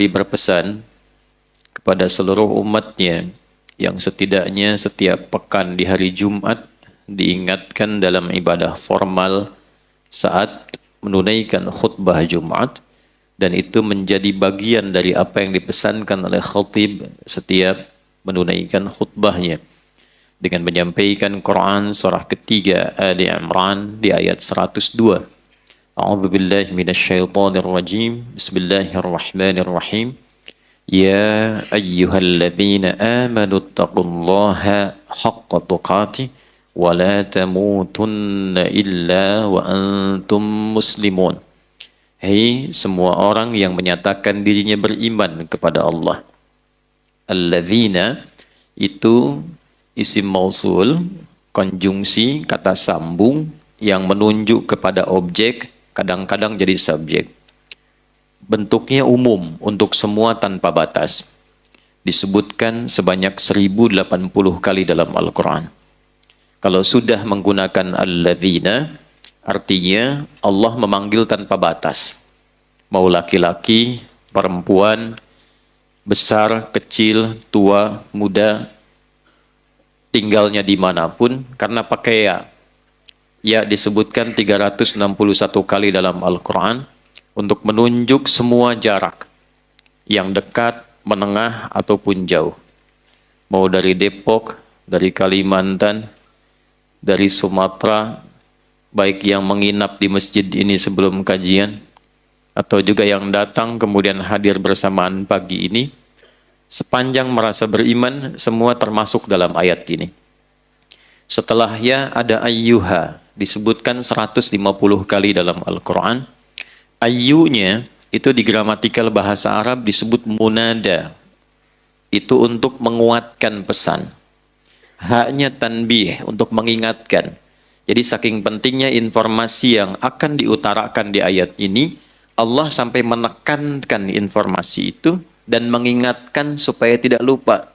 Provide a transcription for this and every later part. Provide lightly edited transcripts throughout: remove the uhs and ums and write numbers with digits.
Nabi berpesan kepada seluruh umatnya yang setidaknya setiap pekan di hari Jumat diingatkan dalam ibadah formal saat menunaikan khutbah Jumat, dan itu menjadi bagian dari apa yang dipesankan oleh khatib setiap menunaikan khutbahnya dengan menyampaikan Quran surah ketiga Ali Imran di ayat 102. A'udzu billahi minasyaitonir rajim. Bismillahirrahmanirrahim. Ya ayyuhalladzina amanu taqullaha haqqa tuqatih wa la tamutunna illa wa antum muslimun. Hei semua orang yang menyatakan dirinya beriman kepada Allah. Alladzina itu isim mausul, konjungsi, kata sambung yang menunjuk kepada objek, kadang-kadang jadi subjek. Bentuknya umum untuk semua tanpa batas. Disebutkan sebanyak 1080 kali dalam Al-Quran. Kalau sudah menggunakan alladzina, artinya Allah memanggil tanpa batas. Mau laki-laki, perempuan, besar, kecil, tua, muda, tinggalnya dimanapun, karena pakai ya. Ya disebutkan 361 kali dalam Al-Quran untuk menunjuk semua jarak, yang dekat, menengah, ataupun jauh. Mau dari Depok, dari Kalimantan, dari Sumatera, baik yang menginap di masjid ini sebelum kajian, atau juga yang datang kemudian hadir bersamaan pagi ini, sepanjang merasa beriman, semua termasuk dalam ayat ini. Setelahnya ada ayyuha, disebutkan 150 kali dalam Al-Quran. Ayyunya itu di gramatikal bahasa Arab disebut munada. Itu untuk menguatkan pesan. Haknya tanbih, untuk mengingatkan. Jadi saking pentingnya informasi yang akan diutarakan di ayat ini, Allah sampai menekankan informasi itu dan mengingatkan supaya tidak lupa.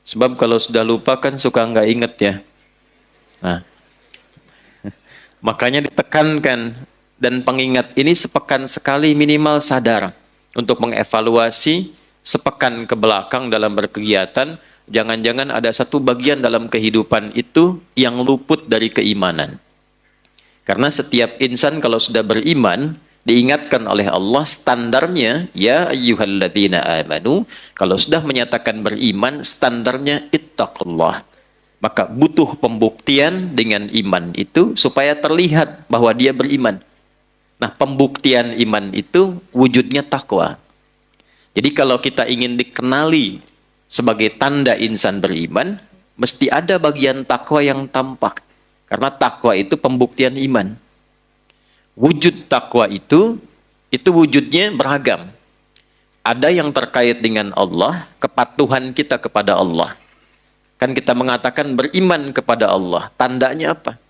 Sebab kalau sudah lupa kan suka nggak ingat ya. Nah, makanya ditekankan, dan pengingat ini sepekan sekali minimal sadar untuk mengevaluasi sepekan ke belakang dalam berkegiatan. Jangan-jangan ada satu bagian dalam kehidupan itu yang luput dari keimanan. Karena setiap insan kalau sudah beriman, diingatkan oleh Allah standarnya, ya ayyuhalladzina amanu, kalau sudah menyatakan beriman, standarnya ittaqullah. Maka butuh pembuktian dengan iman itu supaya terlihat bahwa dia beriman. Nah, pembuktian iman itu wujudnya takwa. Jadi kalau kita ingin dikenali sebagai tanda insan beriman, mesti ada bagian takwa yang tampak. Karena takwa itu pembuktian iman. Wujud takwa itu wujudnya beragam. Ada yang terkait dengan Allah, kepatuhan kita kepada Allah. Kan kita mengatakan beriman kepada Allah, tandanya apa?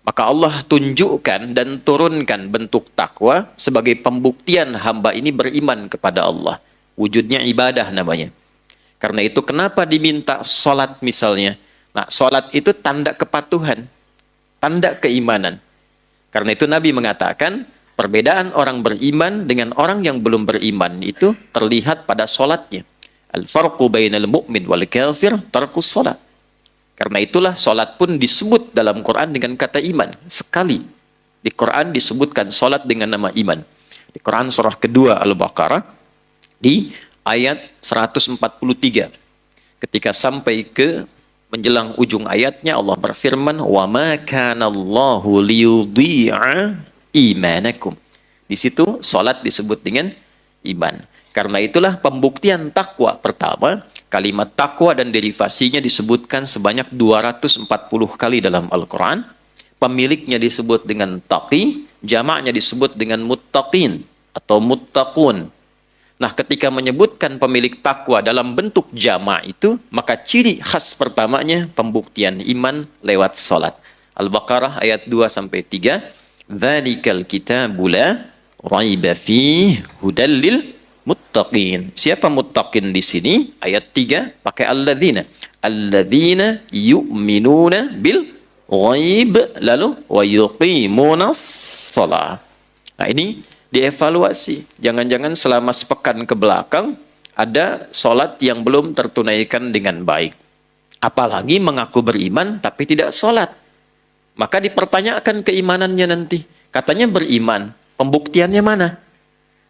Maka Allah tunjukkan dan turunkan bentuk takwa sebagai pembuktian hamba ini beriman kepada Allah. Wujudnya ibadah namanya. Karena itu kenapa diminta sholat misalnya? Nah, sholat itu tanda kepatuhan, tanda keimanan. Karena itu Nabi mengatakan, perbedaan orang beriman dengan orang yang belum beriman itu terlihat pada sholatnya. Al-farqu bainal mu'min wal kafir tarkus sholat. Karena itulah sholat pun disebut dalam Quran dengan kata iman. Sekali di Quran disebutkan sholat dengan nama iman. Di Quran surah kedua Al-Baqarah, di ayat 143. Ketika sampai ke menjelang ujung ayatnya, Allah berfirman, وَمَا كَانَ اللَّهُ لِيُضِيعَ إِيمَانَكُمْ. Di situ sholat disebut dengan iman. Karena itulah pembuktian takwa pertama, kalimat takwa dan derivasinya disebutkan sebanyak 240 kali dalam Al-Quran. Pemiliknya disebut dengan taqi, jamaknya disebut dengan muttaqin atau muttaqun. Nah, ketika menyebutkan pemilik takwa dalam bentuk jamak itu, maka ciri khas pertamanya pembuktian iman lewat salat. Al-Baqarah ayat 2-3. Dzalikal kitabu la raiba fihi hudal lil muttaqin. Siapa muttaqin di sini? Ayat 3 pakai alladzina. Alladzina yu'minuna bil ghaib lalu wa yuqimunas shalah. Nah, ini dievaluasi. Jangan-jangan selama sepekan ke belakang ada sholat yang belum tertunaikan dengan baik. Apalagi mengaku beriman tapi tidak sholat. Maka dipertanyakan keimanannya nanti. Katanya beriman, pembuktiannya mana?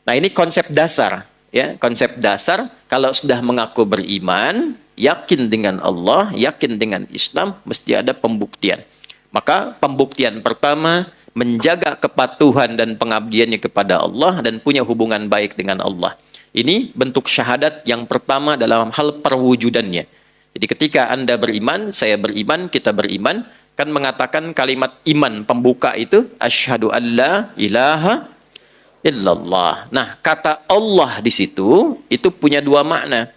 Nah ini konsep dasar. Ya, konsep dasar kalau sudah mengaku beriman, yakin dengan Allah, yakin dengan Islam, mesti ada pembuktian. Maka pembuktian pertama, menjaga kepatuhan dan pengabdiannya kepada Allah dan punya hubungan baik dengan Allah. Ini bentuk syahadat yang pertama dalam hal perwujudannya. Jadi ketika Anda beriman, saya beriman, kita beriman, kan mengatakan kalimat iman pembuka itu asyhadu alla ilaha illallah. Nah, kata Allah di situ itu punya dua makna.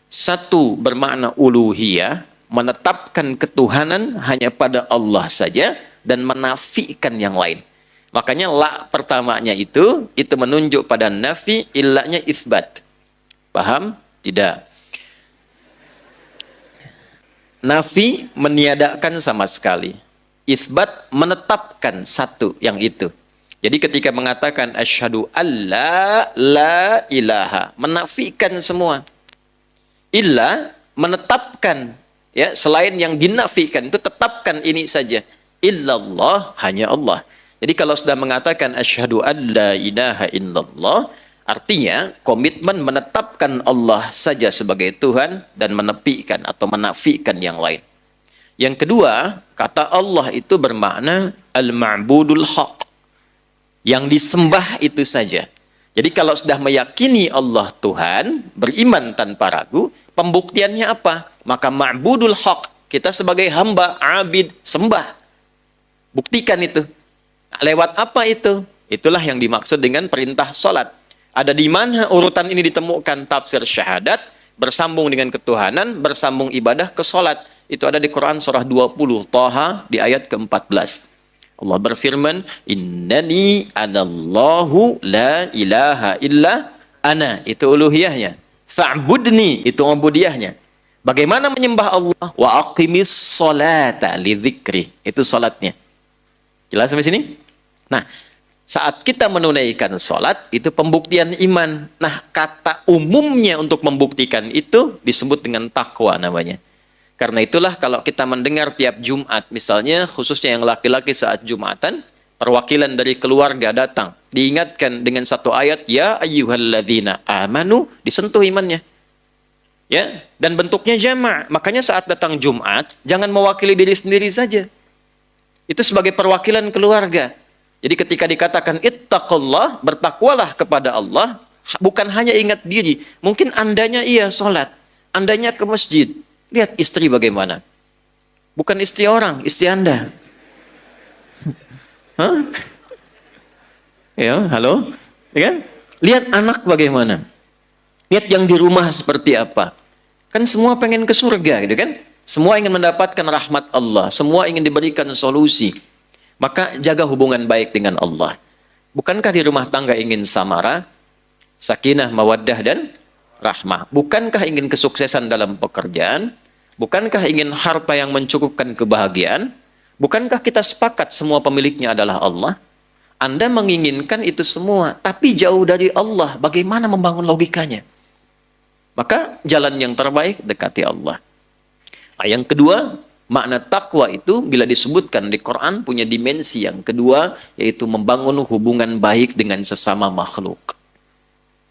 Satu bermakna uluhiyah, menetapkan ketuhanan hanya pada Allah saja dan menafikan yang lain. Makanya la pertamanya itu menunjuk pada nafi, illanya isbat. Paham? Tidak. Nafi meniadakan sama sekali. Isbat menetapkan satu yang itu. Jadi ketika mengatakan asyhadu alla la ilaha, menafikan semua. Illa menetapkan, ya, selain yang dinafikan itu tetapkan ini saja. Illallah, hanya Allah. Jadi kalau sudah mengatakan asyhadu alla ilaha illallah, artinya komitmen menetapkan Allah saja sebagai Tuhan dan menepikan atau menafikan yang lain. Yang kedua, kata Allah itu bermakna al-ma'budul haq. Yang disembah itu saja. Jadi kalau sudah meyakini Allah Tuhan, beriman tanpa ragu, pembuktiannya apa? Maka ma'budul haq, kita sebagai hamba, abid, sembah. Buktikan itu. Lewat apa itu? Itulah yang dimaksud dengan perintah salat. Ada di mana urutan ini ditemukan? Tafsir syahadat, bersambung dengan ketuhanan, bersambung ibadah ke salat. Itu ada di Quran surah 20, Thaha di ayat ke-14. Allah berfirman, innani anallahu la ilaha illa ana. Itu uluhiyahnya. Fa'budni, itu ubudiyahnya. Bagaimana menyembah Allah? Wa aqimis salata li dzikri. Itu salatnya. Jelas sampai sini? Nah, saat kita menunaikan sholat, itu pembuktian iman. Nah, kata umumnya untuk membuktikan itu disebut dengan takwa namanya. Karena itulah kalau kita mendengar tiap Jumat, misalnya khususnya yang laki-laki saat Jumatan, perwakilan dari keluarga datang, diingatkan dengan satu ayat, ya ayyuhalladzina amanu, disentuh imannya. Ya, dan bentuknya jama'. Makanya saat datang Jumat, jangan mewakili diri sendiri saja. Itu sebagai perwakilan keluarga. Jadi ketika dikatakan ittaqullah, bertakwalah kepada Allah, bukan hanya ingat diri. Mungkin andanya iya sholat, andanya ke masjid. Lihat istri bagaimana. Bukan istri orang, istri Anda. Hah? Ya, halo? Ya kan? Lihat anak bagaimana. Lihat yang di rumah seperti apa. Kan semua pengen ke surga gitu kan? Semua ingin mendapatkan rahmat Allah. Semua ingin diberikan solusi. Maka jaga hubungan baik dengan Allah. Bukankah di rumah tangga ingin samara, sakinah, mawaddah, dan rahmah? Bukankah ingin kesuksesan dalam pekerjaan? Bukankah ingin harta yang mencukupkan kebahagiaan? Bukankah kita sepakat semua pemiliknya adalah Allah? Anda menginginkan itu semua, tapi jauh dari Allah. Bagaimana membangun logikanya? Maka jalan yang terbaik dekati Allah. Nah, yang kedua, makna takwa itu bila disebutkan di Quran punya dimensi yang kedua, yaitu membangun hubungan baik dengan sesama makhluk.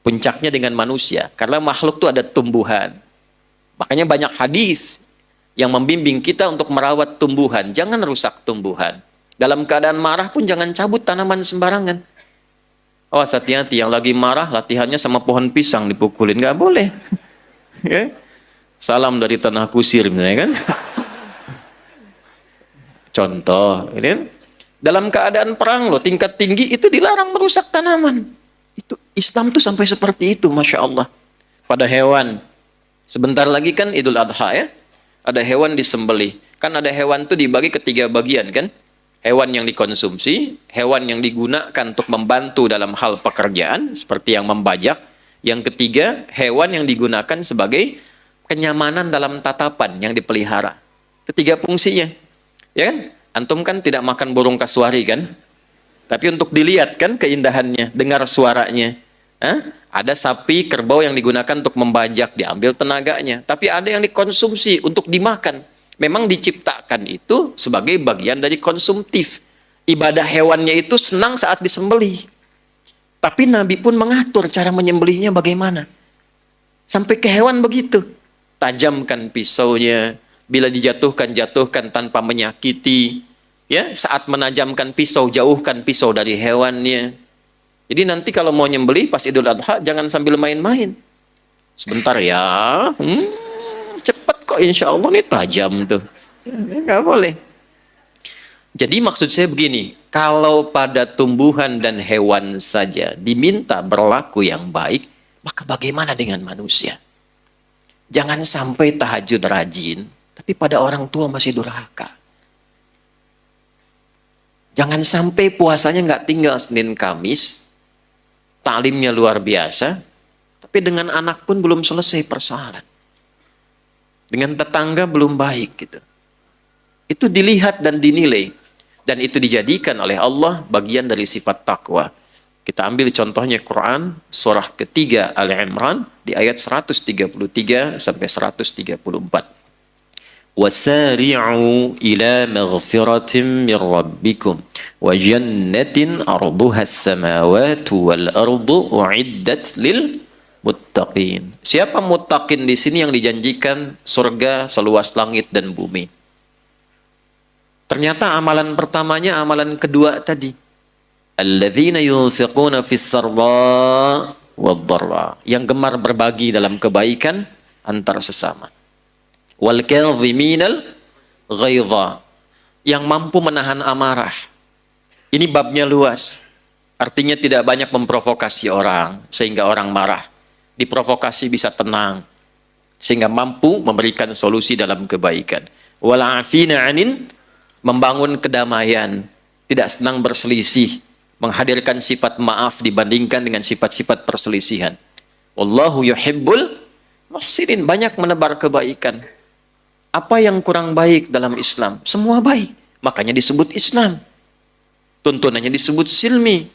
Puncaknya dengan manusia, karena makhluk itu ada tumbuhan. Makanya banyak hadis yang membimbing kita untuk merawat tumbuhan. Jangan rusak tumbuhan. Dalam keadaan marah pun jangan cabut tanaman sembarangan. Awas hati-hati, yang lagi marah latihannya sama pohon pisang dipukulin, nggak boleh. Ya? Salam dari tanah kusir, misalnya kan? Contoh, ini kan? Dalam keadaan perang loh, tingkat tinggi itu dilarang merusak tanaman. Itu Islam tuh sampai seperti itu, masya Allah. Pada hewan, sebentar lagi kan Idul Adha ya, ada hewan disembelih. Kan ada hewan tuh dibagi ke 3 bagian kan? Hewan yang dikonsumsi, hewan yang digunakan untuk membantu dalam hal pekerjaan, seperti yang membajak. Yang ketiga, hewan yang digunakan sebagai kenyamanan dalam tatapan yang dipelihara. Itu 3 fungsinya. Ya kan? Antum kan tidak makan burung kasuari kan? Tapi untuk dilihat kan keindahannya, dengar suaranya. Hah? Ada sapi, kerbau yang digunakan untuk membajak, diambil tenaganya. Tapi ada yang dikonsumsi untuk dimakan. Memang diciptakan itu sebagai bagian dari konsumtif. Ibadah hewannya itu senang saat disembelih. Tapi Nabi pun mengatur cara menyembelihnya bagaimana. Sampai ke hewan begitu. Tajamkan pisaunya, bila dijatuhkan, jatuhkan tanpa menyakiti. Ya, saat menajamkan pisau, jauhkan pisau dari hewannya. Jadi nanti kalau mau nyembelih pas Idul Adha, jangan sambil main-main. Sebentar ya, cepet kok insya Allah nih tajam tuh. Nggak boleh. Jadi maksud saya begini, kalau pada tumbuhan dan hewan saja diminta berlaku yang baik, maka bagaimana dengan manusia? Jangan sampai tahajud rajin, tapi pada orang tua masih durhaka. Jangan sampai puasanya nggak tinggal Senin Kamis, taklimnya luar biasa, tapi dengan anak pun belum selesai persoalan. Dengan tetangga belum baik gitu. Itu dilihat dan dinilai. Dan itu dijadikan oleh Allah bagian dari sifat takwa. Kita ambil contohnya Quran, surah ketiga Al-Imran, di ayat 133 sampai 134. وَسَارِعُوا إِلَى مَغْفِرَةٍ مِّن رَّبِّكُمْ وَجَنَّةٍ أَرْضُهَا السَّمَاوَاتُ وَالْأَرْضُ أُعِدَّتْ لِلْمُتَّقِينَ. Siapa muttaqin di sini yang dijanjikan surga seluas langit dan bumi? Ternyata amalan pertamanya amalan kedua tadi. Alladzina yunfiquna fis sarra wad-dharra, yang gemar berbagi dalam kebaikan antar sesama. Wal kadhiminal ghaidha, yang mampu menahan amarah. Ini babnya luas. Artinya tidak banyak memprovokasi orang sehingga orang marah. Diprovokasi bisa tenang sehingga mampu memberikan solusi dalam kebaikan. Wal afina 'anin, membangun kedamaian, tidak senang berselisih, menghadirkan sifat maaf dibandingkan dengan sifat-sifat perselisihan. Wallahu yuhibbul muhsinin, banyak menebar kebaikan. Apa yang kurang baik dalam Islam? Semua baik, makanya disebut Islam. Tuntunannya disebut silmi,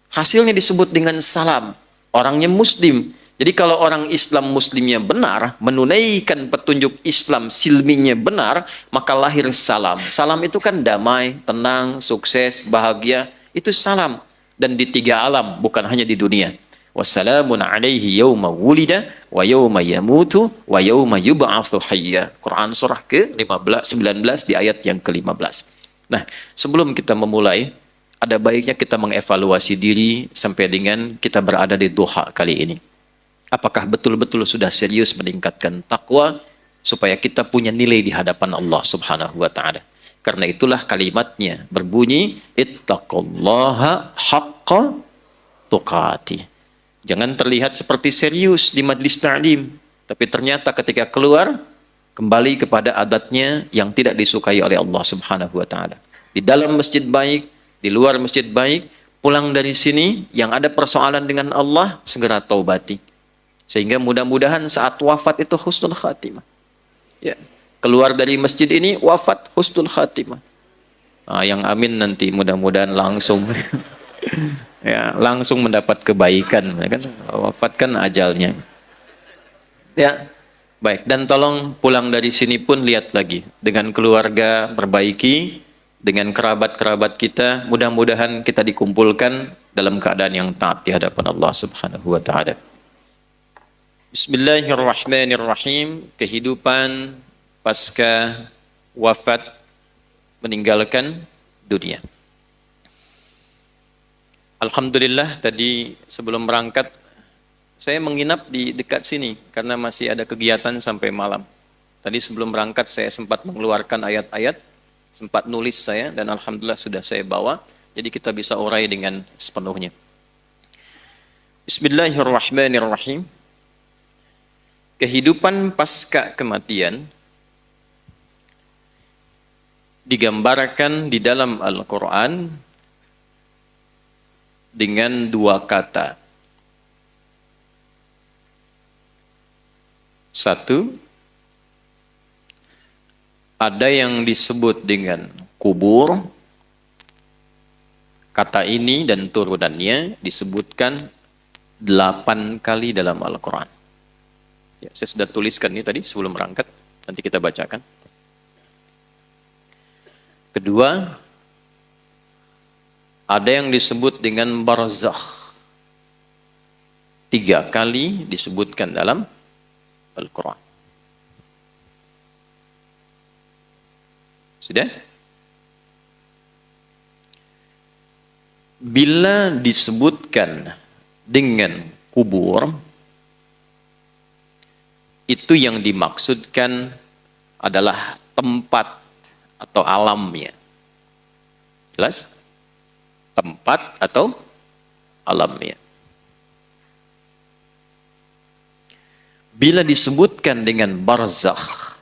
hasilnya disebut dengan salam. Orangnya muslim. Jadi kalau orang Islam muslimnya benar, menunaikan petunjuk Islam silminya benar, maka lahir salam. Salam itu kan damai, tenang, sukses, bahagia. Itu salam. Dan di tiga alam, bukan hanya di dunia. Wassalamun alaihi yawma wulida, wa yawma yamutu, wa yawma yub'atsu hayya. Quran surah ke-19 di ayat yang ke-15. Nah, sebelum kita memulai, ada baiknya kita mengevaluasi diri sampai dengan kita berada di duha kali ini. Apakah betul-betul sudah serius meningkatkan takwa supaya kita punya nilai di hadapan Allah Subhanahu wa taala. Karena itulah kalimatnya berbunyi ittaqullaha haqqa tuqatih. Jangan terlihat seperti serius di majlis ta'lim, tapi ternyata ketika keluar kembali kepada adatnya yang tidak disukai oleh Allah Subhanahu wa taala. Di dalam masjid baik, di luar masjid baik, pulang dari sini yang ada persoalan dengan Allah segera taubati. Sehingga mudah-mudahan saat wafat itu husnul khatimah. Ya, keluar dari masjid ini wafat husnul khatimah. Nah, yang amin nanti mudah-mudahan langsung ya, langsung mendapat kebaikan, ya kan? Wafat kan ajalnya. Ya. Baik, dan tolong pulang dari sini pun lihat lagi dengan keluarga, perbaiki dengan kerabat-kerabat kita, mudah-mudahan kita dikumpulkan dalam keadaan yang taat di hadapan Allah Subhanahu wa taala. Bismillahirrahmanirrahim. Kehidupan pasca wafat meninggalkan dunia. Alhamdulillah tadi sebelum berangkat saya menginap di dekat sini karena masih ada kegiatan sampai malam. Tadi sebelum berangkat saya sempat mengeluarkan ayat-ayat, sempat nulis saya, dan alhamdulillah sudah saya bawa. Jadi kita bisa urai dengan sepenuhnya. Bismillahirrahmanirrahim. Kehidupan pasca kematian digambarkan di dalam Al-Quran dengan dua kata. Satu, ada yang disebut dengan kubur, Kata ini dan turunannya disebutkan 8 kali dalam Al-Quran. Ya, saya sudah tuliskan ini tadi sebelum berangkat. Nanti kita bacakan. Kedua, ada yang disebut dengan barzakh. 3 kali disebutkan dalam Al-Quran. Sudah? Bila disebutkan dengan kubur, itu yang dimaksudkan adalah tempat atau alamnya. Jelas? Tempat atau alamnya. Bila disebutkan dengan barzakh,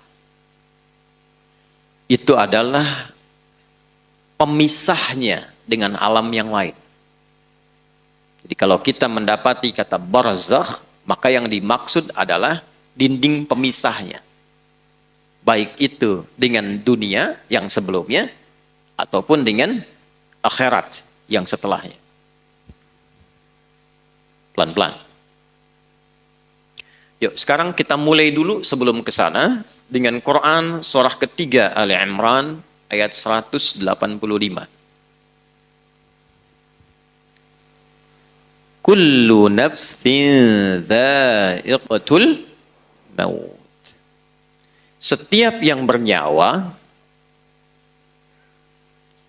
itu adalah pemisahnya dengan alam yang lain. Jadi kalau kita mendapati kata barzakh, maka yang dimaksud adalah dinding pemisahnya. Baik itu dengan dunia yang sebelumnya, ataupun dengan akhirat yang setelahnya. Pelan-pelan. Yuk, sekarang kita mulai dulu sebelum ke sana dengan Quran surah ketiga Ali Imran ayat 185. Kullu nafsin dha'iqatul maut. Setiap yang bernyawa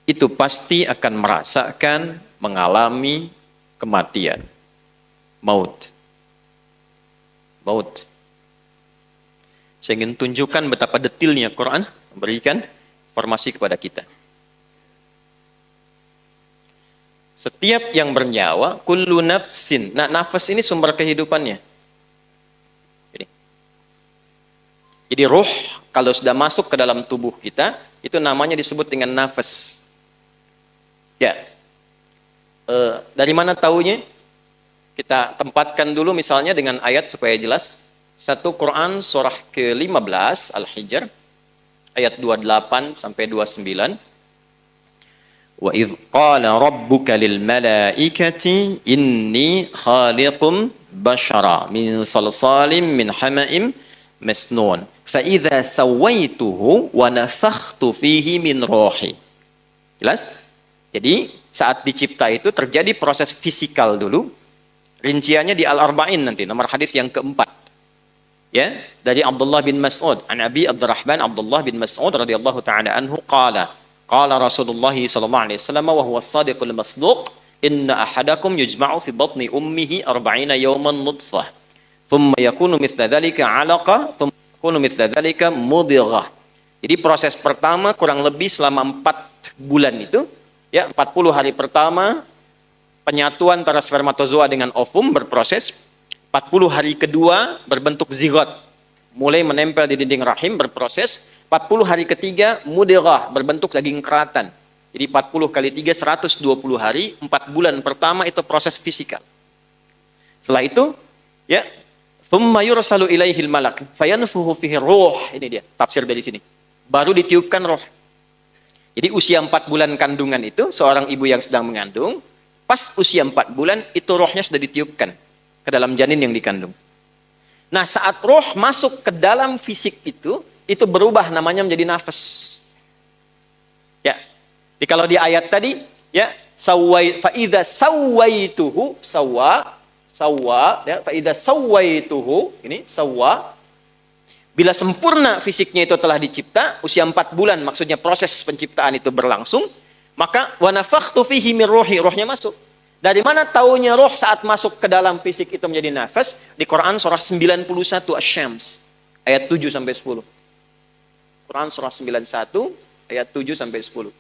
itu pasti akan merasakan, mengalami kematian. Maut. Maut. Saya ingin tunjukkan betapa detailnya Quran memberikan informasi kepada kita. Setiap yang bernyawa, kullu nafsin. Nah, nafas ini sumber kehidupannya. Jadi ruh kalau sudah masuk ke dalam tubuh kita, itu namanya disebut dengan nafas. Ya. Dari mana taunya? Kita tempatkan dulu misalnya dengan ayat supaya jelas. 1 Quran surah ke-15 Al-Hijr ayat 28 sampai 29. Wa idh qala rabbuka lil malaikati inni khaliqum bashara min salsalim min hama'im masnun fa idza sawaituhu wa nafakhtu fihi min ruhi. Jelas? Jadi saat dicipta itu terjadi proses fisikal dulu. Rinciannya di Al-Arba'in nanti nomor hadis yang keempat. Ya, dari Abdullah bin Mas'ud, an Abi Abdurrahman Abdullah bin Mas'ud radhiyallahu taala anhu qala qala Rasulullah sallallahu alaihi wasallam wa huwa as-sadiqul masduq inna ahadakum yujma'u fi batni ummihi 40 yawman nutfah thumma yakunu mithla dhalika 'alaqa thumma yakunu mithla dhalika mudghah. Jadi proses pertama kurang lebih selama 4 bulan itu ya, 40 hari pertama penyatuan antara spermatozoa dengan ovum berproses. 40 hari kedua berbentuk zigot, mulai menempel di dinding rahim berproses. 40 hari ketiga mudghah, berbentuk daging keratan. Jadi 40 kali 3 120 hari, 4 bulan pertama itu proses fisikal. Setelah itu ya, thumma yursalu ilaihil malak fayanfuhu fihi ruh. Ini dia tafsir dari sini. Baru ditiupkan roh. Jadi usia 4 bulan kandungan itu seorang ibu yang sedang mengandung, pas usia 4 bulan itu rohnya sudah ditiupkan ke dalam janin yang dikandung. Nah, saat roh masuk ke dalam fisik itu berubah namanya menjadi nafas. Ya. Jadi kalau di ayat tadi, ya, fa idza sawaituhu ya, fa idza sawaituhu, ini sawwa. Bila sempurna fisiknya itu telah dicipta, usia 4 bulan maksudnya proses penciptaan itu berlangsung, maka wa nafakhtu fihi min ruhi, rohnya masuk. Dari mana taunya roh saat masuk ke dalam fisik itu menjadi nafas? Di Quran surah 91 Asy-Syams ayat 7 sampai 10. Quran surah 91 ayat 7 sampai 10.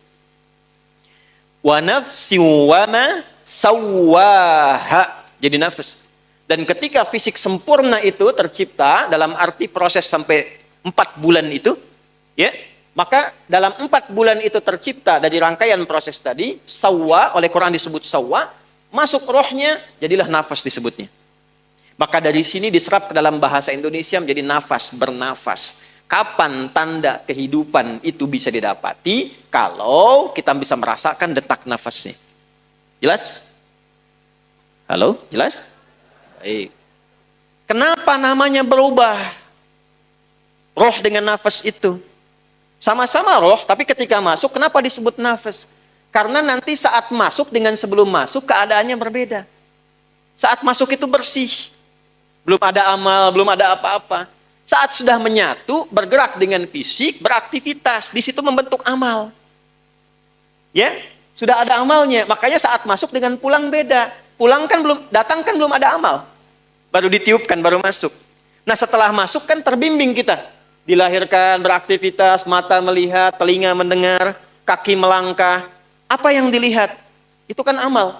Wa nafsi wa ma sawwaha, jadi nafas. Dan ketika fisik sempurna itu tercipta dalam arti proses sampai 4 bulan itu, ya, maka dalam 4 bulan itu tercipta dari rangkaian proses tadi, sawwa, oleh Quran disebut sawwa, masuk rohnya, jadilah nafas disebutnya. Maka dari sini diserap ke dalam bahasa Indonesia menjadi nafas, bernafas. Kapan tanda kehidupan itu bisa didapati? Kalau kita bisa merasakan detak nafasnya. Jelas? Halo, jelas? Baik. Kenapa namanya berubah? Roh dengan nafas itu. Sama-sama roh, tapi ketika masuk, kenapa disebut nafas? Karena nanti saat masuk dengan sebelum masuk, keadaannya berbeda. Saat masuk itu bersih. Belum ada amal, belum ada apa-apa. Saat sudah menyatu, bergerak dengan fisik, beraktivitas. Di situ membentuk amal. Ya, sudah ada amalnya. Makanya saat masuk dengan pulang beda. Pulang kan belum, datang kan belum ada amal. Baru ditiupkan, baru masuk. Nah setelah masuk kan terbimbing kita. Dilahirkan, beraktivitas, mata melihat, telinga mendengar, kaki melangkah. Apa yang dilihat? Itu kan amal.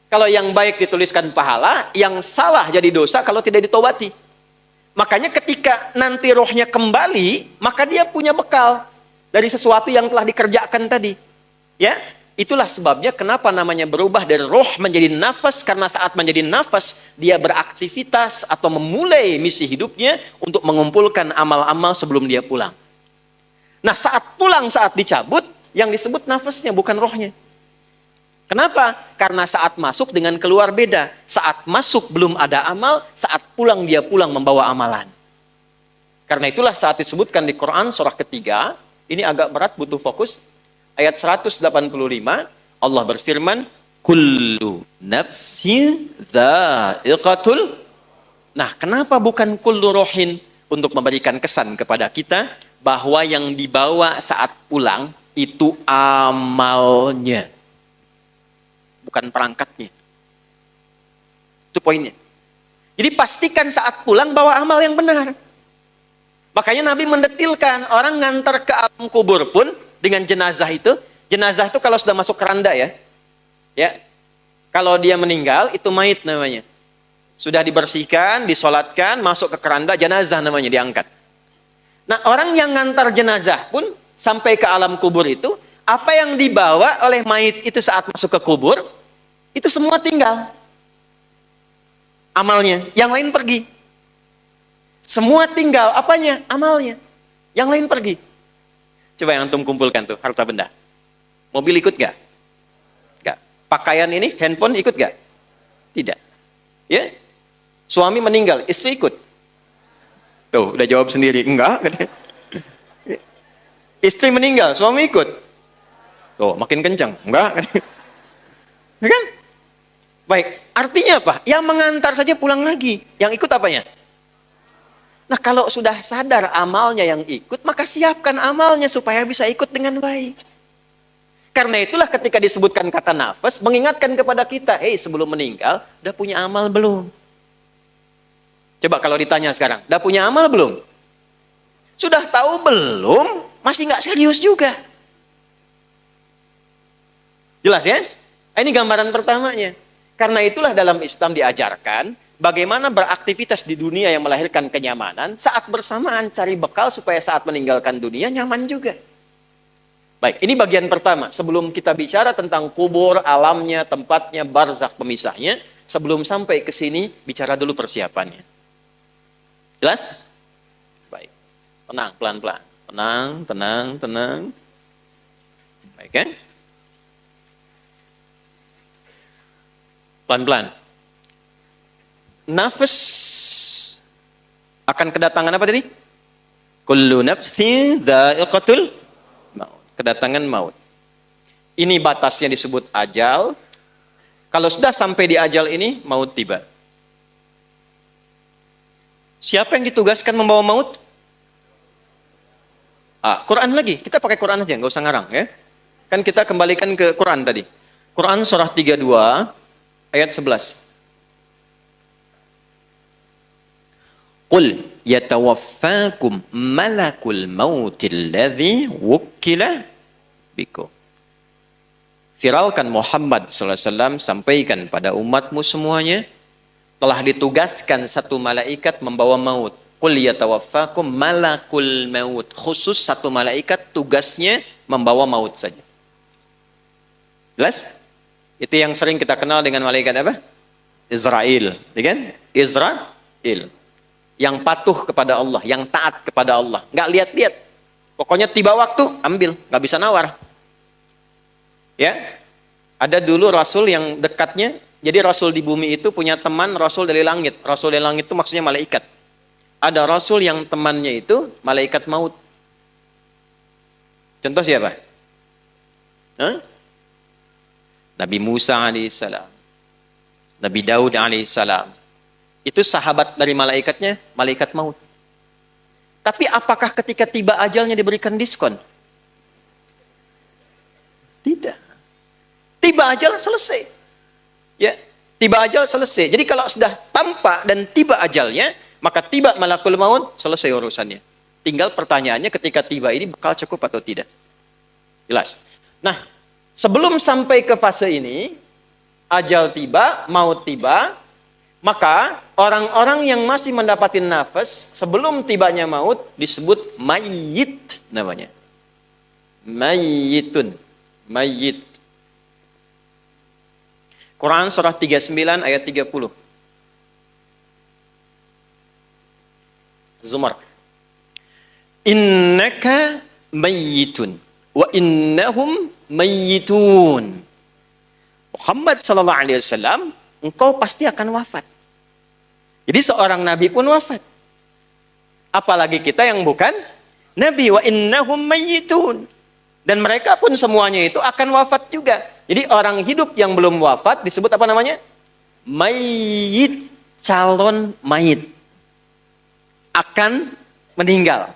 Kalau yang baik dituliskan pahala, yang salah jadi dosa kalau tidak ditobati. Makanya ketika nanti rohnya kembali, maka dia punya bekal dari sesuatu yang telah dikerjakan tadi. Ya, itulah sebabnya kenapa namanya berubah dari roh menjadi nafas, karena saat menjadi nafas dia beraktivitas atau memulai misi hidupnya untuk mengumpulkan amal-amal sebelum dia pulang. Nah, saat pulang, saat dicabut, yang disebut nafasnya bukan rohnya. Kenapa? Karena saat masuk dengan keluar beda. Saat masuk belum ada amal, saat pulang dia pulang membawa amalan. Karena itulah saat disebutkan di Quran surah ketiga, ini agak berat, butuh fokus. Ayat 185, Allah berfirman, kullu nafsin dha'iqatul. Nah, kenapa bukan kullu rohin? Untuk memberikan kesan kepada kita bahwa yang dibawa saat pulang itu amalnya, bukan perangkatnya. Itu poinnya. Jadi pastikan saat pulang bawa amal yang benar. Makanya Nabi mendetilkan, orang ngantar ke alam kubur pun dengan jenazah itu kalau sudah masuk keranda ya. Kalau dia meninggal itu mayit namanya. Sudah dibersihkan, disolatkan, masuk ke keranda, jenazah namanya diangkat. Nah, orang yang ngantar jenazah pun sampai ke alam kubur itu, apa yang dibawa oleh mayit itu saat masuk ke kubur, itu semua tinggal. Amalnya, yang lain pergi. Semua tinggal, apanya? Amalnya. Yang lain pergi. Coba yang antum kumpulkan tuh, harta benda. Mobil ikut gak? Gak. Pakaian ini, handphone ikut gak? Tidak. Ya? Suami meninggal, istri ikut? Tuh, udah jawab sendiri. Enggak. Istri meninggal, suami ikut? Tuh, makin kencang. Enggak. Ya kan? Baik, artinya apa? Yang mengantar saja pulang lagi. Yang ikut apanya? Nah, kalau sudah sadar amalnya yang ikut, maka siapkan amalnya supaya bisa ikut dengan baik. Karena itulah ketika disebutkan kata nafas, mengingatkan kepada kita, sebelum meninggal, udah punya amal belum? Coba kalau ditanya sekarang, udah punya amal belum? Sudah tahu belum? Masih nggak serius juga. Jelas ya? Ini gambaran pertamanya. Karena itulah dalam Islam diajarkan bagaimana beraktivitas di dunia yang melahirkan kenyamanan, saat bersamaan cari bekal supaya saat meninggalkan dunia nyaman juga. Baik, ini bagian pertama. Sebelum kita bicara tentang kubur, alamnya, tempatnya, barzakh pemisahnya, sebelum sampai ke sini, bicara dulu persiapannya. Jelas? Baik. Tenang, pelan-pelan. Tenang. Baik kan? Pelan-pelan. Nafas akan kedatangan apa tadi? Kullu nafsin dha'iqatul maut. Kedatangan maut. Ini batasnya disebut ajal. Kalau sudah sampai di ajal ini, maut tiba. Siapa yang ditugaskan membawa maut? Quran lagi. Kita pakai Quran aja, nggak usah ngarang ya. Kan kita kembalikan ke Quran tadi. Quran surah 32 ayat 11. Qul yatawaffakum malakul mautil ladzi wukkila bikum. Viralkan Muhammad SAW, sampaikan pada umatmu semuanya, telah ditugaskan satu malaikat membawa maut. Qul yatawaffakum malakul maut. Khusus satu malaikat tugasnya membawa maut saja. Jelas? Itu yang sering kita kenal dengan malaikat apa? Israel, ya kan? Israel. Yang patuh kepada Allah, yang taat kepada Allah. Nggak lihat-lihat. Pokoknya tiba waktu, ambil. Nggak bisa nawar. Ya. Ada dulu rasul yang dekatnya, jadi rasul di bumi itu punya teman rasul dari langit. Rasul dari langit itu maksudnya malaikat. Ada rasul yang temannya itu malaikat maut. Contoh siapa? Hah? Nabi Musa alaihissalam, Nabi Daud alaihissalam. Itu sahabat dari malaikatnya, malaikat maut. Tapi apakah ketika tiba ajalnya diberikan diskon? Tidak. Tiba ajal selesai. Ya, tiba ajal selesai. Jadi kalau sudah tampak dan tiba ajalnya, maka tiba malakul maut, selesai urusannya. Tinggal pertanyaannya ketika tiba ini bakal cukup atau tidak. Jelas. Nah, sebelum sampai ke fase ini, ajal tiba, maut tiba, maka orang-orang yang masih mendapatkan nafas sebelum tibanya maut disebut mayyit namanya. Mayyitun. Mayyit. Quran surah 39 ayat 30. Zumar. Innaka mayyitun wa innahum mayyitun. Muhammad sallallahu alaihi wasallam, engkau pasti akan wafat. Jadi seorang nabi pun wafat. Apalagi kita yang bukan nabi, wa innahum mayyitun. Dan mereka pun semuanya itu akan wafat juga. Jadi orang hidup yang belum wafat disebut apa namanya? Mayyit, calon mayit. Akan meninggal.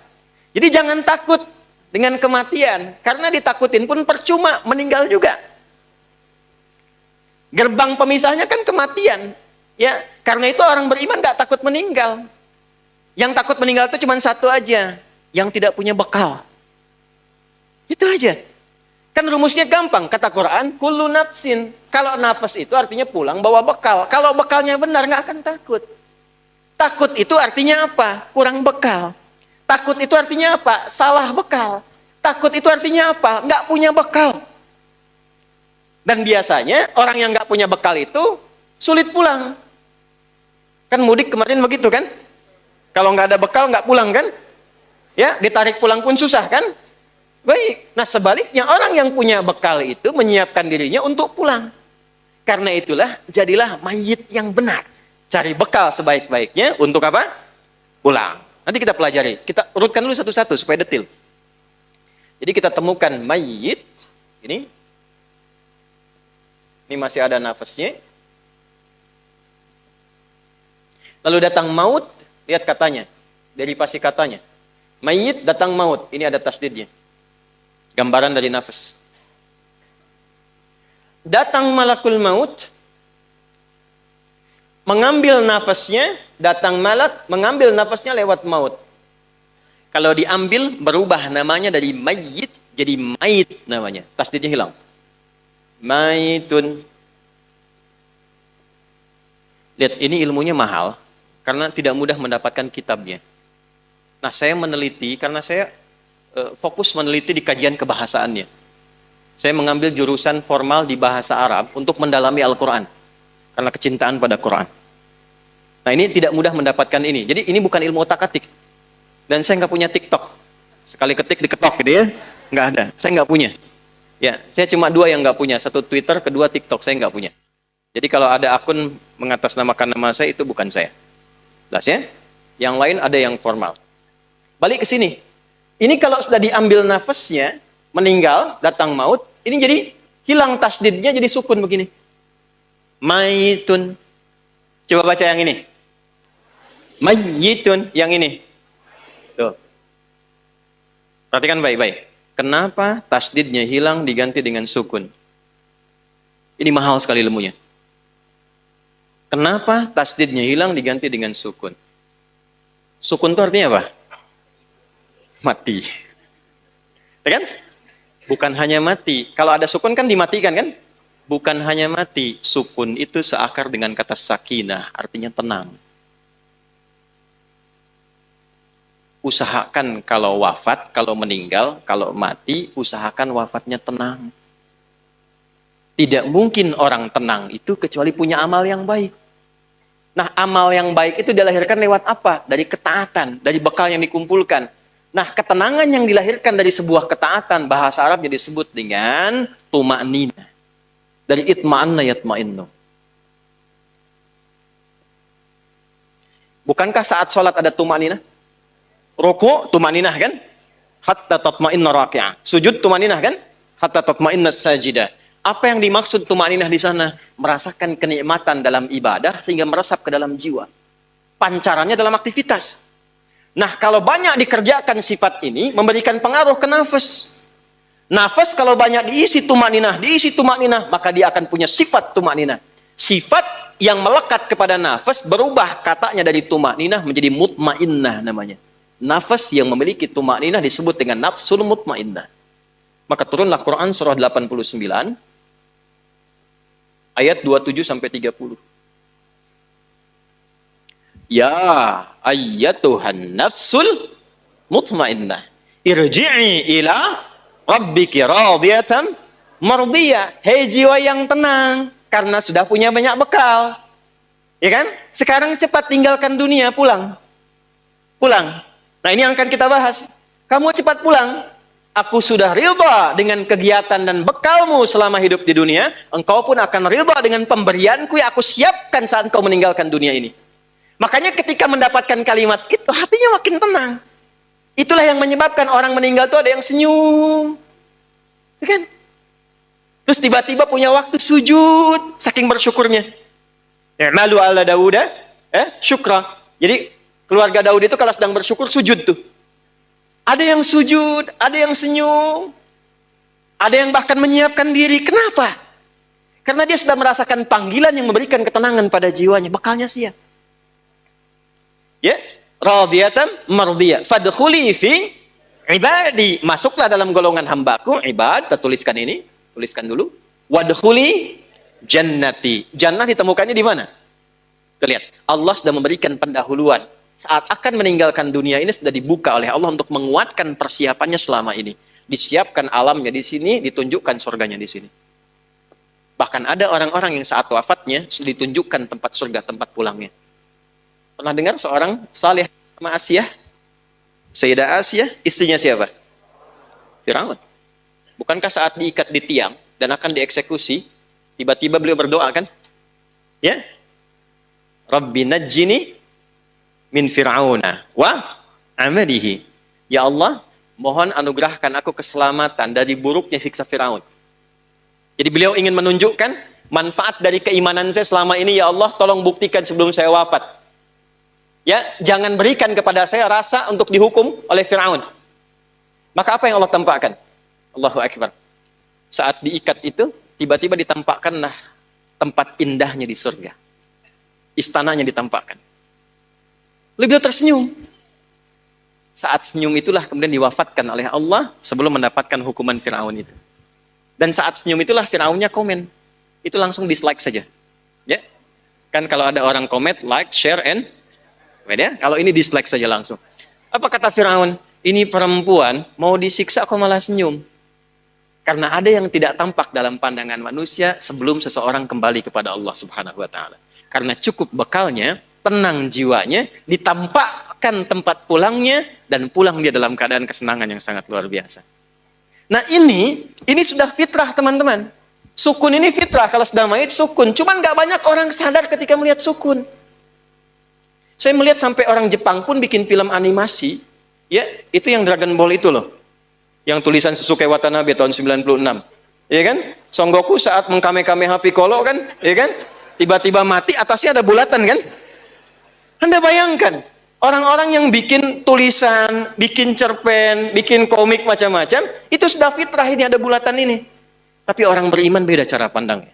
Jadi jangan takut dengan kematian. Karena ditakutin pun percuma, meninggal juga. Gerbang pemisahnya kan kematian. Ya, karena itu orang beriman gak takut meninggal. Yang takut meninggal itu cuma satu aja. Yang tidak punya bekal. Itu aja. Kan rumusnya gampang. Kata Quran, kullu nafsin. Kalau nafas itu artinya pulang bawa bekal. Kalau bekalnya benar gak akan takut. Takut itu artinya apa? Kurang bekal. Takut itu artinya apa? Salah bekal. Takut itu artinya apa? Gak punya bekal. Dan biasanya orang yang gak punya bekal itu sulit pulang. Kan mudik kemarin begitu kan? Kalau nggak ada bekal nggak pulang kan? Ya, ditarik pulang pun susah kan? Baik. Nah sebaliknya orang yang punya bekal itu menyiapkan dirinya untuk pulang. Karena itulah jadilah mayit yang benar. Cari bekal sebaik-baiknya untuk apa? Pulang. Nanti kita pelajari. Kita urutkan dulu satu-satu supaya detail. Jadi kita temukan mayit ini. Ini masih ada nafasnya. Lalu datang maut, lihat katanya, derivasi katanya. Mayit datang maut, ini ada tasdidnya. Gambaran dari nafas. Datang malakul maut, mengambil nafasnya, datang malak, mengambil nafasnya lewat maut. Kalau diambil, berubah namanya dari mayit, jadi mayit namanya. Tasdidnya hilang. Mayitun. Lihat, ini ilmunya mahal, karena tidak mudah mendapatkan kitabnya. Nah, saya meneliti, karena saya fokus meneliti di kajian kebahasaannya. Saya mengambil jurusan formal di bahasa Arab untuk mendalami Al-Quran. Karena kecintaan pada Quran. Nah, ini tidak mudah mendapatkan ini. Jadi, ini bukan ilmu otak-atik. Dan saya nggak punya TikTok. Sekali ketik diketok gitu ya. Nggak ada. Saya nggak punya. Ya, saya cuma dua yang nggak punya. Satu Twitter, kedua TikTok. Saya nggak punya. Jadi, kalau ada akun mengatasnamakan nama saya, itu bukan saya. Jelas ya? Yang lain ada yang formal. Balik ke sini. Ini kalau sudah diambil nafasnya, meninggal, datang maut, ini jadi hilang tasdidnya jadi sukun begini. Mayitun. Coba baca yang ini. Mayitun, yang ini. Tuh. Perhatikan baik-baik. Kenapa tasdidnya hilang diganti dengan sukun? Ini mahal sekali ilmunya. Kenapa tasdidnya hilang diganti dengan sukun? Sukun itu artinya apa? Mati. Ya kan? Bukan hanya mati. Kalau ada sukun kan dimatikan kan? Bukan hanya mati. Sukun itu seakar dengan kata sakinah. Artinya tenang. Usahakan kalau wafat, kalau meninggal, kalau mati, usahakan wafatnya tenang. Tidak mungkin orang tenang itu kecuali punya amal yang baik. Nah, amal yang baik itu dilahirkan lewat apa? Dari ketaatan, dari bekal yang dikumpulkan. Nah, ketenangan yang dilahirkan dari sebuah ketaatan, bahasa Arabnya disebut dengan tuma'nina. Dari itma'anna yatma'innu. Bukankah saat sholat ada tumaninah? Ruku' tumaninah kan? Hatta tatma'inna raki'ah. Sujud tumaninah kan? Hatta tatma'inna sajidah. Apa yang dimaksud tumaninah di sana? Merasakan kenikmatan dalam ibadah sehingga meresap ke dalam jiwa. Pancarannya dalam aktivitas. Nah, kalau banyak dikerjakan sifat ini memberikan pengaruh ke nafas. Nafas kalau banyak diisi tumaninah, maka dia akan punya sifat tumaninah. Sifat yang melekat kepada nafas berubah katanya dari tumaninah menjadi mutmainnah namanya. Nafas yang memiliki tumaninah disebut dengan nafsul mutmainnah. Maka turunlah Quran surah 89 ayat 27 sampai 30. Ya ayyatuhan nafsul mutmainnah irji'i ila rabbiki radiyatan mardiyah. Hei jiwa yang tenang karena sudah punya banyak bekal. Ya kan? Sekarang cepat tinggalkan dunia, pulang. Pulang. Nah, ini yang akan kita bahas. Kamu cepat pulang. Aku sudah ridha dengan kegiatan dan bekalmu selama hidup di dunia. Engkau pun akan ridha dengan pemberianku yang aku siapkan saat engkau meninggalkan dunia ini. Makanya ketika mendapatkan kalimat itu, hatinya makin tenang. Itulah yang menyebabkan orang meninggal itu ada yang senyum. Ya kan? Terus tiba-tiba punya waktu sujud, saking bersyukurnya. I'malu ala Dauda, syukra. Jadi keluarga Daud itu kalau sedang bersyukur, sujud tuh. Ada yang sujud, ada yang senyum. Ada yang bahkan menyiapkan diri. Kenapa? Karena dia sudah merasakan panggilan yang memberikan ketenangan pada jiwanya. Bekalnya siap. Ya, radiyatan mardiyah. Fadkhuli fi ibadi. Masuklah dalam golongan hambaku, ibad. Kita tuliskan ini, tuliskan dulu. Wadkhuli jannati. Jannah ditemukannya di mana? Terlihat, Allah sudah memberikan pendahuluan. Saat akan meninggalkan dunia ini sudah dibuka oleh Allah untuk menguatkan persiapannya selama ini. Disiapkan alamnya di sini, ditunjukkan surganya di sini. Bahkan ada orang-orang yang saat wafatnya sudah ditunjukkan tempat surga, tempat pulangnya. Pernah dengar seorang saleh sama Asiyah? Sayyidah Asiyah, istrinya siapa? Firaun. Bukankah saat diikat di tiang dan akan dieksekusi, tiba-tiba beliau berdoa kan? Ya? Rabbi najjini min fir'auna wa amalihi. Ya Allah, mohon anugerahkan aku keselamatan dari buruknya siksa Firaun. Jadi beliau ingin menunjukkan manfaat dari keimanan saya selama ini. Ya Allah, tolong buktikan sebelum saya wafat. Ya, jangan berikan kepada saya rasa untuk dihukum oleh Firaun. Maka apa yang Allah tampakkan? Allahu Akbar. Saat diikat itu, tiba-tiba ditampakkanlah tempat indahnya di surga. Istananya ditampakkan. Lalu beliau tersenyum. Saat senyum itulah kemudian diwafatkan oleh Allah sebelum mendapatkan hukuman Firaun itu. Dan saat senyum itulah Firaunnya komen. Itu langsung dislike saja. Ya. Kan kalau ada orang komen, like, share, and ya, kalau ini dislike saja langsung. Apa kata Firaun? Ini perempuan mau disiksa kok malah senyum. Karena ada yang tidak tampak dalam pandangan manusia sebelum seseorang kembali kepada Allah Subhanahu wa taala. Karena cukup bekalnya, tenang jiwanya, ditampakkan tempat pulangnya, dan pulang dia dalam keadaan kesenangan yang sangat luar biasa. Nah ini sudah fitrah teman-teman. Sukun ini fitrah, kalau sudah mayit sukun. Cuman gak banyak orang sadar ketika melihat sukun. Saya melihat sampai orang Jepang pun bikin film animasi, ya itu yang Dragon Ball itu loh. Yang tulisan Susuke Watanabe tahun 96. Ya kan? Son Goku saat mengkame-kameha Piccolo kan, ya kan? Tiba-tiba mati, atasnya ada bulatan kan? Anda bayangkan, orang-orang yang bikin tulisan, bikin cerpen, bikin komik macam-macam, itu sudah fitrah ini ada bulatan ini. Tapi orang beriman beda cara pandangnya.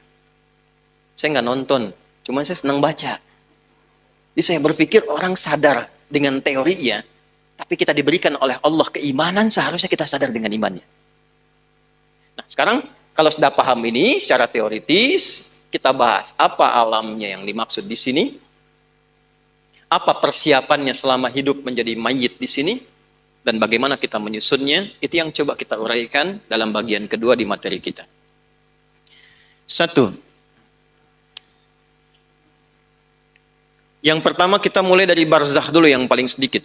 Saya nggak nonton, cuma saya senang baca. Jadi saya berpikir orang sadar dengan teorinya, tapi kita diberikan oleh Allah keimanan, seharusnya kita sadar dengan imannya. Nah sekarang, kalau sudah paham ini secara teoritis, kita bahas apa alamnya yang dimaksud di sini, apa persiapannya selama hidup menjadi mayit di sini, dan bagaimana kita menyusunnya. Itu yang coba kita uraikan dalam bagian kedua di materi kita. 1. Yang pertama kita mulai dari barzakh dulu yang paling sedikit.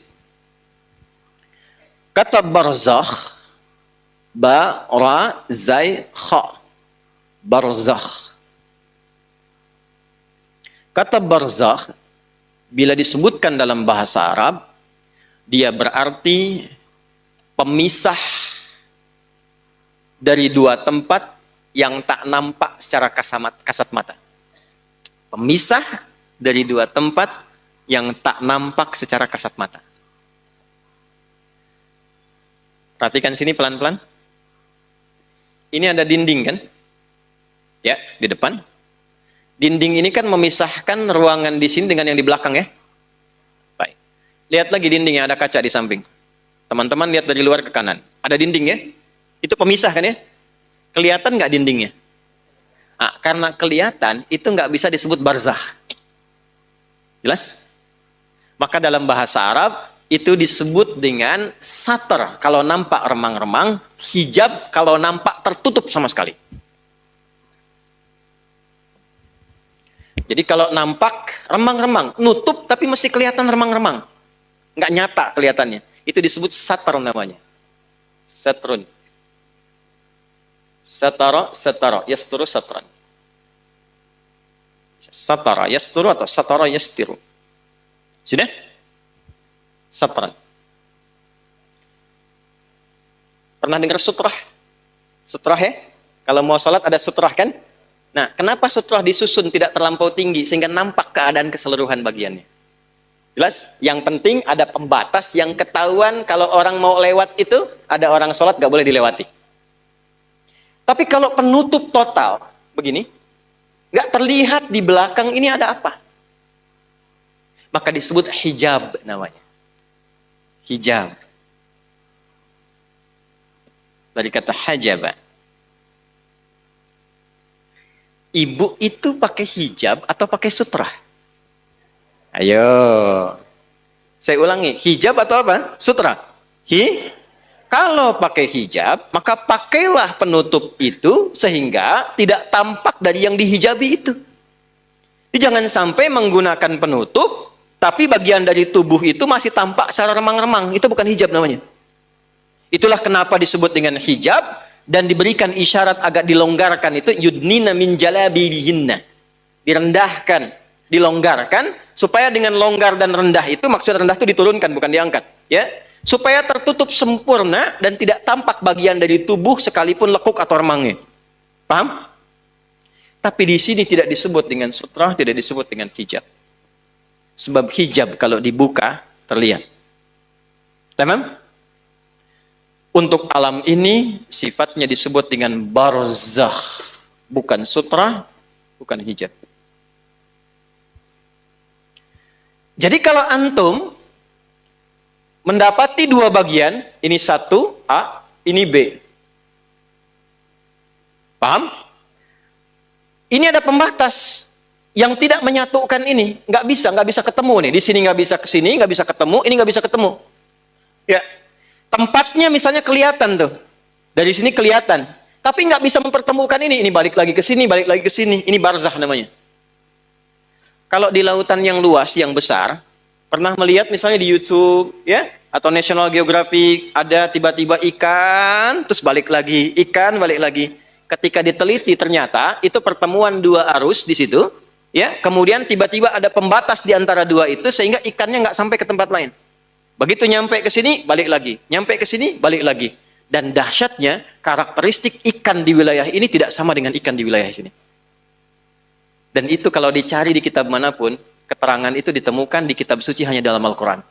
Kata barzakh, ba, ra, zai, kha. Barzakh. Kata barzakh, bila disebutkan dalam bahasa Arab, dia berarti pemisah dari dua tempat yang tak nampak secara kasat mata. Pemisah dari dua tempat yang tak nampak secara kasat mata. Perhatikan sini pelan-pelan. Ini ada dinding kan? Ya, di depan. Dinding ini kan memisahkan ruangan di sini dengan yang di belakang ya. Baik. Lihat lagi dindingnya, ada kaca di samping. Teman-teman lihat dari luar ke kanan. Ada dinding ya. Itu pemisah kan ya. Kelihatan nggak dindingnya? Nah, karena kelihatan, itu nggak bisa disebut barzakh. Jelas? Maka dalam bahasa Arab, itu disebut dengan satar kalau nampak remang-remang, hijab kalau nampak tertutup sama sekali. Jadi kalau nampak remang-remang, nutup tapi mesti kelihatan remang-remang. Nggak nyata kelihatannya. Itu disebut satar namanya. Satrun. Satara, yasturu, satran. Satara, yasturu atau satara, yastiru. Sudah? Satran. Pernah dengar sutrah? Sutrah ya? Kalau mau sholat ada sutrah kan? Nah, kenapa sutrah disusun tidak terlampau tinggi sehingga nampak keadaan keseluruhan bagiannya? Jelas? Yang penting ada pembatas yang ketahuan kalau orang mau lewat itu, ada orang sholat gak boleh dilewati. Tapi kalau penutup total, begini, gak terlihat di belakang ini ada apa. Maka disebut hijab namanya. Hijab. Dari kata hajaba. Ibu itu pakai hijab atau pakai sutrah? Ayo. Saya ulangi, hijab atau apa? Sutrah. Kalau pakai hijab, maka pakailah penutup itu sehingga tidak tampak dari yang dihijabi itu. Jadi jangan sampai menggunakan penutup, tapi bagian dari tubuh itu masih tampak secara remang-remang. Itu bukan hijab namanya. Itulah kenapa disebut dengan hijab, dan diberikan isyarat agak dilonggarkan itu yudnina min jalabibihinna. Direndahkan, dilonggarkan supaya dengan longgar dan rendah itu, maksud rendah itu diturunkan bukan diangkat, ya. Supaya tertutup sempurna dan tidak tampak bagian dari tubuh sekalipun lekuk atau remangnya. Paham? Tapi di sini tidak disebut dengan sutrah, tidak disebut dengan hijab. Sebab hijab kalau dibuka terlihat. Tamam? Untuk alam ini sifatnya disebut dengan barzakh, bukan sutra, bukan hijab. Jadi kalau antum mendapati dua bagian, ini satu A, ini B. Paham? Ini ada pembatas yang tidak menyatukan ini, nggak bisa ketemu nih. Di sini nggak bisa ke sini, nggak bisa ketemu, ini nggak bisa ketemu. Ya. Tempatnya misalnya kelihatan tuh. Dari sini kelihatan. Tapi nggak bisa mempertemukan ini. Ini balik lagi ke sini, balik lagi ke sini. Ini barzakh namanya. Kalau di lautan yang luas, yang besar, pernah melihat misalnya di YouTube, ya, atau National Geographic, ada tiba-tiba ikan, terus balik lagi, ikan, balik lagi. Ketika diteliti ternyata itu pertemuan dua arus di situ, ya. Kemudian tiba-tiba ada pembatas di antara dua itu sehingga ikannya nggak sampai ke tempat lain. Begitu nyampe ke sini, balik lagi. Nyampe ke sini, balik lagi. Dan dahsyatnya, karakteristik ikan di wilayah ini tidak sama dengan ikan di wilayah sini. Dan itu kalau dicari di kitab manapun, keterangan itu ditemukan di kitab suci hanya dalam Al-Quran.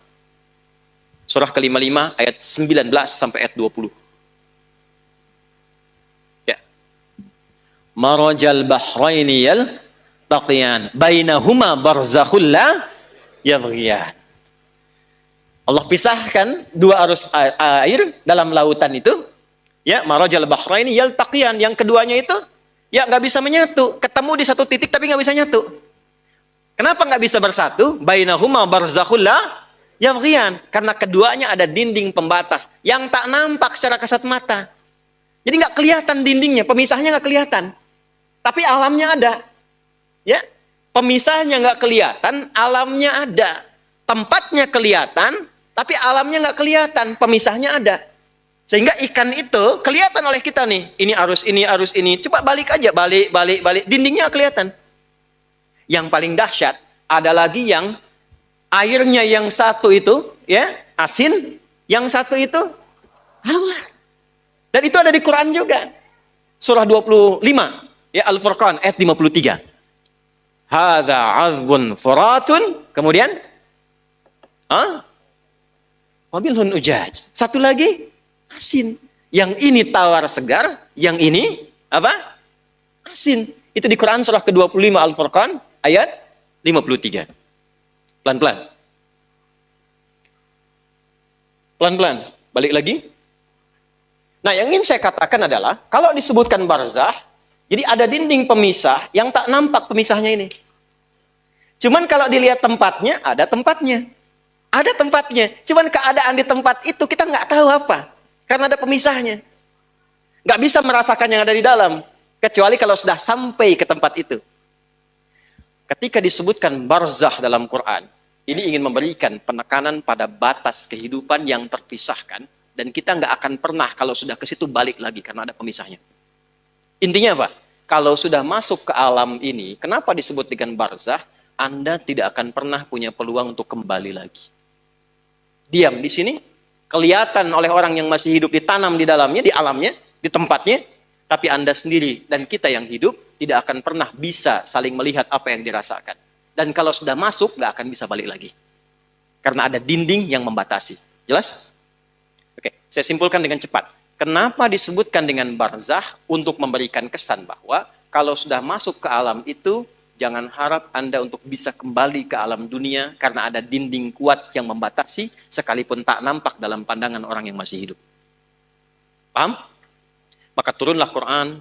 Surah ke-55 ayat 19 sampai ayat 20. Ya. Marajal bahraini yaltaqiyan bainahuma barzakhul la yabghiyan. Allah pisahkan dua arus air dalam lautan itu, ya, marajal bahraini yaltaqiyan, yang keduanya itu ya nggak bisa menyatu, ketemu di satu titik tapi nggak bisa nyatu. Kenapa nggak bisa bersatu? Bainahuma barzakhul la yabghiyan, karena keduanya ada dinding pembatas yang tak nampak secara kasat mata. Jadi nggak kelihatan dindingnya, pemisahnya nggak kelihatan, tapi alamnya ada. Ya, pemisahnya nggak kelihatan, alamnya ada. Tempatnya kelihatan, tapi alamnya nggak kelihatan, pemisahnya ada. Sehingga ikan itu kelihatan oleh kita nih. Ini arus ini, arus ini. Coba balik aja, balik. Dindingnya kelihatan. Yang paling dahsyat, ada lagi yang airnya yang satu itu ya asin, yang satu itu halal. Dan itu ada di Quran juga. Surah 25 ya Al-Furqan ayat 53. Hadza 'adzbun furatun, kemudian wabilhun ujaj. Satu lagi asin. Yang ini tawar segar, yang ini apa? Asin. Itu di Quran surah ke-25 Al-Furqan ayat 53. Pelan-pelan. Pelan-pelan. Balik lagi. Nah, yang ingin saya katakan adalah, kalau disebutkan barzah, jadi ada dinding pemisah yang tak nampak pemisahnya ini. Cuman kalau dilihat tempatnya, ada tempatnya. Ada tempatnya. Cuman keadaan di tempat itu kita nggak tahu apa. Karena ada pemisahnya. Nggak bisa merasakan yang ada di dalam. Kecuali kalau sudah sampai ke tempat itu. Ketika disebutkan barzah dalam Quran, ini ingin memberikan penekanan pada batas kehidupan yang terpisahkan. Dan kita nggak akan pernah kalau sudah ke situ balik lagi karena ada pemisahnya. Intinya apa? Kalau sudah masuk ke alam ini, kenapa disebut dengan barzah? Anda tidak akan pernah punya peluang untuk kembali lagi. Diam di sini, kelihatan oleh orang yang masih hidup, ditanam di dalamnya, di alamnya, di tempatnya, tapi Anda sendiri dan kita yang hidup tidak akan pernah bisa saling melihat apa yang dirasakan. Dan kalau sudah masuk, nggak akan bisa balik lagi. Karena ada dinding yang membatasi. Jelas? Oke, saya simpulkan dengan cepat. Kenapa disebutkan dengan barzah? Untuk memberikan kesan bahwa kalau sudah masuk ke alam itu, jangan harap Anda untuk bisa kembali ke alam dunia karena ada dinding kuat yang membatasi sekalipun tak nampak dalam pandangan orang yang masih hidup. Paham? Maka turunlah Quran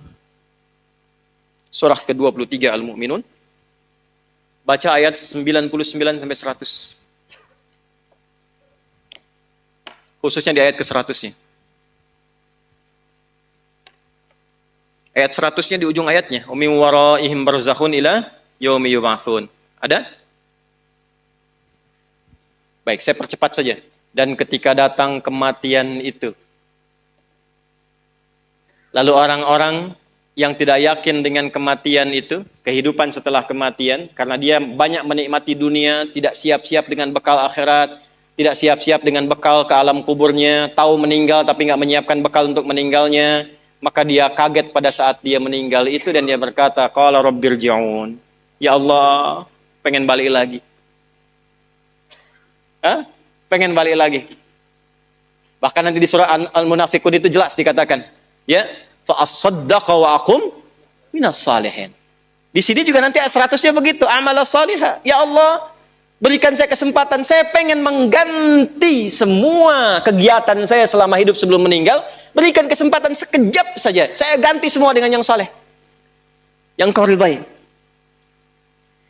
surah ke-23 Al-Mu'minun. Baca ayat 99 sampai 100. Khususnya di ayat ke-100-nya. Ayat 100-nya di ujung ayatnya. Wa min waraihim barzakhun ila yaumi yub'atsun. Ada? Baik, saya percepat saja. Dan ketika datang kematian itu, lalu orang-orang yang tidak yakin dengan kematian itu, kehidupan setelah kematian, karena dia banyak menikmati dunia, tidak siap-siap dengan bekal akhirat, tidak siap-siap dengan bekal ke alam kuburnya, tahu meninggal tapi nggak menyiapkan bekal untuk meninggalnya, maka dia kaget pada saat dia meninggal itu dan dia berkata, qala rabbirji'un. Ya Allah, pengen balik lagi. Pengen balik lagi. Bahkan nanti di surah Al-Munafiqun itu jelas dikatakan, ya, fa as-saddaqa wa aqum minas salihin. Di sini juga nanti 100-nya begitu, amalas salihah. Ya Allah, berikan saya kesempatan, saya pengen mengganti semua kegiatan saya selama hidup sebelum meninggal. Berikan kesempatan sekejap saja, saya ganti semua dengan yang saleh, yang kau ridai.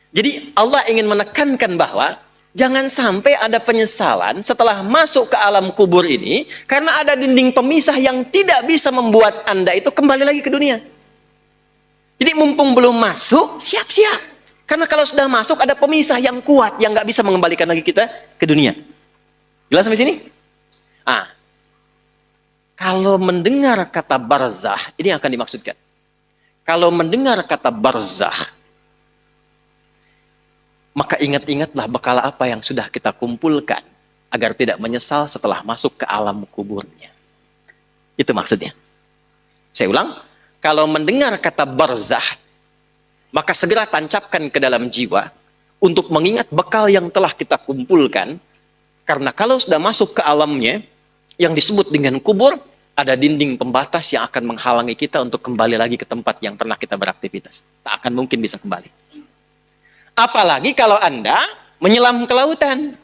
Jadi Allah ingin menekankan bahwa jangan sampai ada penyesalan setelah masuk ke alam kubur ini, karena ada dinding pemisah yang tidak bisa membuat Anda itu kembali lagi ke dunia. Jadi mumpung belum masuk, siap-siap. Karena kalau sudah masuk ada pemisah yang kuat yang nggak bisa mengembalikan lagi kita ke dunia. Jelas sampai sini? Kalau mendengar kata barzah, ini akan dimaksudkan. Kalau mendengar kata barzah, maka ingat-ingatlah bekal apa yang sudah kita kumpulkan agar tidak menyesal setelah masuk ke alam kuburnya. Itu maksudnya. Saya ulang, kalau mendengar kata barzah, maka segera tancapkan ke dalam jiwa untuk mengingat bekal yang telah kita kumpulkan. Karena kalau sudah masuk ke alamnya, yang disebut dengan kubur, ada dinding pembatas yang akan menghalangi kita untuk kembali lagi ke tempat yang pernah kita beraktivitas. Tak akan mungkin bisa kembali. Apalagi kalau Anda menyelam ke lautan.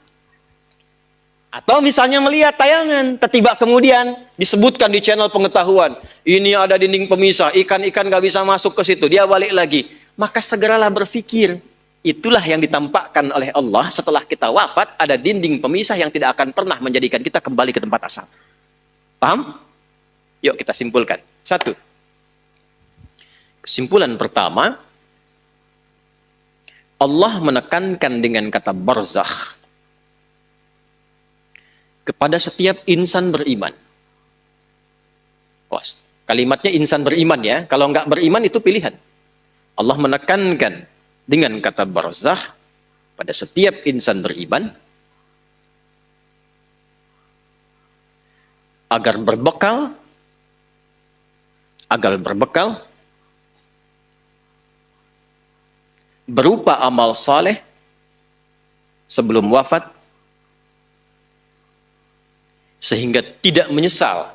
Atau misalnya melihat tayangan, tiba-tiba kemudian disebutkan di channel pengetahuan, ini ada dinding pemisah, ikan-ikan gak bisa masuk ke situ, dia balik lagi. Maka segeralah berpikir, itulah yang ditampakkan oleh Allah setelah kita wafat, ada dinding pemisah yang tidak akan pernah menjadikan kita kembali ke tempat asal. Paham? Yuk kita simpulkan. 1. Kesimpulan pertama, Allah menekankan dengan kata barzakh kepada setiap insan beriman. Kalimatnya insan beriman ya, kalau nggak beriman itu pilihan. Allah menekankan dengan kata barzakh pada setiap insan beriman agar berbekal berupa amal saleh sebelum wafat sehingga tidak menyesal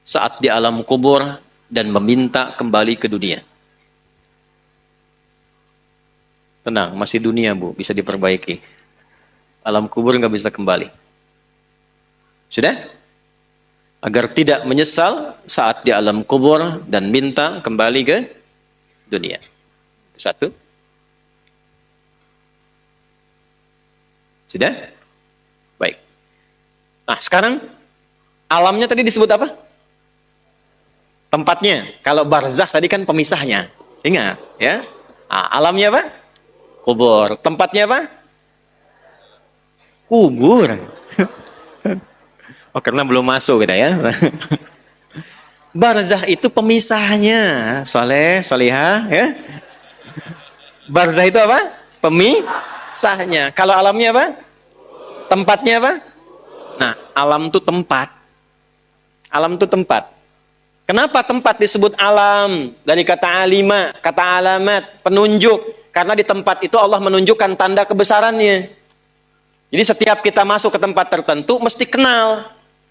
saat di alam kubur dan meminta kembali ke dunia. Tenang, masih dunia Bu, bisa diperbaiki. Alam kubur nggak bisa kembali. Sudah? Agar tidak menyesal saat di alam kubur dan minta kembali ke dunia. Satu. Sudah? Baik. Nah, sekarang alamnya tadi disebut apa? Tempatnya. Kalau barzakh tadi kan pemisahnya. Ingat, ya. Nah, alamnya apa? Kubur. Tempatnya apa? Kubur. Oh, karena belum masuk kita ya. Barzakh itu pemisahnya. Saleh, salihah, ya. Barzakh itu apa? Pemisahnya. Kalau alamnya apa? Tempatnya apa? Nah, alam itu tempat. Alam itu tempat. Kenapa tempat disebut alam? Dari kata alima, kata alamat, penunjuk. Karena di tempat itu Allah menunjukkan tanda kebesarannya. Jadi setiap kita masuk ke tempat tertentu, mesti kenal.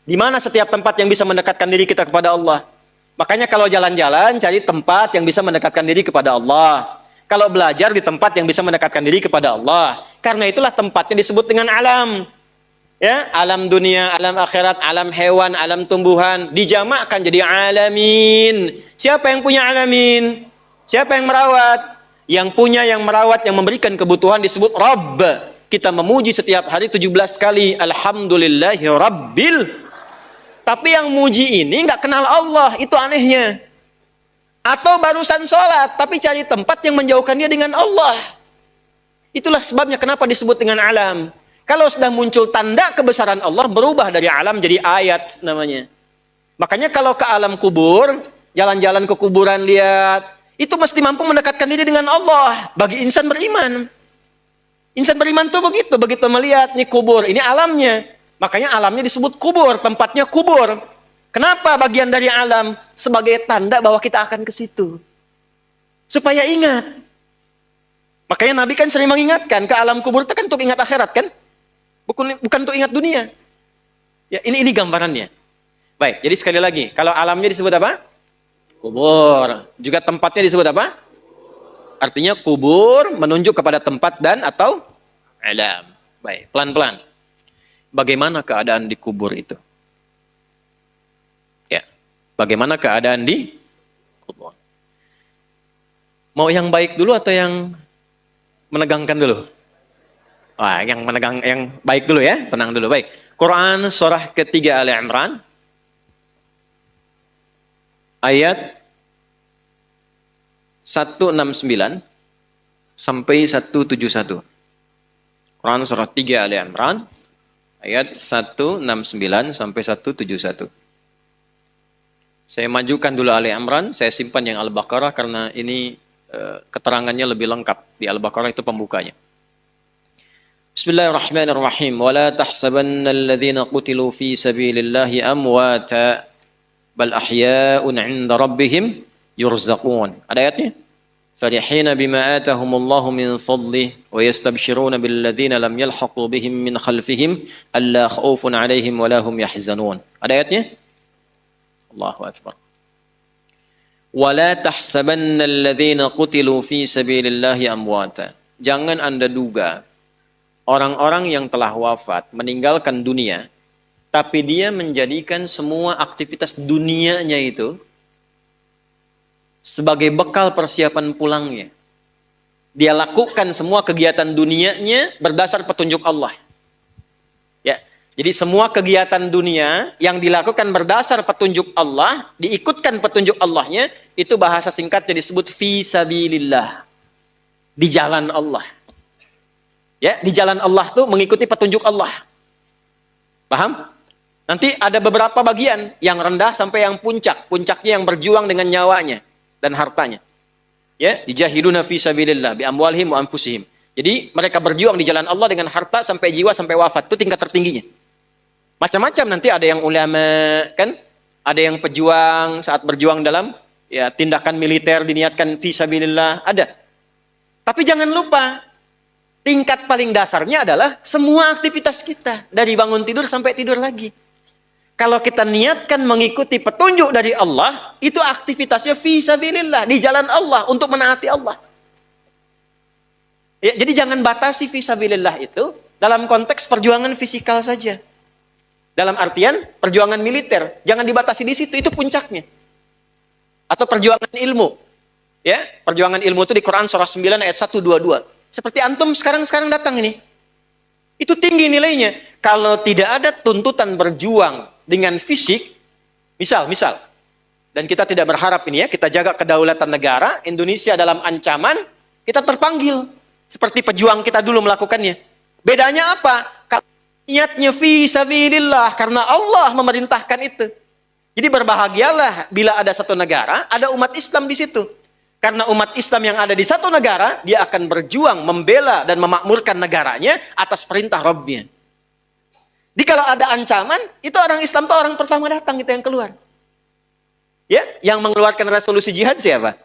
Di mana setiap tempat yang bisa mendekatkan diri kita kepada Allah. Makanya kalau jalan-jalan, cari tempat yang bisa mendekatkan diri kepada Allah. Kalau belajar di tempat yang bisa mendekatkan diri kepada Allah. Karena itulah tempatnya disebut dengan alam. Ya, alam dunia, alam akhirat, alam hewan, alam tumbuhan. Dijamakkan jadi alamin. Siapa yang punya alamin? Siapa yang merawat? Yang punya, yang merawat, yang memberikan kebutuhan disebut Rabb. Kita memuji setiap hari 17 kali. Alhamdulillahi Rabbil. Tapi yang muji ini nggak kenal Allah. Itu anehnya. Atau barusan sholat, tapi cari tempat yang menjauhkan dia dengan Allah. Itulah sebabnya kenapa disebut dengan alam. Kalau sudah muncul tanda kebesaran Allah, berubah dari alam jadi ayat namanya. Makanya kalau ke alam kubur, jalan-jalan ke kuburan lihat, itu mesti mampu mendekatkan diri dengan Allah bagi insan beriman. Insan beriman tuh begitu melihat nih kubur, ini alamnya. Makanya alamnya disebut kubur, tempatnya kubur. Kenapa bagian dari alam? Sebagai tanda bahwa kita akan ke situ. Supaya ingat. Makanya Nabi kan sering mengingatkan, ke alam kubur itu kan untuk ingat akhirat kan? Bukan untuk ingat dunia. Ya, ini gambarannya. Baik, jadi sekali lagi, kalau alamnya disebut apa? Kubur. Juga tempatnya disebut apa? Artinya kubur menunjuk kepada tempat dan atau alam. Baik, pelan-pelan. Bagaimana keadaan di kubur itu? Ya, bagaimana keadaan di kubur? Mau yang baik dulu atau yang menegangkan dulu? Wah, yang baik dulu ya, tenang dulu. Baik. Quran surah ketiga Ali Imran ayat 169 sampai 171. Quran surah 3 Ali Imran ayat 169 sampai 171. Saya majukan dulu Ali Imran, saya simpan yang Al-Baqarah karena ini keterangannya lebih lengkap. Di Al-Baqarah itu pembukanya. Bismillahirrahmanirrahim. Wala tahsabanna alladhina qutilu fi sabilillahi amwata bal ahya'un 'inda rabbihim yurzaqun. Ada ayatnya? Farihina bima atahumullahu min fadlih wa yastabshiruna billadhina lam yalhaqu bihim min khalfihim alla khaufun 'alaihim wa lahum yahzanun. Ada ayatnya? Allahu akbar. Wala tahsabanna alladhina qutilu fi sabilillahi amwata. Jangan Anda duga orang-orang yang telah wafat, meninggalkan dunia, tapi dia menjadikan semua aktivitas dunianya itu sebagai bekal persiapan pulangnya. Dia lakukan semua kegiatan dunianya berdasar petunjuk Allah. Ya, jadi semua kegiatan dunia yang dilakukan berdasar petunjuk Allah, diikutkan petunjuk Allahnya, itu bahasa singkatnya disebut fi sabilillah. Di jalan Allah. Ya, di jalan Allah tuh mengikuti petunjuk Allah. Paham? Nanti ada beberapa bagian yang rendah sampai yang puncak. Puncaknya yang berjuang dengan nyawanya dan hartanya. Ya, dijahiduna fi sabilillah bi amwalihim wa anfusihim. Jadi mereka berjuang di jalan Allah dengan harta sampai jiwa sampai wafat. Itu tingkat tertingginya. Macam-macam, nanti ada yang ulama kan, ada yang pejuang saat berjuang dalam ya tindakan militer diniatkan fi sabilillah, ada. Tapi jangan lupa tingkat paling dasarnya adalah semua aktivitas kita dari bangun tidur sampai tidur lagi. Kalau kita niatkan mengikuti petunjuk dari Allah, itu aktivitasnya fi sabilillah, di jalan Allah untuk menaati Allah. Ya, jadi jangan batasi fi sabilillah itu dalam konteks perjuangan fisikal saja. Dalam artian perjuangan militer, jangan dibatasi di situ, itu puncaknya. Atau perjuangan ilmu. Ya, perjuangan ilmu itu di Quran surah 9 ayat 122. Seperti antum sekarang datang ini. Itu tinggi nilainya. Kalau tidak ada tuntutan berjuang dengan fisik, misal, dan kita tidak berharap ini ya, kita jaga kedaulatan negara, Indonesia dalam ancaman, kita terpanggil. Seperti pejuang kita dulu melakukannya. Bedanya apa? Niatnya fi sabilillah, karena Allah memerintahkan itu. Jadi berbahagialah bila ada satu negara, ada umat Islam di situ. Karena umat Islam yang ada di satu negara, dia akan berjuang membela dan memakmurkan negaranya atas perintah Rabbnya. Jadi kalau ada ancaman, itu orang Islam itu orang pertama datang, itu yang keluar. Ya, yang mengeluarkan resolusi jihad siapa?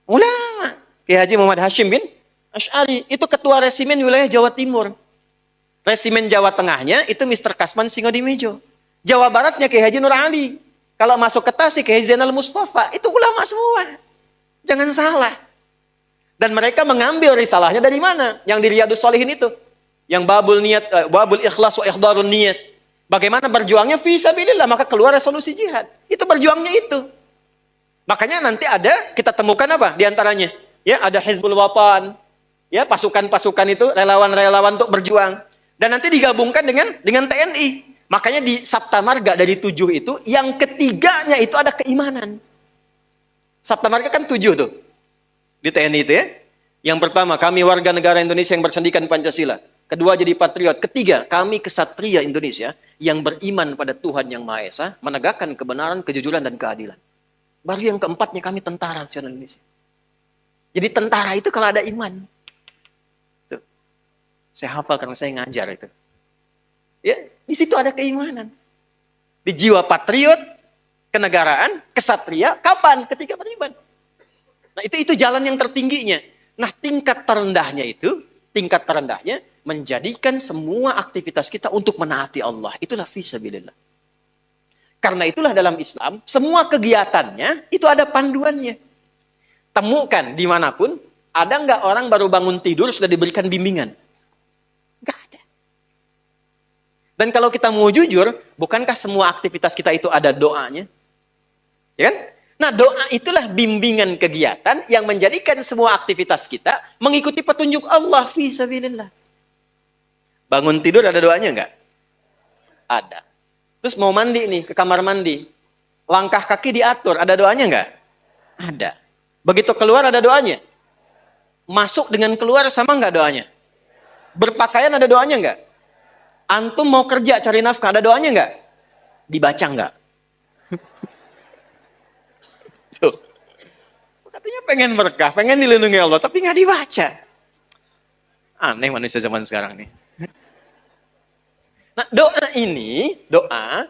Ulama. Kiai Haji Muhammad Hashim bin Asy'ari, itu ketua resimen wilayah Jawa Timur. Resimen Jawa Tengahnya itu Mr. Kasman Singodimejo. Jawa Baratnya Kiai Haji Nur Ali. Kalau masuk ke Tasik Kiai Zainal Mustafa, itu ulama semua. Jangan salah. Dan mereka mengambil risalahnya dari mana? Yang di Riyadhus Shalihin itu. Yang babul ikhlas wa ikhdarun niyat. Bagaimana berjuangnya fi sabilillah, maka keluar resolusi jihad. Itu berjuangnya itu. Makanya nanti ada, kita temukan apa di antaranya? Ya, ada Hizbul Wapan. Ya, pasukan-pasukan itu relawan-relawan untuk berjuang. Dan nanti digabungkan dengan TNI. Makanya di Sabta Marga dari 7 itu, yang ketiganya itu ada keimanan. Sabta Marga kan 7 tuh. Di TNI itu ya. Yang pertama, kami warga negara Indonesia yang bersendikan Pancasila. Kedua, jadi patriot. Ketiga, kami kesatria Indonesia yang beriman pada Tuhan Yang Maha Esa, menegakkan kebenaran, kejujuran, dan keadilan. Baru yang keempatnya, kami tentara nasional Indonesia. Jadi tentara itu kalau ada iman. Saya hafal karena saya ngajar itu. Ya, di situ ada keimanan. Di jiwa patriot, kenegaraan, kesatria, kapan? Ketika beriman. Nah, itu jalan yang tertingginya. Nah, tingkat terendahnya menjadikan semua aktivitas kita untuk menaati Allah. Itulah fisabilillah. Karena itulah dalam Islam, semua kegiatannya itu ada panduannya. Temukan dimanapun, ada nggak orang baru bangun tidur sudah diberikan bimbingan? Nggak ada. Dan kalau kita mau jujur, bukankah semua aktivitas kita itu ada doanya? Ya kan? Nah, doa itulah bimbingan kegiatan yang menjadikan semua aktivitas kita mengikuti petunjuk Allah fi sabilillah. Bangun tidur ada doanya nggak? Ada. Terus mau mandi nih, ke kamar mandi. Langkah kaki diatur, ada doanya nggak? Ada. Begitu keluar ada doanya? Masuk dengan keluar sama nggak doanya? Berpakaian ada doanya nggak? Antum mau kerja cari nafkah ada doanya nggak? Dibaca nggak? Tuh. Katanya pengen berkah, pengen dilindungi Allah, tapi nggak dibaca. Aneh manusia zaman sekarang nih. Nah, doa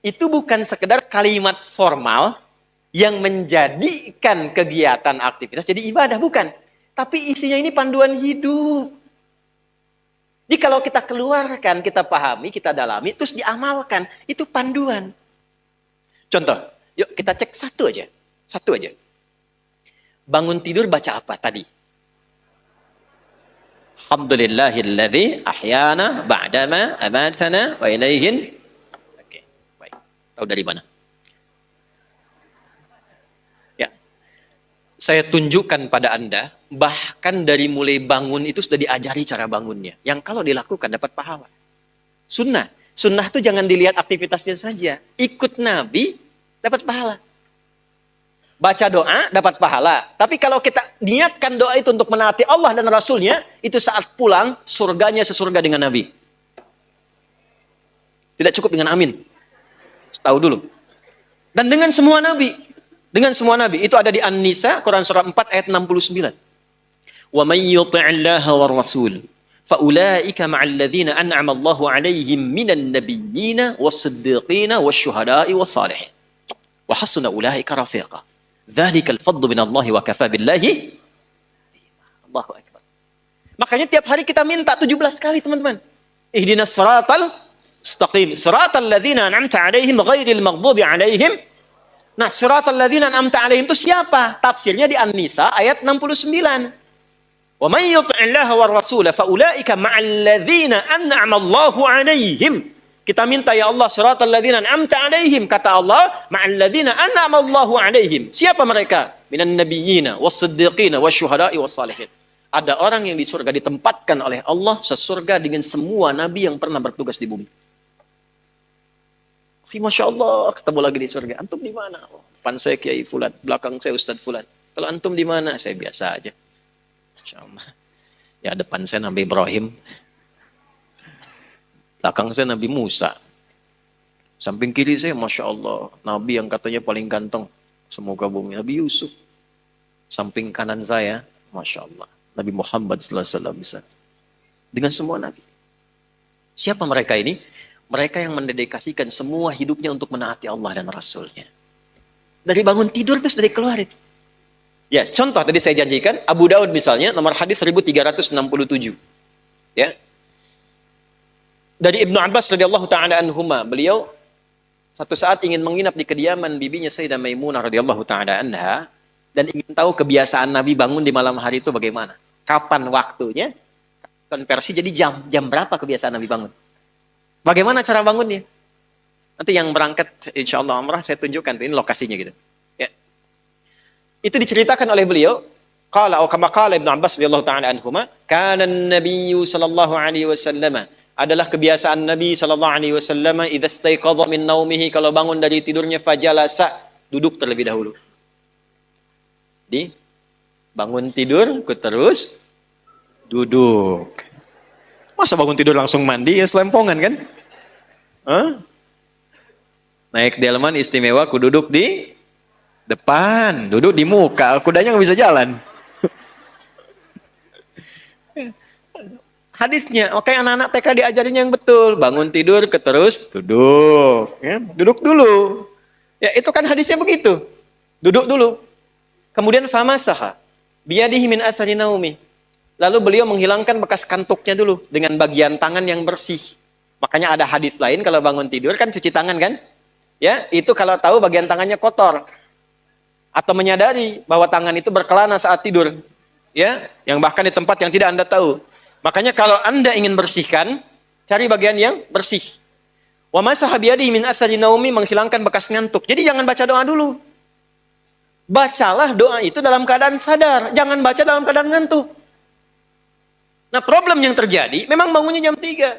itu bukan sekedar kalimat formal yang menjadikan kegiatan aktivitas jadi ibadah, bukan. Tapi isinya ini panduan hidup. Jadi kalau kita keluarkan, kita pahami, kita dalami, terus diamalkan, itu panduan. Contoh, yuk kita cek satu aja. Bangun tidur baca apa tadi? Alhamdulillahilladzi ahyana ba'dama amatana wa ilaihin. Oke, baik. Tahu dari mana? Ya. Saya tunjukkan pada Anda, bahkan dari mulai bangun itu sudah diajari cara bangunnya. Yang kalau dilakukan dapat pahala. Sunnah itu jangan dilihat aktivitasnya saja. Ikut Nabi dapat pahala. Baca doa dapat pahala. Tapi kalau kita niatkan doa itu untuk menaati Allah dan Rasulnya, itu saat pulang surganya sesurga dengan Nabi. Tidak cukup dengan amin. Tahu dulu. Dan dengan semua Nabi. Dengan semua nabi. Itu ada di An-Nisa, Quran surah 4 ayat 69. Wa may yuti'illaha war rasul faulaika ma'al ladzina an'ama Allahu 'alaihim minan nabiyyina was-siddiqina wasyuhada'i was-salihin. Wa hasuna ulaika rafiqa. Dzalikal fadlu minallahi wa kafa billahi. Allahu akbar. Makanya tiap hari kita minta 17 kali, teman-teman. Ihdinas siratal mustaqim. Siratal ladzina an'amta 'alaihim ghairil maghdubi 'alaihim. Nah, siratal ladzina an'amta 'alaihim itu siapa? Tafsirnya di An-Nisa ayat 69. Wa may yuti'illaha war rasul fa ulaika ma'al ladzina an'ama Allahu 'alaihim. Kita minta ya Allah siratal ladzina an'amta 'alaihim, kata Allah ma'al ladzina an'ama Allahu 'alaihim. Siapa mereka? Minan nabiyyina was-siddiqina wasyuhada'i was-salihin. Ada orang yang di surga ditempatkan oleh Allah sesurga dengan semua nabi yang pernah bertugas di bumi. Masya Allah, ketemu lagi di surga. Antum di mana? Oh, depan saya Kiai Fulan, belakang saya Ustadz Fulan. Kalau antum di mana? Saya biasa aja. Masya Allah. Ya, depan saya Nabi Ibrahim, belakang saya Nabi Musa, samping kiri saya Masya Allah Nabi yang katanya paling ganteng semoga bumi, Nabi Yusuf. Samping kanan saya Masya Allah Nabi Muhammad SAW. Bisa dengan semua Nabi. Siapa mereka ini? Mereka yang mendedikasikan semua hidupnya untuk menaati Allah dan Rasulnya. Dari bangun tidur terus dari keluar itu. Ya, contoh tadi saya janjikan, Abu Daud misalnya, nomor hadis 1367. Ya. Dari Ibnu Abbas radhiyallahu taala anhuma, beliau satu saat ingin menginap di kediaman bibinya Sayyidah Maimunah radhiyallahu taala anha dan ingin tahu kebiasaan Nabi bangun di malam hari itu bagaimana. Kapan waktunya? Konversi jadi jam berapa kebiasaan Nabi bangun? Bagaimana cara bangunnya? Nanti yang berangkat insyaallah umrah saya tunjukkan ini lokasinya gitu. Ya. Itu diceritakan oleh beliau, qala atau kama qala Ibnu Abbas radhiyallahu taala anhuma, kana an-nabiy sallallahu alaihi wasallam, adalah kebiasaan Nabi sallallahu alaihi wasallam idza istaiqadha min naumihi, kalau bangun dari tidurnya fajalasa, duduk terlebih dahulu. Di bangun tidur terus duduk. Masa bangun tidur langsung mandi ya selempongan kan? Hah? Naik delman istimewa ku duduk di depan, duduk di muka, kudanya nggak bisa jalan. Hadisnya, oke anak-anak TK diajarin yang betul, bangun tidur terus duduk, ya, duduk dulu. Ya itu kan hadisnya begitu, duduk dulu. Kemudian famasaha biyadihi min athari naumi. Lalu beliau menghilangkan bekas kantuknya dulu dengan bagian tangan yang bersih. Makanya ada hadis lain kalau bangun tidur kan cuci tangan kan? Ya, itu kalau tahu bagian tangannya kotor atau menyadari bahwa tangan itu berkelana saat tidur. Ya, yang bahkan di tempat yang tidak Anda tahu. Makanya kalau Anda ingin bersihkan, cari bagian yang bersih. Wa masaha biyadihi min athari naumi, menghilangkan bekas ngantuk. Jadi jangan baca doa dulu. Bacalah doa itu dalam keadaan sadar, jangan baca dalam keadaan ngantuk. Nah, problem yang terjadi memang bangunnya jam 3.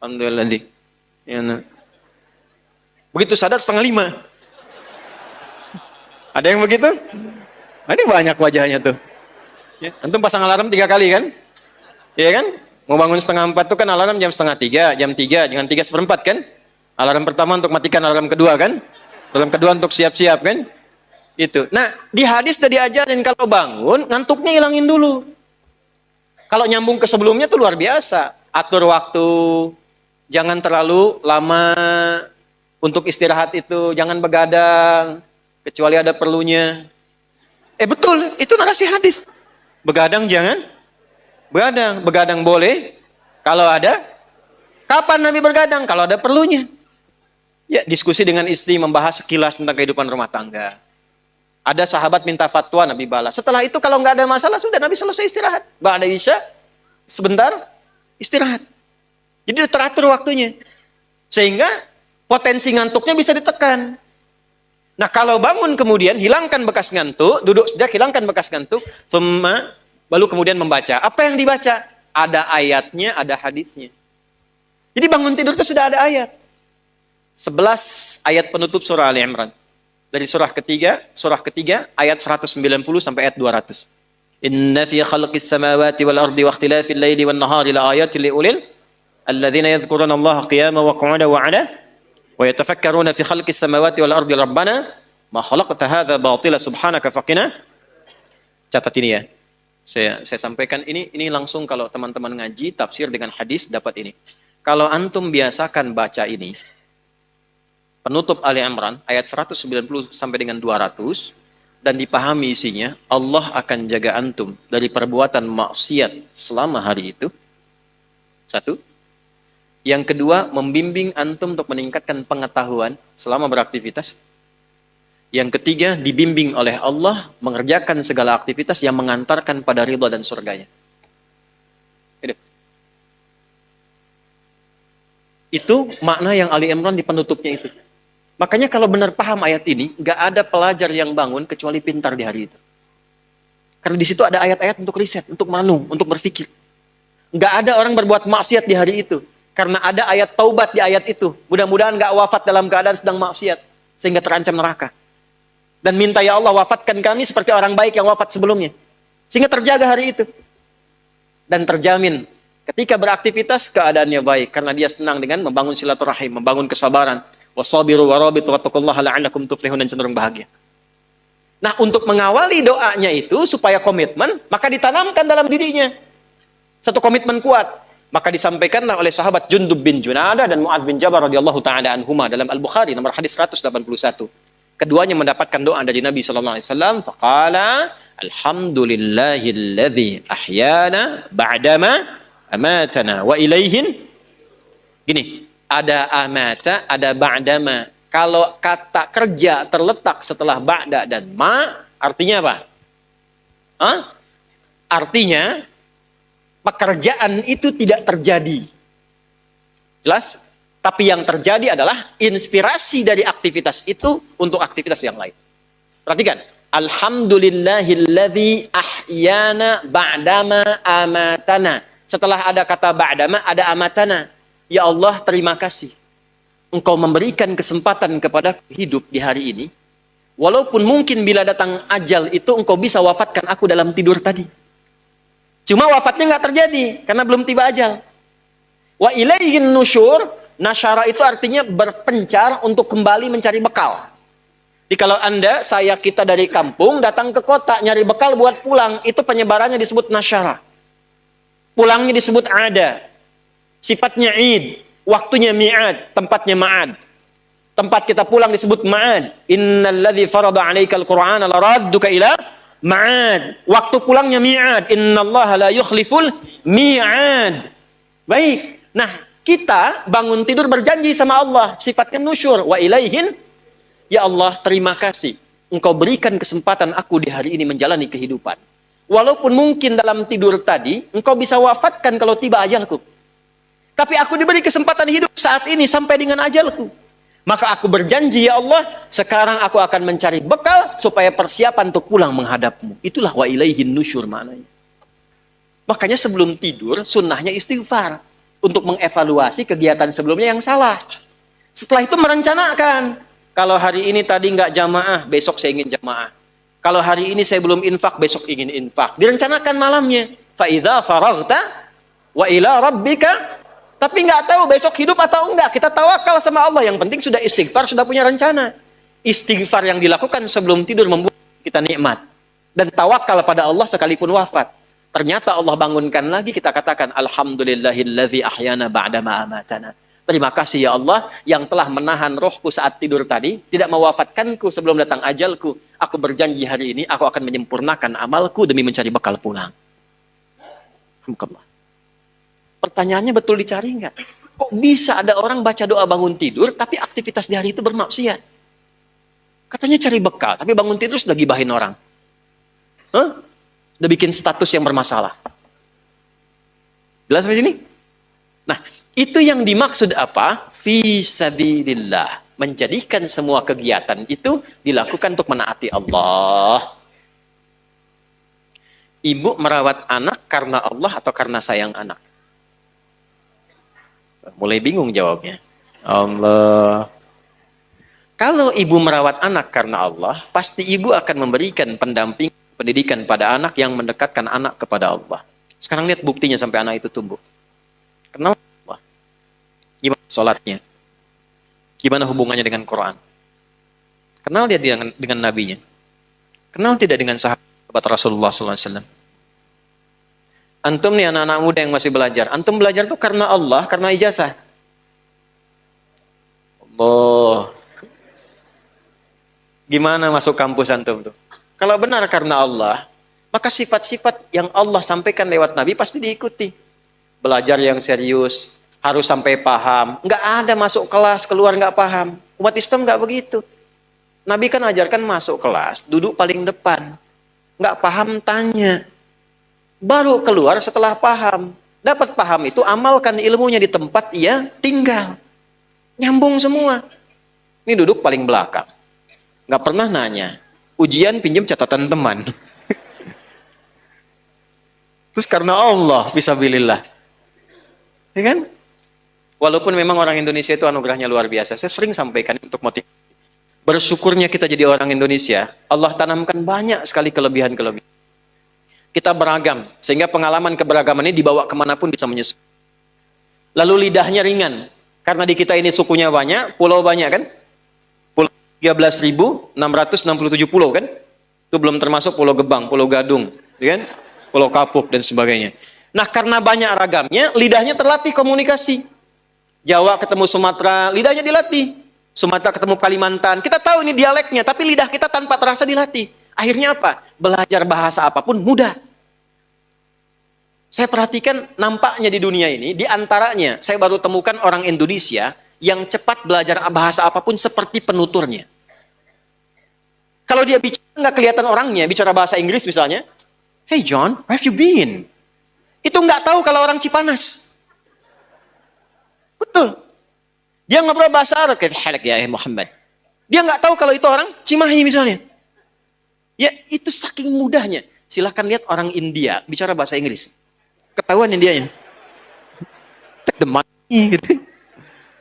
Alhamdulillah sih. Ya, nah. Begitu sadar 4:30. Ada yang begitu? Nah, ini banyak wajahnya tuh. Ya, antum pasang alarm 3 kali kan? Iya kan? Mau bangun 3:30 tuh kan alarm jam 2:30, jam 3, jangan 3:04 kan? Alarm pertama untuk matikan, alarm kedua kan? Alarm kedua untuk siap-siap kan? Itu. Nah, di hadis sudah diajarin kalau bangun, ngantuknya hilangin dulu. Kalau nyambung ke sebelumnya tuh luar biasa. Atur waktu, jangan terlalu lama untuk istirahat itu, jangan begadang, kecuali ada perlunya. Betul, itu narasi hadis. Begadang jangan, begadang boleh, kalau ada, kapan Nabi bergadang? Kalau ada perlunya. Ya, diskusi dengan istri, membahas sekilas tentang kehidupan rumah tangga. Ada sahabat minta fatwa, Nabi balas. Setelah itu kalau nggak ada masalah, sudah Nabi selesai istirahat. Ba'da isya, sebentar, istirahat. Jadi teratur waktunya. Sehingga potensi ngantuknya bisa ditekan. Nah kalau bangun kemudian, hilangkan bekas ngantuk, duduk sejak, hilangkan bekas ngantuk, balu kemudian membaca. Apa yang dibaca? Ada ayatnya, ada hadisnya. Jadi bangun tidur itu sudah ada ayat. 11 ayat penutup surah Ali Imran. Dari surah ketiga ayat 190 sampai ayat 200. Inna fi khalqis samawati wal ardi wa ikhtilafil laili wan nahari la ayatin li ulil alladzina yadhkuruna Allah qiyaman wa qu'udan wa 'ala wa yatafakkaruna fi khalqis samawati wal ardi rabbana Ma khalaqta hadza batila subhanaka faqina. Catat ini ya. Saya sampaikan ini langsung kalau teman-teman ngaji tafsir dengan hadis dapat ini. Kalau antum biasakan baca ini, penutup Ali Imran ayat 190 sampai dengan 200 dan dipahami isinya, Allah akan jaga antum dari perbuatan maksiat selama hari itu. Satu. Yang kedua, membimbing antum untuk meningkatkan pengetahuan selama beraktivitas. Yang ketiga, dibimbing oleh Allah mengerjakan segala aktivitas yang mengantarkan pada ridha dan surganya. Itu makna yang Ali Imran di penutupnya itu. Makanya kalau benar paham ayat ini, nggak ada pelajar yang bangun kecuali pintar di hari itu. Karena di situ ada ayat-ayat untuk riset, untuk merenung, untuk berpikir. Nggak ada orang berbuat maksiat di hari itu. Karena ada ayat taubat di ayat itu. Mudah-mudahan nggak wafat dalam keadaan sedang maksiat. Sehingga terancam neraka. Dan minta ya Allah wafatkan kami seperti orang baik yang wafat sebelumnya. Sehingga terjaga hari itu. Dan terjamin ketika beraktivitas keadaannya baik. Karena dia senang dengan membangun silaturahim, membangun kesabaran. Wasabiru warabitu wattaqullaha la'allakum tuflihun, dan cenderung bahagia. Nah, untuk mengawali doanya itu supaya komitmen, maka ditanamkan dalam dirinya satu komitmen kuat. Maka disampaikanlah oleh sahabat Jundub bin Junadah dan Mu'adz bin Jabal radhiyallahu taala anhuma dalam Al-Bukhari nomor hadis 181. Keduanya mendapatkan doa dari Nabi sallallahu alaihi wasallam, faqala alhamdulillahilladzi ahyana ba'dama amatana wa ilaihin. Gini, ada amata, ada ba'dama. Kalau kata kerja terletak setelah ba'da dan ma, artinya apa? Artinya, pekerjaan itu tidak terjadi. Jelas? Tapi yang terjadi adalah inspirasi dari aktivitas itu untuk aktivitas yang lain. Perhatikan. Alhamdulillahilladzi ahyana ba'dama amatana. Setelah ada kata ba'dama, ada amatana. Ya Allah, terima kasih. Engkau memberikan kesempatan kepada hidup di hari ini. Walaupun mungkin bila datang ajal itu engkau bisa wafatkan aku dalam tidur tadi. Cuma wafatnya nggak terjadi karena belum tiba ajal. Wa ilaihin nusyur, nasyara itu artinya berpencar untuk kembali mencari bekal. Jadi kalau kita dari kampung datang ke kota nyari bekal buat pulang, itu penyebarannya disebut nasyara. Pulangnya disebut ada. Sifatnya id, waktunya mi'ad, tempatnya ma'ad. Tempat kita pulang disebut ma'ad. Innalladzi farada 'alaikal Qur'ana laradduka ila ma'ad. Waktu pulangnya mi'ad. Innallaha la yukhliful mi'ad. Baik. Nah, kita bangun tidur berjanji sama Allah, sifatnya nusyur. Wa ilaihin, ya Allah, terima kasih. Engkau berikan kesempatan aku di hari ini menjalani kehidupan. Walaupun mungkin dalam tidur tadi, engkau bisa wafatkan kalau tiba ajalku. Tapi aku diberi kesempatan hidup saat ini sampai dengan ajalku. Maka aku berjanji, ya Allah, sekarang aku akan mencari bekal supaya persiapan untuk pulang menghadapmu. Itulah wa ilaihin nusyur maknanya. Makanya sebelum tidur, sunnahnya istighfar. Untuk mengevaluasi kegiatan sebelumnya yang salah. Setelah itu merencanakan. Kalau hari ini tadi nggak jamaah, besok saya ingin jamaah. Kalau hari ini saya belum infak, besok ingin infak. Direncanakan malamnya. Fa idza faraghta wa ila rabbika. Tapi nggak tahu besok hidup atau enggak. Kita tawakal sama Allah. Yang penting sudah istighfar, sudah punya rencana. Istighfar yang dilakukan sebelum tidur membuat kita nikmat. Dan tawakal pada Allah sekalipun wafat. Ternyata Allah bangunkan lagi, kita katakan alhamdulillahilladzi ahyana ba'dama amatana. Terima kasih ya Allah yang telah menahan rohku saat tidur tadi, tidak mewafatkanku sebelum datang ajalku. Aku berjanji hari ini aku akan menyempurnakan amalku demi mencari bekal pulang. Alhamdulillah. Pertanyaannya betul dicari nggak? Kok bisa ada orang baca doa bangun tidur, tapi aktivitas di hari itu bermaksiat? Katanya cari bekal, tapi bangun tidur sudah gibahin orang. Udah bikin status yang bermasalah. Jelas sampai sini? Nah, itu yang dimaksud apa? Fi sabilillah. Menjadikan semua kegiatan itu dilakukan untuk menaati Allah. Ibu merawat anak karena Allah atau karena sayang anak? Mulai bingung jawabnya. Allah. Kalau ibu merawat anak karena Allah, pasti ibu akan memberikan pendidikan pada anak yang mendekatkan anak kepada Allah. Sekarang lihat buktinya sampai anak itu tumbuh. Kenal Allah. Gimana sholatnya? Gimana hubungannya dengan Quran? Kenal dia dengan nabinya? Kenal tidak dengan sahabat Rasulullah SAW? Antum nih anak-anak muda yang masih belajar. Antum belajar tuh karena Allah, karena ijazah. Allah. Gimana masuk kampus antum tuh? Kalau benar karena Allah, maka sifat-sifat yang Allah sampaikan lewat Nabi pasti diikuti. Belajar yang serius, harus sampai paham. Nggak ada masuk kelas, keluar nggak paham. Umat Islam nggak begitu. Nabi kan ajarkan masuk kelas, duduk paling depan. Nggak paham, tanya. Baru keluar setelah paham. Dapat paham itu, amalkan ilmunya di tempat ia tinggal. Nyambung semua. Ini duduk paling belakang. Nggak pernah nanya. Ujian pinjam catatan teman. Terus karena Allah, fisabilillah. Ya kan? Walaupun memang orang Indonesia itu anugerahnya luar biasa. Saya sering sampaikan untuk motivasi. Bersyukurnya kita jadi orang Indonesia, Allah tanamkan banyak sekali kelebihan-kelebihan. Kita beragam, sehingga pengalaman keberagaman ini dibawa kemanapun bisa menyusul. Lalu lidahnya ringan, karena di kita ini sukunya banyak, pulau banyak kan? Pulau 13.667 pulau kan? Itu belum termasuk Pulau Gebang, Pulau Gadung, ya kan? Pulau Kapuk dan sebagainya. Nah karena banyak ragamnya, lidahnya terlatih komunikasi. Jawa ketemu Sumatera, lidahnya dilatih. Sumatera ketemu Kalimantan, kita tahu ini dialeknya, tapi lidah kita tanpa terasa dilatih. Akhirnya apa? Belajar bahasa apapun mudah. Saya perhatikan nampaknya di dunia ini, di antaranya saya baru temukan orang Indonesia yang cepat belajar bahasa apapun seperti penuturnya. Kalau dia bicara nggak kelihatan orangnya, bicara bahasa Inggris misalnya, "Hey John, where have you been?" Itu nggak tahu kalau orang Cipanas. Betul. Dia ngobrol bahasa Arab, kayak halak ya Muhammad. Dia nggak tahu kalau itu orang Cimahi misalnya. Ya itu saking mudahnya. Silahkan lihat orang India bicara bahasa Inggris. Ketahuan Indianya. Take the money gitu.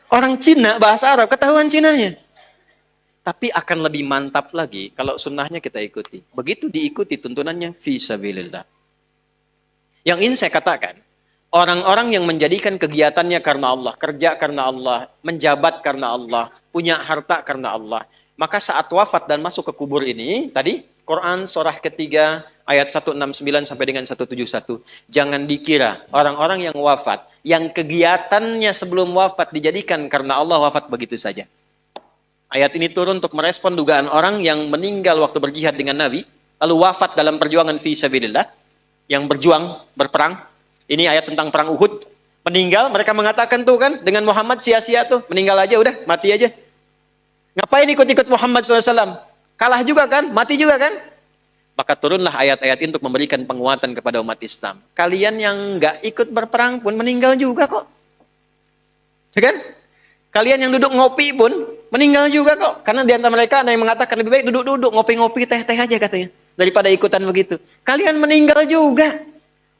Orang Cina bahasa Arab, ketahuan Cinanya. Tapi akan lebih mantap lagi kalau sunnahnya kita ikuti. Begitu diikuti tuntunannya, fisabilillah. Yang ingin saya katakan, orang-orang yang menjadikan kegiatannya karena Allah, kerja karena Allah, menjabat karena Allah, punya harta karena Allah, maka saat wafat dan masuk ke kubur ini, tadi Quran surah ketiga ayat 169 sampai dengan 171, jangan dikira orang-orang yang wafat, yang kegiatannya sebelum wafat dijadikan karena Allah wafat begitu saja. Ayat ini turun untuk merespon dugaan orang yang meninggal waktu berjihad dengan Nabi, lalu wafat dalam perjuangan fi sabilillah, yang berjuang, berperang. Ini ayat tentang perang Uhud. Meninggal, mereka mengatakan tuh kan, dengan Muhammad sia-sia tuh. Meninggal aja udah, mati aja. Ngapain ikut-ikut Muhammad SAW? Kalah juga kan, mati juga kan? Maka turunlah ayat-ayat ini untuk memberikan penguatan kepada umat Islam. Kalian yang nggak ikut berperang pun meninggal juga kok. Ya kan? Kalian yang duduk ngopi pun meninggal juga kok. Karena di antara mereka ada yang mengatakan lebih baik duduk-duduk, ngopi-ngopi, teh-teh aja katanya. Daripada ikutan begitu. Kalian meninggal juga.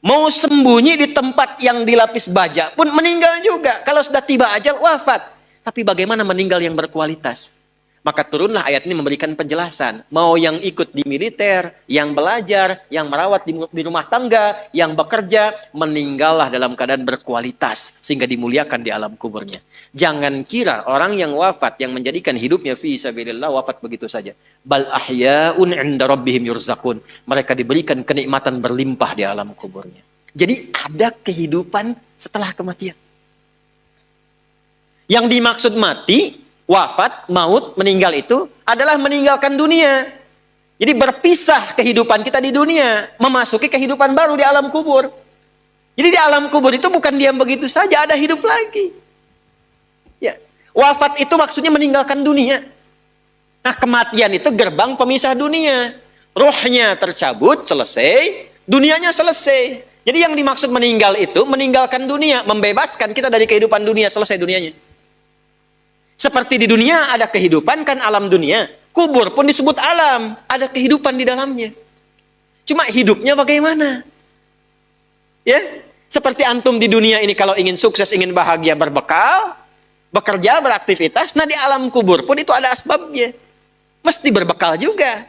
Mau sembunyi di tempat yang dilapis baja pun meninggal juga. Kalau sudah tiba ajal, wafat. Tapi bagaimana meninggal yang berkualitas? Maka turunlah ayat ini memberikan penjelasan. Mau yang ikut di militer, yang belajar, yang merawat di rumah tangga, yang bekerja, meninggallah dalam keadaan berkualitas. Sehingga dimuliakan di alam kuburnya. Jangan kira orang yang wafat, yang menjadikan hidupnya fi sabilillah, wafat begitu saja. Bal ahya'un 'inda rabbihim yurzaqun. Mereka diberikan kenikmatan berlimpah di alam kuburnya. Jadi ada kehidupan setelah kematian. Yang dimaksud mati, wafat, maut, meninggal itu adalah meninggalkan dunia. Jadi berpisah kehidupan kita di dunia, memasuki kehidupan baru di alam kubur. Jadi di alam kubur itu bukan diam begitu saja, ada hidup lagi. Ya, wafat itu maksudnya meninggalkan dunia. Nah, kematian itu gerbang pemisah dunia. Rohnya tercabut, selesai, dunianya selesai. Jadi yang dimaksud meninggal itu meninggalkan dunia, membebaskan kita dari kehidupan dunia, selesai dunianya. Seperti di dunia ada kehidupan kan alam dunia. Kubur pun disebut alam. Ada kehidupan di dalamnya. Cuma hidupnya bagaimana? Ya, seperti antum di dunia ini kalau ingin sukses, ingin bahagia, berbekal, bekerja, beraktivitas. Nah di alam kubur pun itu ada asbabnya. Mesti berbekal juga.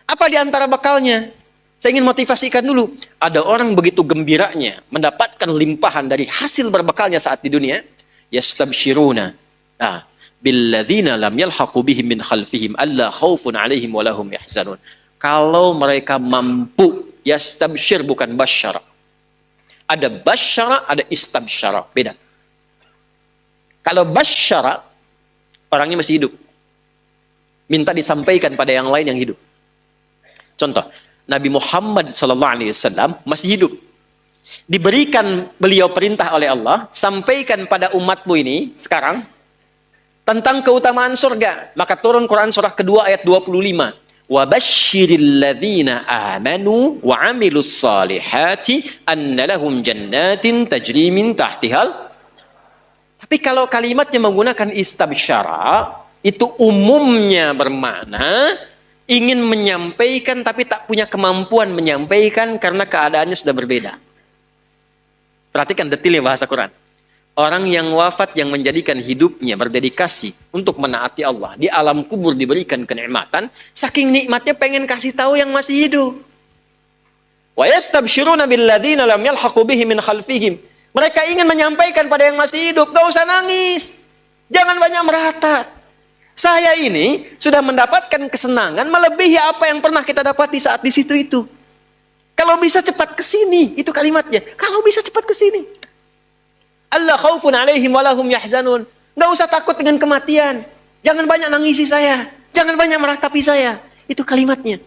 Apa di antara bekalnya? Saya ingin motivasikan dulu. Ada orang begitu gembiranya mendapatkan limpahan dari hasil berbekalnya saat di dunia. Yastabshiruna. Nah, billadzina lam yalhaqu bihim min khalfihim alla khaufun 'alaihim wa lahum yahzanun. Kalau mereka mampu, yastabsyir bukan basyara. Ada basyara, ada istabsyara, beda. Kalau basyara, orangnya masih hidup. Minta disampaikan pada yang lain yang hidup. Contoh, Nabi Muhammad SAW masih hidup. Diberikan beliau perintah oleh Allah, sampaikan pada umatmu ini sekarang tentang keutamaan surga. Maka turun Quran surah kedua ayat 25. Wa basyiril ladzina amanu wa 'amilus salihati anna lahum jannatin tajri min tahtihal. Tapi kalau kalimatnya menggunakan istabsyara, itu umumnya bermakna ingin menyampaikan tapi tak punya kemampuan menyampaikan karena keadaannya sudah berbeda. Perhatikan detailnya bahasa Quran. Orang yang wafat yang menjadikan hidupnya berdedikasi untuk menaati Allah. Di alam kubur diberikan kenikmatan. Saking nikmatnya pengen kasih tahu yang masih hidup. Wa yastabsyiruna billadzina lam yalhaqu bihim min khalfihim. Mereka ingin menyampaikan pada yang masih hidup. Gak usah nangis. Jangan banyak meratap. Saya ini sudah mendapatkan kesenangan melebihi apa yang pernah kita dapati saat di situ itu. Kalau bisa cepat ke sini. Itu kalimatnya. Kalau bisa cepat ke sini. Allah khaufun 'alaihim wa lahum yahzanun. Enggak usah takut dengan kematian. Jangan banyak nangisi saya. Jangan banyak meratapi saya. Itu kalimatnya.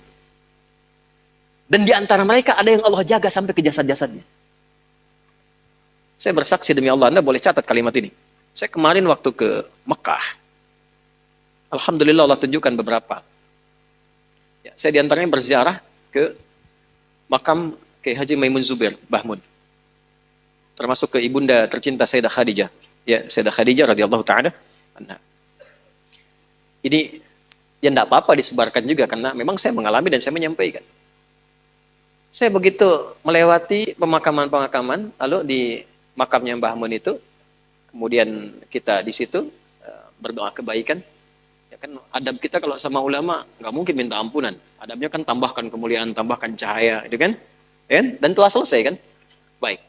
Dan di antara mereka ada yang Allah jaga sampai ke jasad-jasadnya. Saya bersaksi demi Allah, Anda boleh catat kalimat ini. Saya kemarin waktu ke Mekah. Alhamdulillah Allah tunjukkan beberapa. Ya, saya diantaranya berziarah ke makam Kiai Haji Maimun Zubair, Bahmun. Termasuk ke ibunda tercinta Sayyidah Khadijah. Ya, Sayyidah Khadijah radhiyallahu ta'ala anha. Ini ya enggak apa-apa disebarkan juga karena memang saya mengalami dan saya menyampaikan. Saya begitu melewati pemakaman-pemakaman, lalu di makamnya Mbah Mun itu, kemudian kita di situ berdoa kebaikan. Ya kan adab kita kalau sama ulama nggak mungkin minta ampunan. Adabnya kan tambahkan kemuliaan, tambahkan cahaya, itu kan? Dan telah selesai kan? Baik.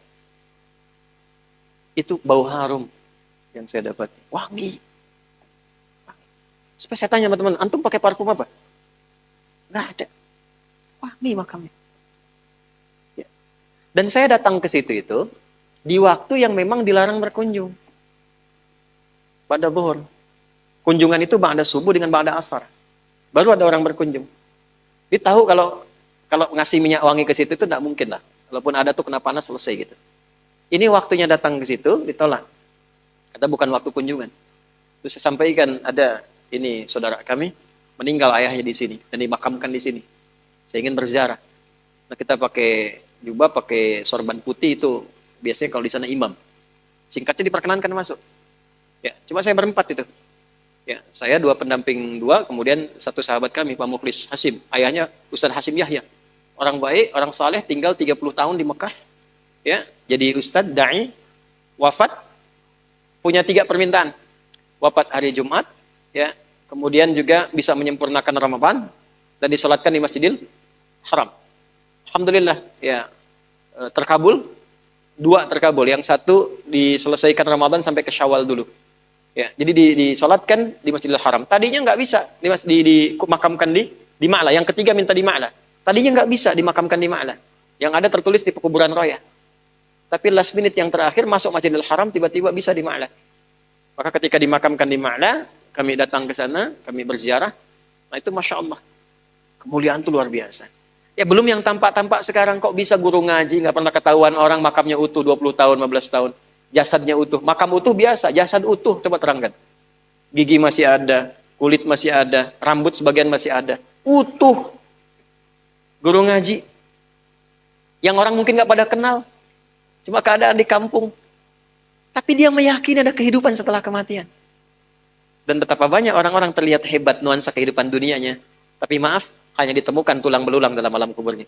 Itu bau harum yang saya dapat. Wangi. Supaya saya tanya teman-teman, antum pakai parfum apa? Nggak ada. Wangi makamnya. Ya. Dan saya datang ke situ itu di waktu yang memang dilarang berkunjung. Pada zuhur. Kunjungan itu ba'da subuh dengan ba'da asar. Baru ada orang berkunjung. Dia tahu kalau ngasih minyak wangi ke situ itu tidak mungkin lah. Walaupun ada tuh kena panas selesai gitu. Ini waktunya datang ke situ, ditolak. Kata bukan waktu kunjungan. Terus saya sampaikan, ada ini saudara kami, meninggal ayahnya di sini, dan dimakamkan di sini. Saya ingin berziarah. Nah, kita pakai jubah, pakai sorban putih itu, biasanya kalau di sana imam. Singkatnya diperkenankan masuk. Ya, cuma saya berempat itu. Ya, saya dua pendamping dua, kemudian satu sahabat kami, Pak Mukhlis Hasim. Ayahnya Ustaz Hasim Yahya. Orang baik, orang saleh, tinggal 30 tahun di Mekah. Ya, jadi ustadz, da'i, wafat, punya 3 permintaan. Wafat hari Jumat, ya, kemudian juga bisa menyempurnakan Ramadan, dan disolatkan di Masjidil Haram. Alhamdulillah, ya, terkabul, 2 terkabul. Yang 1 diselesaikan Ramadan sampai ke Syawal dulu. Ya, jadi disolatkan di Masjidil Haram. Tadinya nggak bisa dimakamkan di Ma'la. Yang ketiga minta di Ma'la. Tadinya nggak bisa dimakamkan di Ma'la. Yang ada tertulis di pekuburan Roya. Tapi last minute yang terakhir masuk Masjidil Haram tiba-tiba bisa di Ma'la. Maka ketika dimakamkan di Ma'la, kami datang ke sana, kami berziarah. Nah itu Masya Allah. Kemuliaan itu luar biasa. Ya belum yang tampak-tampak sekarang kok bisa guru ngaji, nggak pernah ketahuan orang makamnya utuh 20 tahun, 15 tahun. Jasadnya utuh. Makam utuh biasa, jasad utuh. Coba terangkan. Gigi masih ada, kulit masih ada, rambut sebagian masih ada. Utuh. Guru ngaji. Yang orang mungkin nggak pada kenal. Cuma keadaan di kampung. Tapi dia meyakini ada kehidupan setelah kematian. Dan betapa banyak orang-orang terlihat hebat nuansa kehidupan dunianya. Tapi maaf, hanya ditemukan tulang belulang dalam alam kuburnya.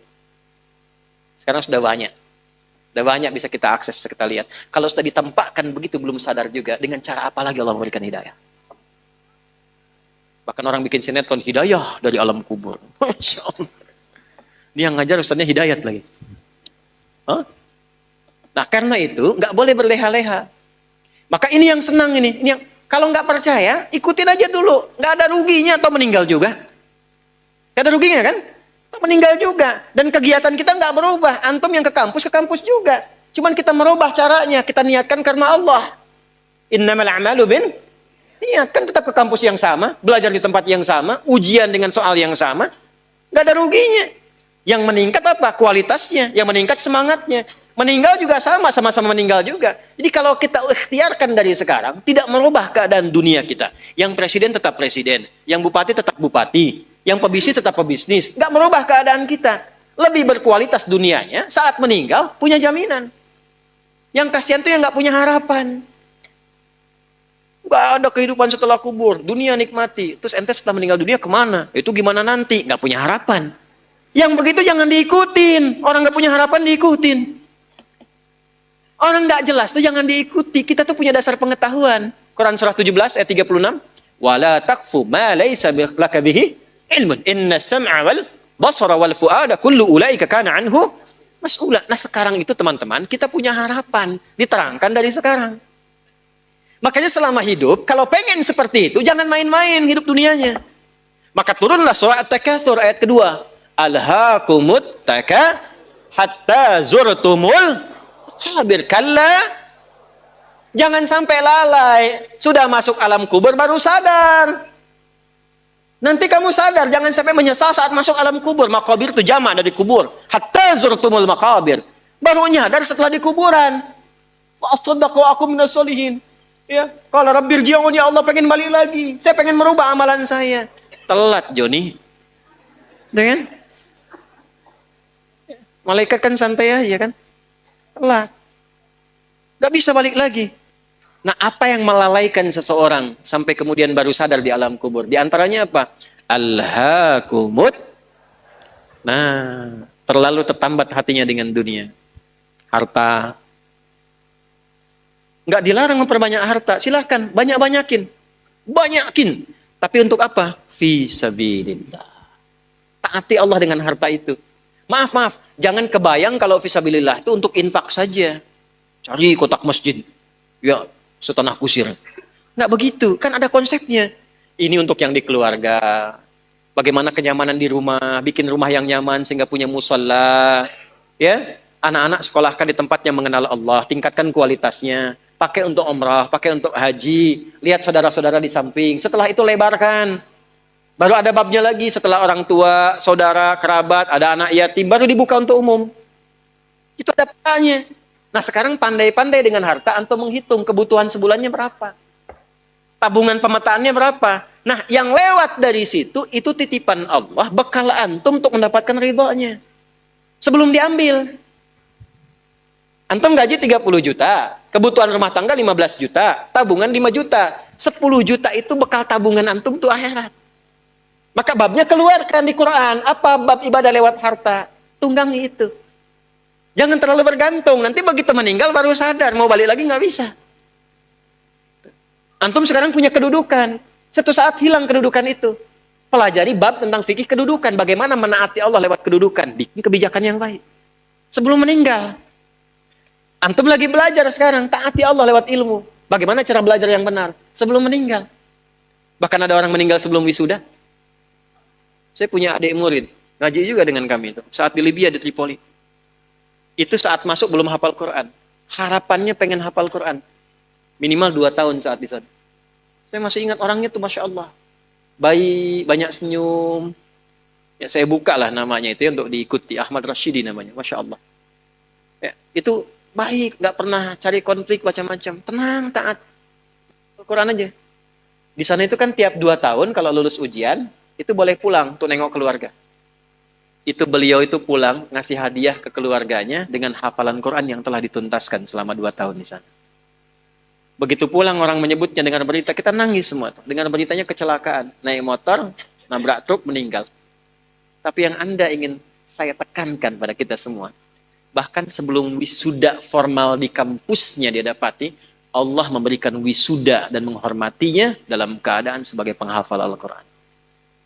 Sekarang sudah banyak. Sudah banyak bisa kita akses, bisa kita lihat. Kalau sudah ditampakkan begitu belum sadar juga, dengan cara apa lagi Allah memberikan hidayah. Bahkan orang bikin sinetron hidayah dari alam kubur. Masya Allah. Dia yang ngajar ustaznya hidayat lagi. Hah? Nah karena itu nggak boleh berleha-leha. Maka ini yang senang ini yang Kalau nggak percaya, ikutin aja dulu. Nggak ada ruginya atau meninggal juga. Nggak ada ruginya kan? Atau meninggal juga. Dan kegiatan kita nggak berubah. Antum yang ke kampus juga. Cuman kita merubah caranya. Kita niatkan karena Allah. Innamal a'malu bin niat. Kan tetap ke kampus yang sama. Belajar di tempat yang sama. Ujian dengan soal yang sama. Nggak ada ruginya. Yang meningkat apa? Kualitasnya. Yang meningkat semangatnya. Meninggal juga sama-sama meninggal juga. Jadi kalau kita ikhtiarkan dari sekarang, tidak merubah keadaan dunia kita. Yang presiden tetap presiden, yang bupati tetap bupati, yang pebisnis tetap pebisnis. Nggak merubah keadaan kita. Lebih berkualitas dunianya, saat meninggal punya jaminan. Yang kasihan tuh yang nggak punya harapan. Nggak ada kehidupan setelah kubur, dunia nikmati. Terus ente setelah meninggal dunia kemana? Itu gimana nanti? Nggak punya harapan. Yang begitu jangan diikutin. Orang nggak punya harapan diikutin. Orang nggak jelas tuh jangan diikuti. Kita tuh punya dasar pengetahuan. Quran surah 17 ayat 36. Wala taqfu ma laysa laka bihi ilmun. Inna sam'a wal basara wal fu'ada kullu ulaika kana anhu mas'ula. Nah sekarang itu teman-teman kita punya harapan. Diterangkan dari sekarang. Makanya selama hidup kalau pengen seperti itu jangan main-main hidup dunianya. Maka turunlah surah At-Takatsur ayat kedua. Alhaakumut taka hatta zurtumul sabir kalla. Jangan sampai lalai. Sudah masuk alam kubur baru sadar. Nanti kamu sadar. Jangan sampai menyesal saat masuk alam kubur. Makabir itu jamak dari kubur. Hatta zurtumul makabir. Baru nyadar setelah di kuburan. Wa asaddaqa aku minas solihin. Ya, kalau Rabbir ji'un ya Allah pengen balik lagi. Saya pengen merubah amalan saya. Telat Joni. Dengan malaikat kan santai aja kan. Telat. Gak bisa balik lagi. Nah, apa yang melalaikan seseorang sampai kemudian baru sadar di alam kubur? Di antaranya apa? Alhaakumut. Nah, terlalu tertambat hatinya dengan dunia. Harta. Nggak dilarang memperbanyak harta. Silahkan, banyak-banyakin. Banyakin. Tapi untuk apa? Fi sabilillah. Taati Allah dengan harta itu. Maaf. Jangan kebayang kalau fisabilillah itu untuk infak saja. Cari kotak masjid. Ya, setanah kusir. Nggak begitu. Kan ada konsepnya. Ini untuk yang di keluarga. Bagaimana kenyamanan di rumah. Bikin rumah yang nyaman sehingga punya musalla. Ya, anak-anak sekolahkan di tempat yang mengenal Allah. Tingkatkan kualitasnya. Pakai untuk umrah. Pakai untuk haji. Lihat saudara-saudara di samping. Setelah itu lebarkan. Baru ada babnya lagi setelah orang tua, saudara, kerabat, ada anak yatim, baru dibuka untuk umum. Itu ada petanya. Nah sekarang pandai-pandai dengan harta, antum menghitung kebutuhan sebulannya berapa. Tabungan pemetaannya berapa. Nah yang lewat dari situ, itu titipan Allah, bekal antum untuk mendapatkan ridhonya. Sebelum diambil. Antum gaji 30 juta, kebutuhan rumah tangga 15 juta, tabungan 5 juta. 10 juta itu bekal tabungan antum tuh akhirat. Maka babnya keluarkan di Quran. Apa bab ibadah lewat harta? Tunggangi itu. Jangan terlalu bergantung. Nanti begitu meninggal baru sadar. Mau balik lagi nggak bisa. Antum sekarang punya kedudukan. Satu saat hilang kedudukan itu. Pelajari bab tentang fikih kedudukan. Bagaimana menaati Allah lewat kedudukan. Bikin kebijakan yang baik. Sebelum meninggal. Antum lagi belajar sekarang. Taati Allah lewat ilmu. Bagaimana cara belajar yang benar. Sebelum meninggal. Bahkan ada orang meninggal sebelum wisuda. Saya punya adik murid, ngaji juga dengan kami itu. Saat di Libya, di Tripoli. Itu saat masuk belum hafal Quran. Harapannya pengen hafal Quran. Minimal 2 tahun saat di sana. Saya masih ingat orangnya tuh Masya Allah. Baik, banyak senyum. Ya, saya buka lah namanya itu ya, untuk diikuti. Ahmad Rashidi namanya, Masya Allah. Ya, itu baik, nggak pernah cari konflik macam-macam. Tenang, taat. Quran aja. Di sana itu kan tiap 2 tahun kalau lulus ujian, itu boleh pulang untuk nengok keluarga. Itu beliau itu pulang ngasih hadiah ke keluarganya dengan hafalan Quran yang telah dituntaskan selama 2 tahun di sana. Begitu pulang orang menyebutnya dengan berita, kita nangis semua. Dengan beritanya kecelakaan, naik motor, nabrak truk, meninggal. Tapi yang Anda ingin saya tekankan pada kita semua, bahkan sebelum wisuda formal di kampusnya dia dapati, Allah memberikan wisuda dan menghormatinya dalam keadaan sebagai penghafal Al-Quran.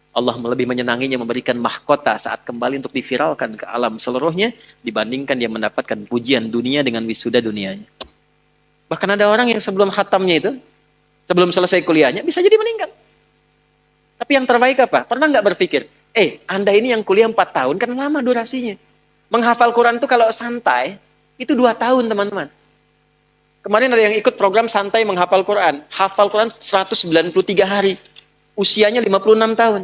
Allah lebih menyenanginya memberikan mahkota saat kembali untuk diviralkan ke alam seluruhnya dibandingkan dia mendapatkan pujian dunia dengan wisuda dunianya. Bahkan ada orang yang sebelum khatamnya itu, sebelum selesai kuliahnya, bisa jadi meninggal. Tapi yang terbaik apa? Pernah nggak berpikir, Anda ini yang kuliah 4 tahun, kan lama durasinya. Menghafal Quran itu kalau santai, itu 2 tahun teman-teman. Kemarin ada yang ikut program santai menghafal Quran. Hafal Quran 193 hari. Usianya 56 tahun.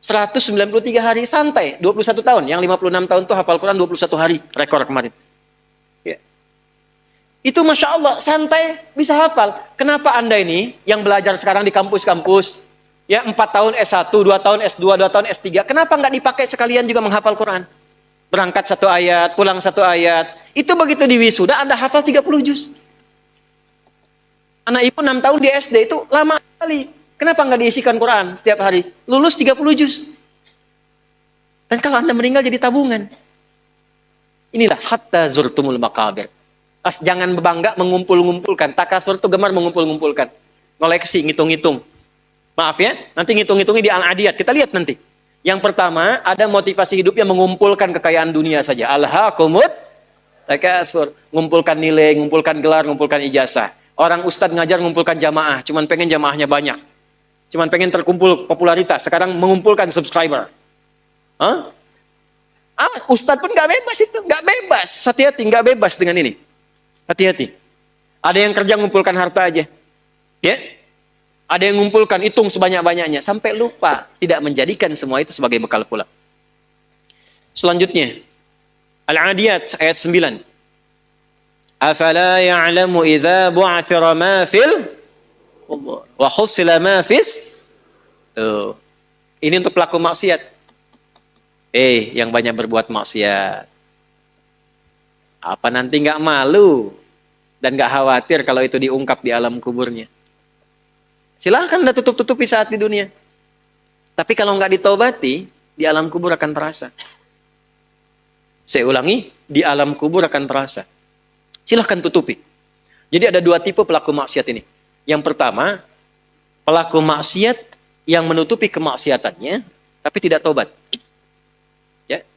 193 hari santai, 21 tahun. Yang 56 tahun itu hafal Quran 21 hari. Rekor kemarin. Ya. Itu Masya Allah, santai bisa hafal. Kenapa Anda ini yang belajar sekarang di kampus-kampus, ya 4 tahun S1, 2 tahun S2, 2 tahun S3, kenapa nggak dipakai sekalian juga menghafal Quran? Berangkat 1 ayat, pulang 1 ayat. Itu begitu di wisuda, Anda hafal 30 juz. Anak ibu 6 tahun di SD itu lama sekali. Kenapa nggak diisikan Quran setiap hari? Lulus 30 juz. Dan kalau Anda meninggal jadi tabungan. Inilah hatta zurtumul maqabir. Jangan bangga mengumpul-ngumpulkan. Takasur itu gemar mengumpul-ngumpulkan. Ngoleksi, ngitung-ngitung. Maaf ya, nanti ngitung-ngitungnya di Al-Adiyat. Kita lihat nanti. Yang pertama, ada motivasi hidup yang mengumpulkan kekayaan dunia saja. Alhaakumut takasur. Ngumpulkan nilai, ngumpulkan gelar, ngumpulkan ijazah. Orang ustadz ngajar ngumpulkan jamaah. Cuman pengen jamaahnya banyak. Cuman pengen terkumpul popularitas. Sekarang mengumpulkan subscriber. Hah? Ustadz pun nggak bebas itu. Nggak bebas. Hati-hati, nggak bebas dengan ini. Hati-hati. Ada yang kerja ngumpulkan harta aja. Ya? Ada yang ngumpulkan, hitung sebanyak-banyaknya. Sampai lupa. Tidak menjadikan semua itu sebagai bekal pulang. Selanjutnya. Al-Adiyat ayat 9. Afala ya'lamu idza bu'athira ma fil wa hussila ma fis. Tuh. Ini untuk pelaku maksiat. Yang banyak berbuat maksiat. Apa nanti nggak malu dan nggak khawatir kalau itu diungkap di alam kuburnya? Silahkan Anda tutup-tutupi saat di dunia. Tapi kalau nggak ditobati, di alam kubur akan terasa. Saya ulangi, di alam kubur akan terasa. Silahkan tutupi. Jadi ada 2 tipe pelaku maksiat ini. Yang pertama, pelaku maksiat yang menutupi kemaksiatannya, tapi tidak tobat. Ya,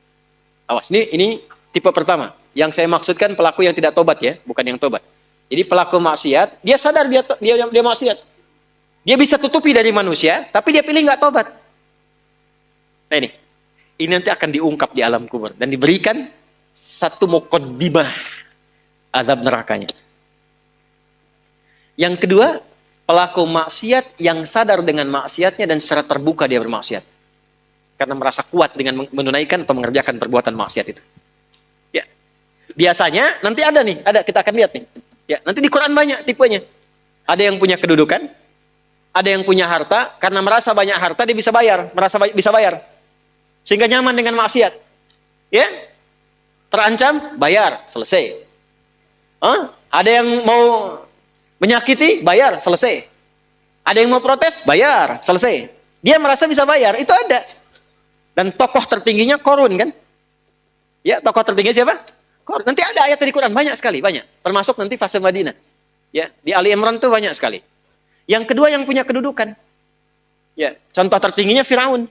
awas, ini tipe pertama. Yang saya maksudkan pelaku yang tidak tobat ya, bukan yang tobat. Jadi pelaku maksiat, dia sadar dia maksiat. Dia bisa tutupi dari manusia, tapi dia pilih nggak tobat. Nah ini nanti akan diungkap di alam kubur dan diberikan satu muqaddimah azab nerakanya. Yang kedua, pelaku maksiat yang sadar dengan maksiatnya dan secara terbuka dia bermaksiat. Karena merasa kuat dengan menunaikan atau mengerjakan perbuatan maksiat itu. Ya. Biasanya nanti ada kita akan lihat nih. Ya, nanti di Quran banyak tipenya. Ada yang punya kedudukan, ada yang punya harta, karena merasa banyak harta dia bisa bayar, bisa bayar. Sehingga nyaman dengan maksiat. Ya? Terancam, bayar, selesai. Ada yang mau menyakiti, bayar, selesai. Ada yang mau protes, bayar, selesai. Dia merasa bisa bayar, itu ada. Dan tokoh tertingginya Qarun kan? Ya, tokoh tertinggi siapa? Qarun. Nanti ada ayat di Quran, banyak sekali, banyak. Termasuk nanti fase Madinah. Ya, di Ali Imran itu banyak sekali. Yang kedua yang punya kedudukan. Ya, contoh tertingginya Firaun.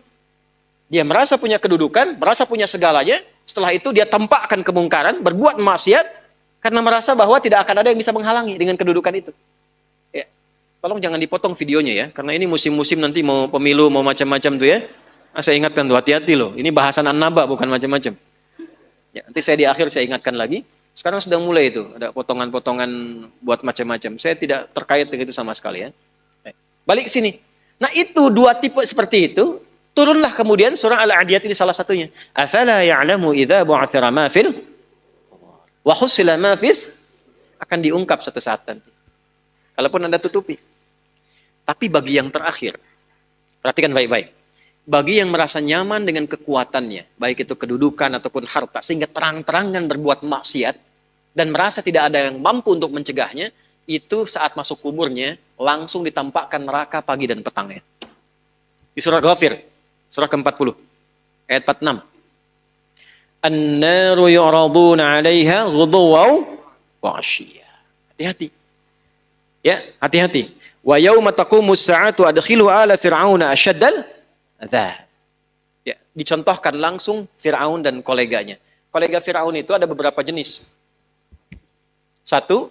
Dia merasa punya kedudukan, merasa punya segalanya. Setelah itu dia tampakkan kemungkaran, berbuat maksiat karena merasa bahwa tidak akan ada yang bisa menghalangi dengan kedudukan itu. Ya. Tolong jangan dipotong videonya ya, karena ini musim-musim nanti mau pemilu, mau macam-macam tuh ya. Saya ingatkan tuh, hati-hati loh. Ini bahasan an-naba bukan macam-macam. Ya, nanti saya di akhir saya ingatkan lagi. Sekarang sudah mulai itu, ada potongan-potongan buat macam-macam. Saya tidak terkait dengan itu sama sekali ya. Balik ke sini. Nah itu 2 tipe seperti itu, turunlah kemudian surah Al-Adiyat ini salah satunya. Afala ya'lamu idza bu'athira ma fil wa hussila ma fis, akan diungkap suatu saat nanti. Kalaupun Anda tutupi. Tapi bagi yang terakhir, perhatikan baik-baik. Bagi yang merasa nyaman dengan kekuatannya, baik itu kedudukan ataupun harta, sehingga terang-terangan berbuat maksiat, dan merasa tidak ada yang mampu untuk mencegahnya, itu saat masuk kuburnya, langsung ditampakkan neraka pagi dan petangnya. Di surah Ghafir, surah ke-40, ayat 46. An-naru yu'raduna 'alaiha ghuduwaw wa 'ashiyya. Hati-hati. Ya, hati-hati. Wa yauma taqumus sa'atu adkhilu ala fir'auna asyaddal adzab. Ya, dicontohkan langsung Firaun dan koleganya. Kolega Firaun itu ada beberapa jenis. 1,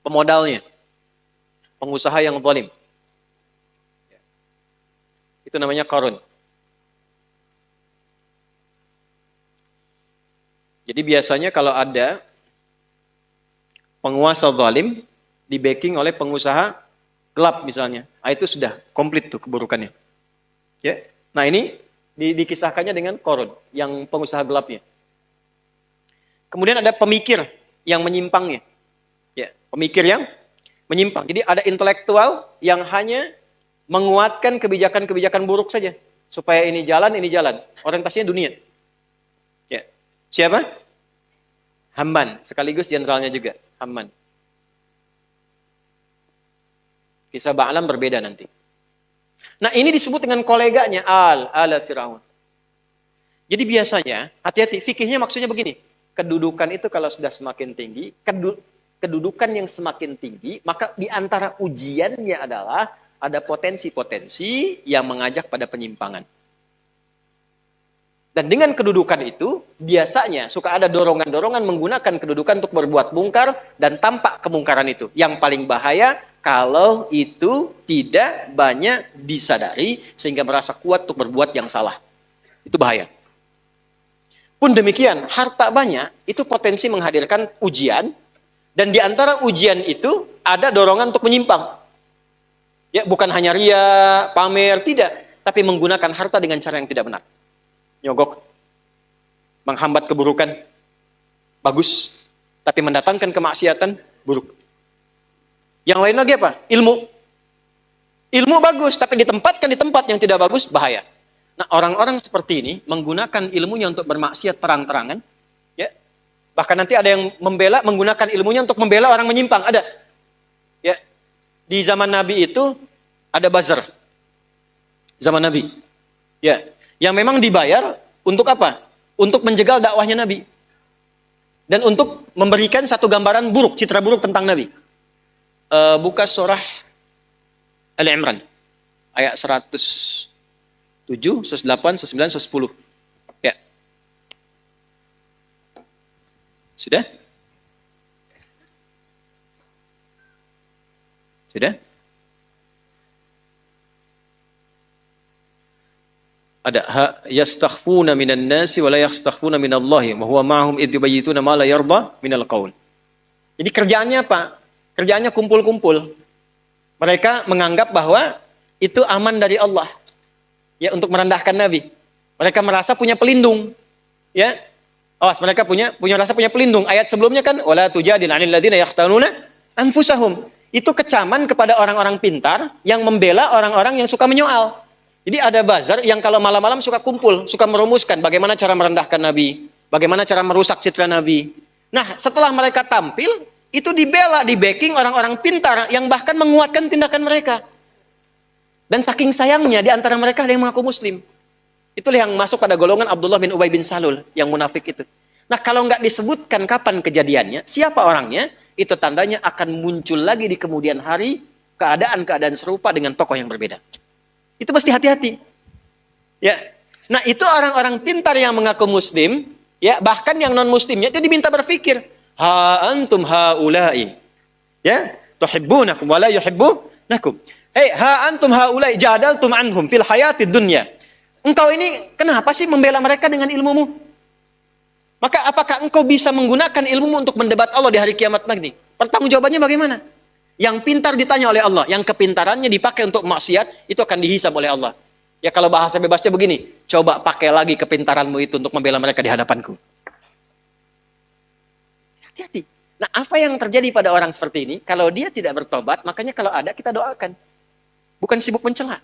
pemodalnya. pengusaha yang zalim. Itu namanya Qarun. Jadi biasanya kalau ada penguasa zalim di backing oleh pengusaha gelap misalnya, itu sudah komplit tuh keburukannya. Ya. Nah ini dikisahkannya dengan Qarun yang pengusaha gelapnya. Kemudian ada pemikir yang menyimpangnya. Ya, pemikir yang menyimpang. Jadi ada intelektual yang hanya menguatkan kebijakan-kebijakan buruk saja supaya ini jalan. Orientasinya dunia. Ya. Siapa? Haman, sekaligus jenderalnya juga, Haman. Kisah Ba'lam berbeda nanti. Nah, ini disebut dengan koleganya ala Firaun. Jadi biasanya, hati-hati, fikihnya maksudnya begini. Kedudukan itu kalau sudah semakin tinggi, kedudukan yang semakin tinggi, maka di antara ujiannya adalah ada potensi-potensi yang mengajak pada penyimpangan. Dan dengan kedudukan itu, biasanya suka ada dorongan-dorongan menggunakan kedudukan untuk berbuat mungkar dan tampak kemungkaran itu. Yang paling bahaya, kalau itu tidak banyak disadari sehingga merasa kuat untuk berbuat yang salah. Itu bahaya. Pun demikian, harta banyak itu potensi menghadirkan ujian, dan di antara ujian itu ada dorongan untuk menyimpang. Ya, bukan hanya ria, pamer, tidak, tapi menggunakan harta dengan cara yang tidak benar. Nyogok, menghambat keburukan, bagus, tapi mendatangkan kemaksiatan, buruk. Yang lain lagi apa? Ilmu bagus, tapi ditempatkan di tempat yang tidak bagus, bahaya. Nah, orang-orang seperti ini menggunakan ilmunya untuk bermaksiat terang-terangan, ya. Bahkan nanti ada yang menggunakan ilmunya untuk membela orang menyimpang, ada. Ya. Di zaman Nabi itu ada buzzer. Zaman Nabi. Ya, yang memang dibayar untuk apa? Untuk menjegal dakwahnya Nabi. Dan untuk memberikan satu gambaran buruk, citra buruk tentang Nabi. Buka surah Ali Imran. Ayat 107, 108, 109, 110. Ya. Sudah? Sudah? Ada yastakhfuna minan nasi wa la yastakhfuna minallahi wa huwa ma'ahum idh yubayyituna ma la yarda minal qaul. Jadi kerjaannya apa? Kerjaannya kumpul-kumpul. Mereka menganggap bahwa itu aman dari Allah. Ya, untuk merendahkan Nabi. Mereka merasa punya pelindung. Ya. Awas, mereka punya rasa punya pelindung. Ayat sebelumnya kan wala tujadil 'anil ladzina yahtanuna anfusahum. Itu kecaman kepada orang-orang pintar yang membela orang-orang yang suka menyoal. Jadi ada bazar yang kalau malam-malam suka kumpul, suka merumuskan bagaimana cara merendahkan Nabi, bagaimana cara merusak citra Nabi. Nah, setelah mereka tampil, itu dibela, di backing orang-orang pintar yang bahkan menguatkan tindakan mereka. Dan saking sayangnya di antara mereka ada yang mengaku muslim. Itulah yang masuk pada golongan Abdullah bin Ubay bin Salul, yang munafik itu. Nah, kalau nggak disebutkan kapan kejadiannya, siapa orangnya, itu tandanya akan muncul lagi di kemudian hari keadaan-keadaan serupa dengan tokoh yang berbeda. Itu mesti hati-hati. Ya. Nah, itu orang-orang pintar yang mengaku muslim, ya, bahkan yang non-muslimnya itu diminta berpikir, ha antum haula'i. Ya, tuhibbunakum wa la yuhibbunakum. Hei, ha antum haula'i jadaltum anhum fil hayatid dunya. Engkau ini kenapa sih membela mereka dengan ilmumu? Maka apakah engkau bisa menggunakan ilmumu untuk mendebat Allah di hari kiamat nanti? Pertanggungjawabannya bagaimana? Yang pintar ditanya oleh Allah, yang kepintarannya dipakai untuk maksiat, itu akan dihisab oleh Allah. Ya, kalau bahasa bebasnya begini, coba pakai lagi kepintaranmu itu untuk membela mereka di hadapanku. Hati-hati. Nah, apa yang terjadi pada orang seperti ini? Kalau dia tidak bertobat, makanya kalau ada kita doakan. Bukan sibuk mencela.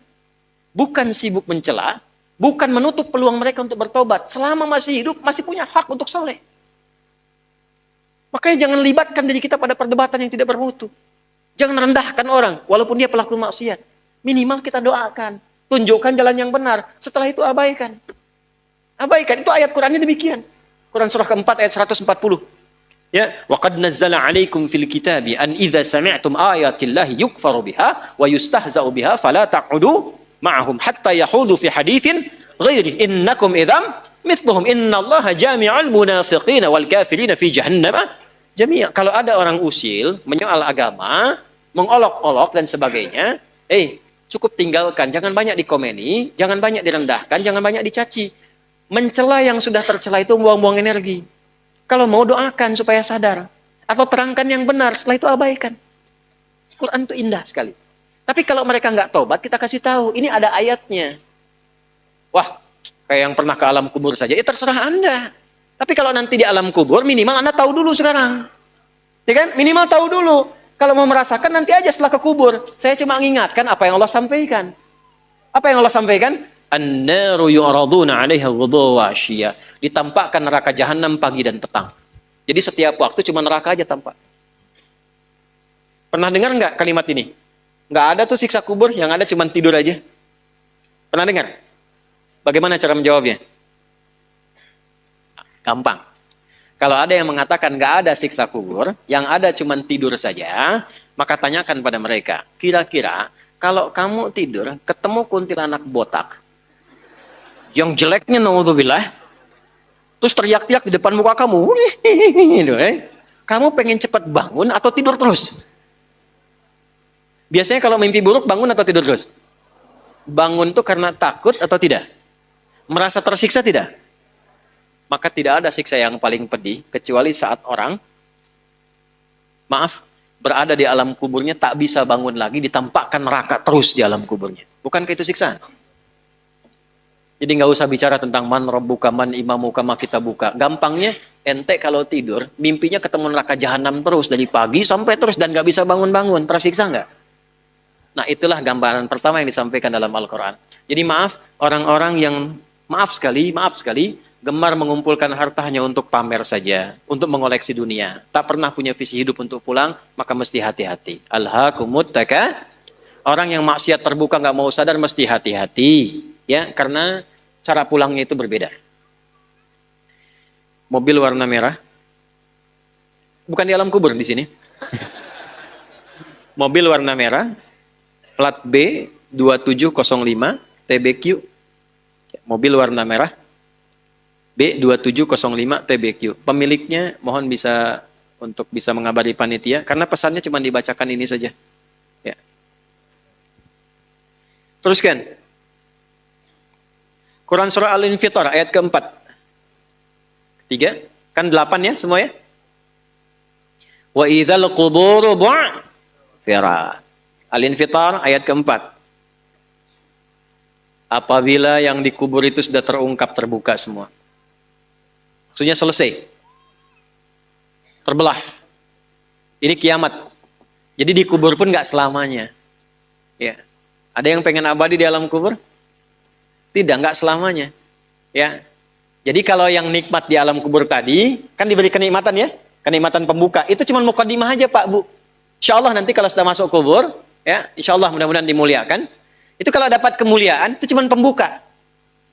Bukan sibuk mencela, bukan menutup peluang mereka untuk bertobat. Selama masih hidup, masih punya hak untuk saleh. Makanya jangan libatkan diri kita pada perdebatan yang tidak bermutu. Jangan rendahkan orang, walaupun dia pelaku maksiat. Minimal kita doakan. Tunjukkan jalan yang benar. Setelah itu abaikan. Abaikan. Itu ayat Qurannya demikian. Quran surah keempat ayat 140. Ya, wa qad nazzala 'alaikum fil kitabi an idza sami'tum ayatillahi yukfaru biha wa yustahza'u biha fala taq'udu ma'ahum hatta yahudu fi haditsin ghairi innakum idzam mithluhum innallaha jami'ul munafiqina wal kafirina fi jahannam jami'a. Kalau ada orang usil menyoal agama, mengolok-olok dan sebagainya, cukup tinggalkan, jangan banyak dikomeni, jangan banyak direndahkan, jangan banyak dicaci. Mencela yang sudah tercela itu buang-buang energi. Kalau mau doakan supaya sadar, atau terangkan yang benar, setelah itu abaikan. Quran itu indah sekali. Tapi kalau mereka nggak tobat, kita kasih tahu, ini ada ayatnya. Wah, kayak yang pernah ke alam kubur saja, ya terserah Anda. Tapi kalau nanti di alam kubur, minimal Anda tahu dulu sekarang. Ya kan? Minimal tahu dulu. Kalau mau merasakan, nanti aja setelah ke kubur. Saya cuma mengingatkan apa yang Allah sampaikan. Apa yang Allah sampaikan? An-naru yu'raduna 'alaiha ghudwan wa 'ashiyya. Ditampakkan neraka jahanam pagi dan petang. Jadi setiap waktu cuma neraka aja tampak. Pernah dengar nggak kalimat ini? Nggak ada tuh siksa kubur, yang ada cuma tidur aja. Pernah dengar? Bagaimana cara menjawabnya? Gampang. Kalau ada yang mengatakan nggak ada siksa kubur, yang ada cuma tidur saja, maka tanyakan pada mereka, kira-kira kalau kamu tidur, ketemu kuntilanak botak, yang jeleknya naudzubillah, terus teriak-teriak di depan muka kamu, kamu pengen cepat bangun atau tidur terus? Biasanya kalau mimpi buruk bangun atau tidur terus? Bangun tuh karena takut atau tidak? Merasa tersiksa tidak? Maka tidak ada siksa yang paling pedih kecuali saat orang, berada di alam kuburnya tak bisa bangun lagi, ditampakkan neraka terus di alam kuburnya. Bukankah itu siksaan? Jadi nggak usah bicara tentang man rabbuka, man imamuka, ma kita buka. Gampangnya, ente kalau tidur, mimpinya ketemu neraka jahanam terus dari pagi sampai terus dan nggak bisa bangun-bangun, tersiksa nggak? Nah, itulah gambaran pertama yang disampaikan dalam Al-Quran. Jadi orang-orang yang maaf sekali, gemar mengumpulkan harta hanya untuk pamer saja, untuk mengoleksi dunia. Tak pernah punya visi hidup untuk pulang, maka mesti hati-hati. Alhaakumut takatsur. Orang yang maksiat terbuka nggak mau sadar mesti hati-hati, ya, karena cara pulangnya itu berbeda. Mobil warna merah, bukan di alam kubur di sini. Mobil warna merah, plat B 2705 TBQ. Mobil warna merah B2705 TBQ. Pemiliknya mohon bisa mengabari panitia karena pesannya cuma dibacakan ini saja. Ya. Teruskan. Quran surah Al-Infitar ayat keempat. Ketiga, kan 8 ya semua ya? Wa idzal quburu bu'thirat. Al-Infitar ayat keempat. Apabila yang dikubur itu sudah terungkap, terbuka semua. Maksudnya selesai. Terbelah. Ini kiamat. Jadi dikubur pun nggak selamanya. Ya. Ada yang pengen abadi di alam kubur? Tidak, nggak selamanya. Ya. Jadi kalau yang nikmat di alam kubur tadi, kan diberi kenikmatan ya? Kenikmatan pembuka. Itu cuma mukadimah aja Pak Bu. Insya Allah nanti kalau sudah masuk kubur, ya, insya Allah mudah-mudahan dimuliakan. Itu kalau dapat kemuliaan, itu cuma pembuka.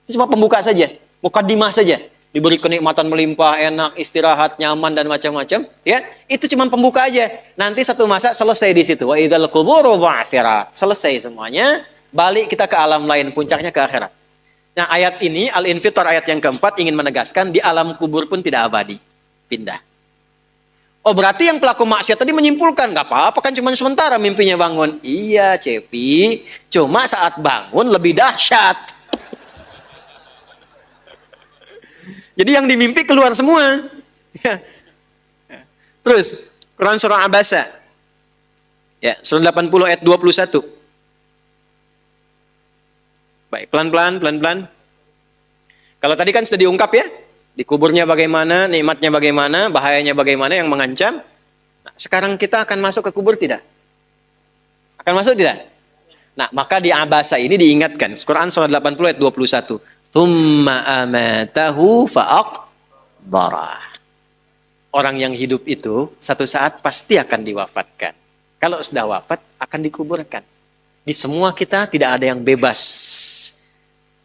Itu cuma pembuka saja. Mukadimah saja. Diberi kenikmatan melimpah, enak, istirahat, nyaman dan macam-macam, ya. Itu cuma pembuka aja. Nanti satu masa selesai di situ. Wa idzal quburu bu'thirat. Selesai semuanya, balik kita ke alam lain, puncaknya ke akhirat. Nah, ayat ini Al-Infitar ayat yang keempat ingin menegaskan di alam kubur pun tidak abadi. Pindah. Oh, berarti yang pelaku maksiat tadi menyimpulkan, nggak apa-apa kan cuma sementara mimpinya bangun. Iya, Cepi. Cuma saat bangun lebih dahsyat. Jadi yang dimimpi keluar semua. Ya. Terus, Quran surah Abasa. Ya, surah 80 ayat 21. Baik, pelan-pelan. Kalau tadi kan sudah diungkap ya. Di kuburnya bagaimana, nikmatnya bagaimana, bahayanya bagaimana yang mengancam. Nah, sekarang kita akan masuk ke kubur tidak? Akan masuk tidak? Nah, maka di Abasa ini diingatkan. Quran surah 80 ayat 21. Thumma amatahu fa'aqbarah. Orang yang hidup itu satu saat pasti akan diwafatkan. Kalau sudah wafat akan dikuburkan. Di semua kita tidak ada yang bebas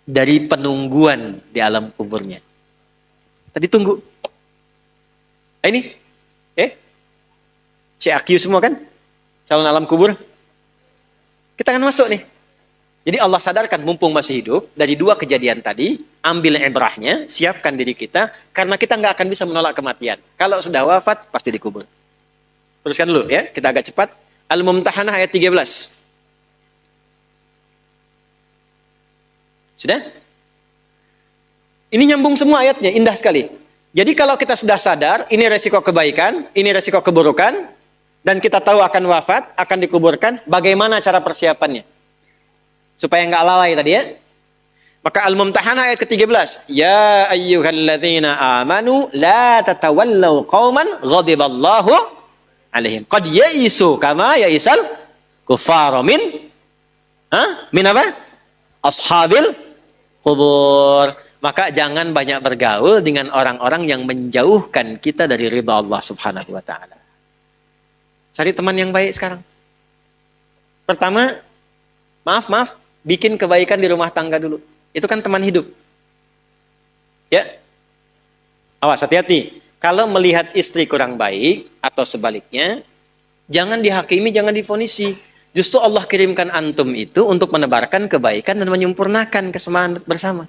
dari penungguan di alam kuburnya. Tadi tunggu. Ini CAQ semua kan? Calon alam kubur. Kita akan masuk nih. Jadi Allah sadarkan mumpung masih hidup, dari dua kejadian tadi, ambil ibrahnya, siapkan diri kita, karena kita nggak akan bisa menolak kematian. Kalau sudah wafat, pasti dikubur. Teruskan dulu ya, kita agak cepat. Al-Mumtahanah ayat 13. Sudah? Ini nyambung semua ayatnya, indah sekali. Jadi kalau kita sudah sadar, ini resiko kebaikan, ini resiko keburukan, dan kita tahu akan wafat, akan dikuburkan, bagaimana cara persiapannya? Supaya nggak lalai tadi ya. Maka Al-Mumtahanah ayat ke-13. Ya ayyuhalladzina amanu la tatawallaw qauman ghadiballahu alaihim. Qad ya'isu kama ya'isal kuffara min apa? Ashabil kubur. Maka jangan banyak bergaul dengan orang-orang yang menjauhkan kita dari ridha Allah Subhanahu wa taala. Cari teman yang baik sekarang. Pertama, maaf, bikin kebaikan di rumah tangga dulu. Itu kan teman hidup. Ya. Awas, hati-hati. Kalau melihat istri kurang baik atau sebaliknya, jangan dihakimi, jangan difonisi. Justru Allah kirimkan antum itu untuk menebarkan kebaikan dan menyempurnakan kesemaan bersama.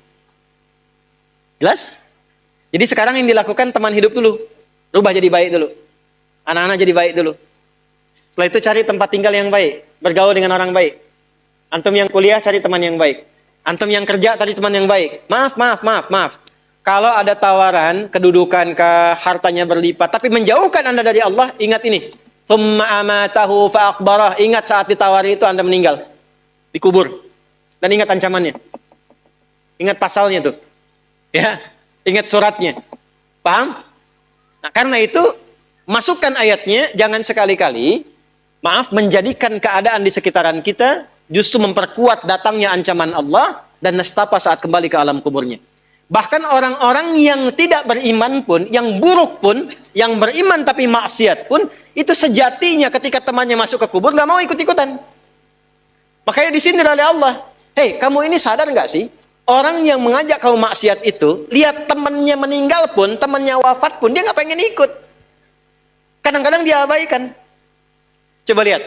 Jelas? Jadi sekarang yang dilakukan teman hidup dulu. Rubah jadi baik dulu. Anak-anak jadi baik dulu. Setelah itu cari tempat tinggal yang baik. Bergaul dengan orang baik. Antum yang kuliah cari teman yang baik. Antum yang kerja cari teman yang baik. Maaf. Kalau ada tawaran, kedudukan ke hartanya berlipat, tapi menjauhkan Anda dari Allah, ingat ini. Thumma amatahu fa'akbarah. Ingat saat ditawari itu Anda meninggal. Dikubur. Dan ingat ancamannya. Ingat pasalnya tuh. Ya, ingat suratnya. Paham? Nah, karena itu masukkan ayatnya, jangan sekali-kali menjadikan keadaan di sekitaran kita justru memperkuat datangnya ancaman Allah dan nestapa saat kembali ke alam kuburnya. Bahkan orang-orang yang tidak beriman pun, yang buruk pun, yang beriman tapi maksiat pun, itu sejatinya ketika temannya masuk ke kubur nggak mau ikut-ikutan. Makanya di sini oleh Allah, hei, kamu ini sadar nggak sih? Orang yang mengajak kamu maksiat itu, lihat temannya meninggal pun, temannya wafat pun, dia nggak pengen ikut. Kadang-kadang dia abaikan. Coba lihat,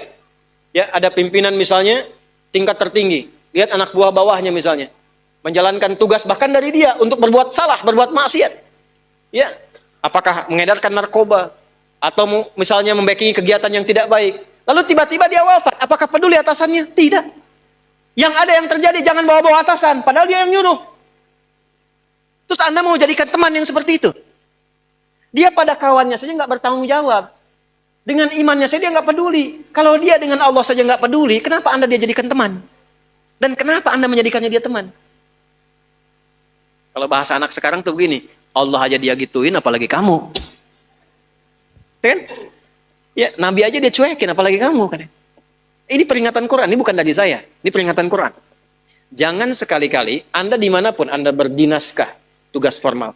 ya ada pimpinan misalnya tingkat tertinggi, lihat anak buah bawahnya misalnya, menjalankan tugas bahkan dari dia untuk berbuat salah, berbuat maksiat. Ya, apakah mengedarkan narkoba atau misalnya membackingi kegiatan yang tidak baik. Lalu tiba-tiba dia wafat, apakah peduli atasannya? Tidak. Yang ada yang terjadi, jangan bawa-bawa atasan, padahal dia yang nyuruh. Terus Anda mau jadikan teman yang seperti itu? Dia pada kawannya saja nggak bertanggung jawab. Dengan imannya saja dia nggak peduli. Kalau dia dengan Allah saja nggak peduli, kenapa Anda dia jadikan teman? Dan kenapa Anda menjadikannya dia teman? Kalau bahasa anak sekarang tuh begini, Allah aja dia gituin, apalagi kamu. Kan? Ya, Nabi aja dia cuekin, apalagi kamu kan? Ini peringatan Quran, ini bukan dari saya. Ini peringatan Quran. Jangan sekali-kali, Anda dimanapun, Anda berdinaskah, tugas formal.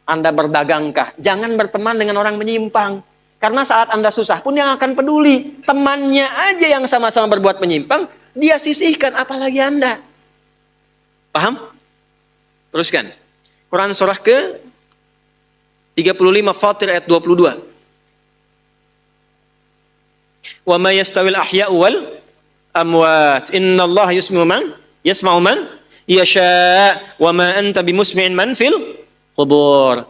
Anda berdagangkah, jangan berteman dengan orang menyimpang. Karena saat Anda susah pun yang akan peduli. Temannya aja yang sama-sama berbuat menyimpang, dia sisihkan, apalagi Anda. Paham? Teruskan. Quran surah ke 35 Fatir ayat 22. Wa ma yastawil ahya'u wal amwat innallaha yasma'u man yasha wa ma anta bimusmi'in man fil qubur.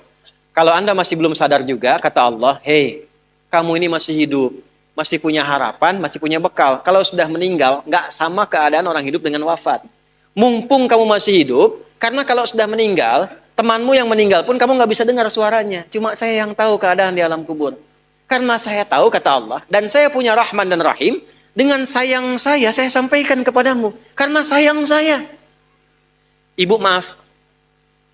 Kalau Anda masih belum sadar juga, kata Allah, hei, kamu ini masih hidup, masih punya harapan, masih punya bekal. Kalau sudah meninggal, nggak sama keadaan orang hidup dengan wafat. Mumpung kamu masih hidup, karena kalau sudah meninggal, temanmu yang meninggal pun kamu nggak bisa dengar suaranya. Cuma saya yang tahu keadaan di alam kubur. Karena saya tahu, kata Allah, dan saya punya Rahman dan Rahim, dengan sayang saya sampaikan kepadamu. Karena sayang saya. Ibu maaf,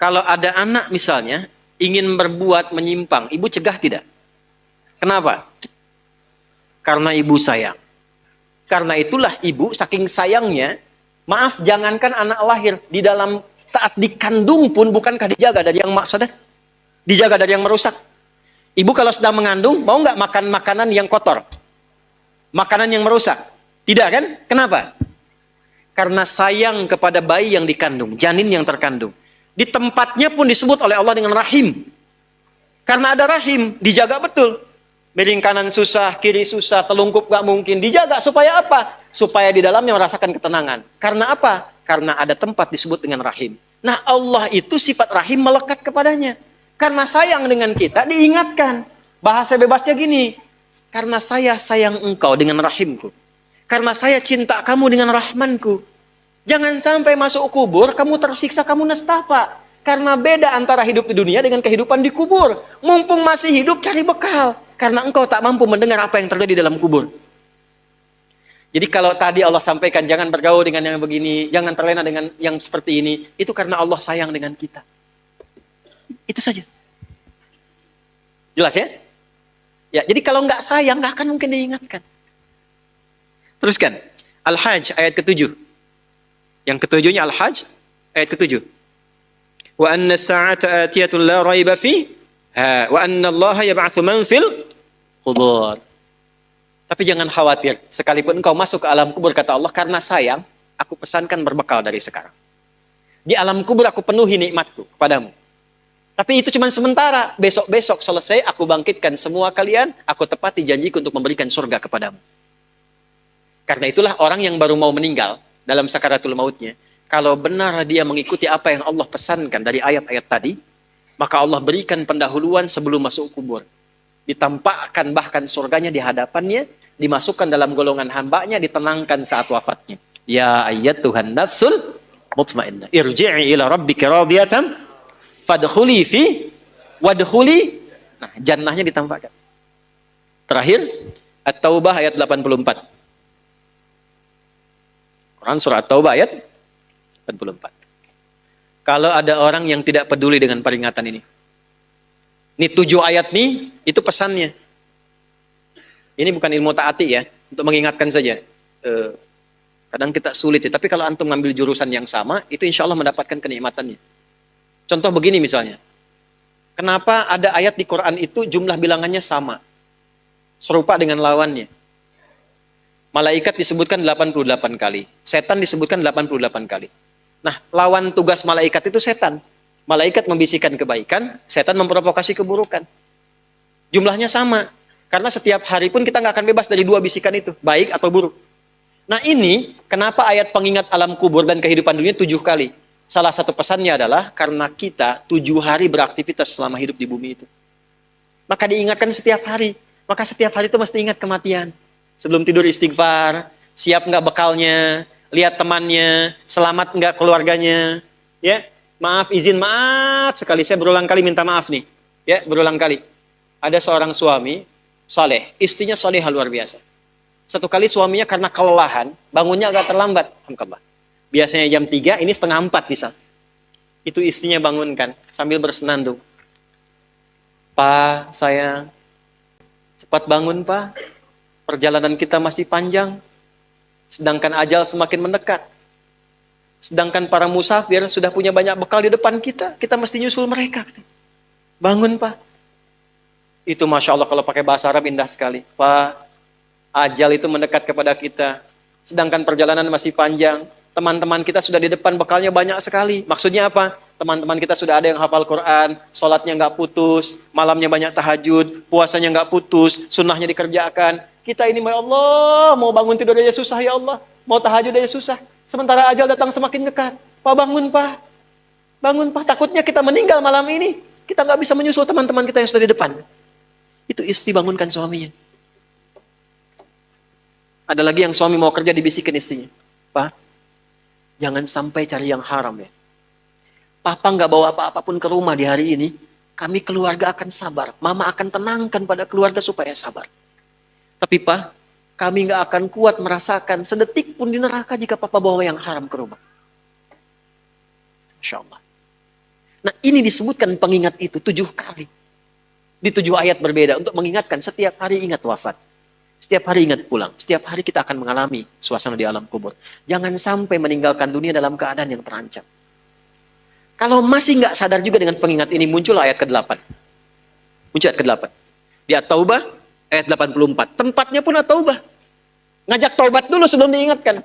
kalau ada anak misalnya, ingin berbuat menyimpang, ibu cegah tidak? Kenapa? Karena ibu sayang. Karena itulah ibu saking sayangnya, maaf, jangankan anak lahir, di dalam saat dikandung pun bukankah dijaga dari yang maksadat? Dijaga dari yang merusak. Ibu kalau sedang mengandung, mau nggak makan makanan yang kotor? Makanan yang merusak? Tidak kan? Kenapa? Karena sayang kepada bayi yang dikandung, janin yang terkandung. Di tempatnya pun disebut oleh Allah dengan rahim. Karena ada rahim, dijaga betul. Miring kanan susah, kiri susah, telungkup nggak mungkin. Dijaga supaya apa? Supaya di dalamnya merasakan ketenangan. Karena apa? Karena ada tempat disebut dengan rahim. Nah, Allah itu sifat rahim melekat kepadanya. Karena sayang dengan kita, diingatkan. Bahasa bebasnya gini, Karena saya sayang engkau dengan rahimku. Karena saya cinta kamu dengan rahmanku. Jangan sampai masuk kubur, kamu tersiksa, kamu nestapa. Karena beda antara hidup di dunia dengan kehidupan di kubur. Mumpung masih hidup, cari bekal. Karena engkau tak mampu mendengar apa yang terjadi dalam kubur. Jadi kalau tadi Allah sampaikan, jangan bergaul dengan yang begini, jangan terlena dengan yang seperti ini, itu karena Allah sayang dengan kita. Itu saja. Jelas ya? Ya, jadi kalau nggak sayang, nggak akan mungkin diingatkan. Teruskan. Al-Hajj ayat ke-7. Yang ketujuhnya Al-Hajj ayat ke-7. Wa anna as-sa'ata atiyatun la raiba fiha wa anna Allah yab'atsu man fil qubur. Tapi jangan khawatir, sekalipun engkau masuk ke alam kubur, kata Allah, karena sayang, aku pesankan berbekal dari sekarang. Di alam kubur aku penuhi nikmatku kepadamu. Tapi itu cuma sementara. Besok-besok selesai, aku bangkitkan semua kalian, aku tepati janjiku untuk memberikan surga kepadamu. Karena itulah orang yang baru mau meninggal dalam sakaratul mautnya, kalau benar dia mengikuti apa yang Allah pesankan dari ayat-ayat tadi, maka Allah berikan pendahuluan sebelum masuk kubur. Ditampakkan bahkan surganya di hadapannya, dimasukkan dalam golongan hambanya, ditenangkan saat wafatnya. Ya ayyatuhan nafsul mutmainnah, irji'i ila rabbika radiyatan fadkhuli fi wadkhuli. Nah, jannahnya ditampakkan. Terakhir, At-Taubah ayat 84. Quran surah At-Taubah ayat 84. Kalau ada orang yang tidak peduli dengan peringatan ini, 7 ayat nih, itu pesannya. Ini bukan ilmu taati ya, untuk mengingatkan saja. Kadang kita sulit sih, tapi kalau antum ngambil jurusan yang sama, itu insya Allah mendapatkan kenikmatannya. Contoh begini misalnya, kenapa ada ayat di Quran itu jumlah bilangannya sama, serupa dengan lawannya? Malaikat disebutkan 88 kali, setan disebutkan 88 kali. Nah, lawan tugas malaikat itu setan. Malaikat membisikkan kebaikan, setan memprovokasi keburukan. Jumlahnya sama. Karena setiap hari pun kita nggak akan bebas dari 2 bisikan itu, baik atau buruk. Nah ini, kenapa ayat pengingat alam kubur dan kehidupan dunia 7 kali? Salah satu pesannya adalah, karena kita 7 hari beraktivitas selama hidup di bumi itu. Maka diingatkan setiap hari. Maka setiap hari itu mesti ingat kematian. Sebelum tidur istighfar, siap nggak bekalnya, lihat temannya, selamat nggak keluarganya, ya. Maaf, izin, maaf sekali. Saya berulang kali minta maaf nih. Ya, berulang kali. Ada seorang suami, saleh. Istrinya salehah luar biasa. Satu kali suaminya karena kelelahan, bangunnya agak terlambat. Alhamdulillah. Biasanya jam 3, ini setengah 4 bisa. Itu istrinya bangunkan, sambil bersenandung. Pak, sayang. Cepat bangun, Pak. Perjalanan kita masih panjang. Sedangkan ajal semakin mendekat. Sedangkan para musafir sudah punya banyak bekal di depan kita. Kita mesti nyusul mereka. Bangun, Pak. Itu Masya Allah kalau pakai bahasa Arab indah sekali. Pak, ajal itu mendekat kepada kita. Sedangkan perjalanan masih panjang. Teman-teman kita sudah di depan, bekalnya banyak sekali. Maksudnya apa? Teman-teman kita sudah ada yang hafal Quran, sholatnya nggak putus, malamnya banyak tahajud, puasanya nggak putus, sunnahnya dikerjakan. Kita ini, ya Allah, mau bangun tidur aja susah ya Allah. Mau tahajud aja susah. Sementara ajal datang semakin dekat. Pak, bangun, Pak. Bangun, Pak. Takutnya kita meninggal malam ini. Kita nggak bisa menyusul teman-teman kita yang sudah di depan. Itu istri bangunkan suaminya. Ada lagi yang suami mau kerja, dibisikin istrinya. Pak, jangan sampai cari yang haram ya. Papa nggak bawa apa-apapun ke rumah di hari ini. Kami keluarga akan sabar. Mama akan tenangkan pada keluarga supaya sabar. Tapi Pak, kami nggak akan kuat merasakan sedetik pun di neraka jika Papa bawa yang haram ke rumah. Masya Allah. Nah ini disebutkan pengingat itu 7 kali. Di 7 ayat berbeda untuk mengingatkan setiap hari ingat wafat. Setiap hari ingat pulang. Setiap hari kita akan mengalami suasana di alam kubur. Jangan sampai meninggalkan dunia dalam keadaan yang terancam. Kalau masih nggak sadar juga dengan pengingat ini, muncul ayat ke-8. Muncul ayat ke-8. Di At-Taubah ayat 84. Tempatnya pun At-Taubah. Ngajak taubat dulu sebelum diingatkan.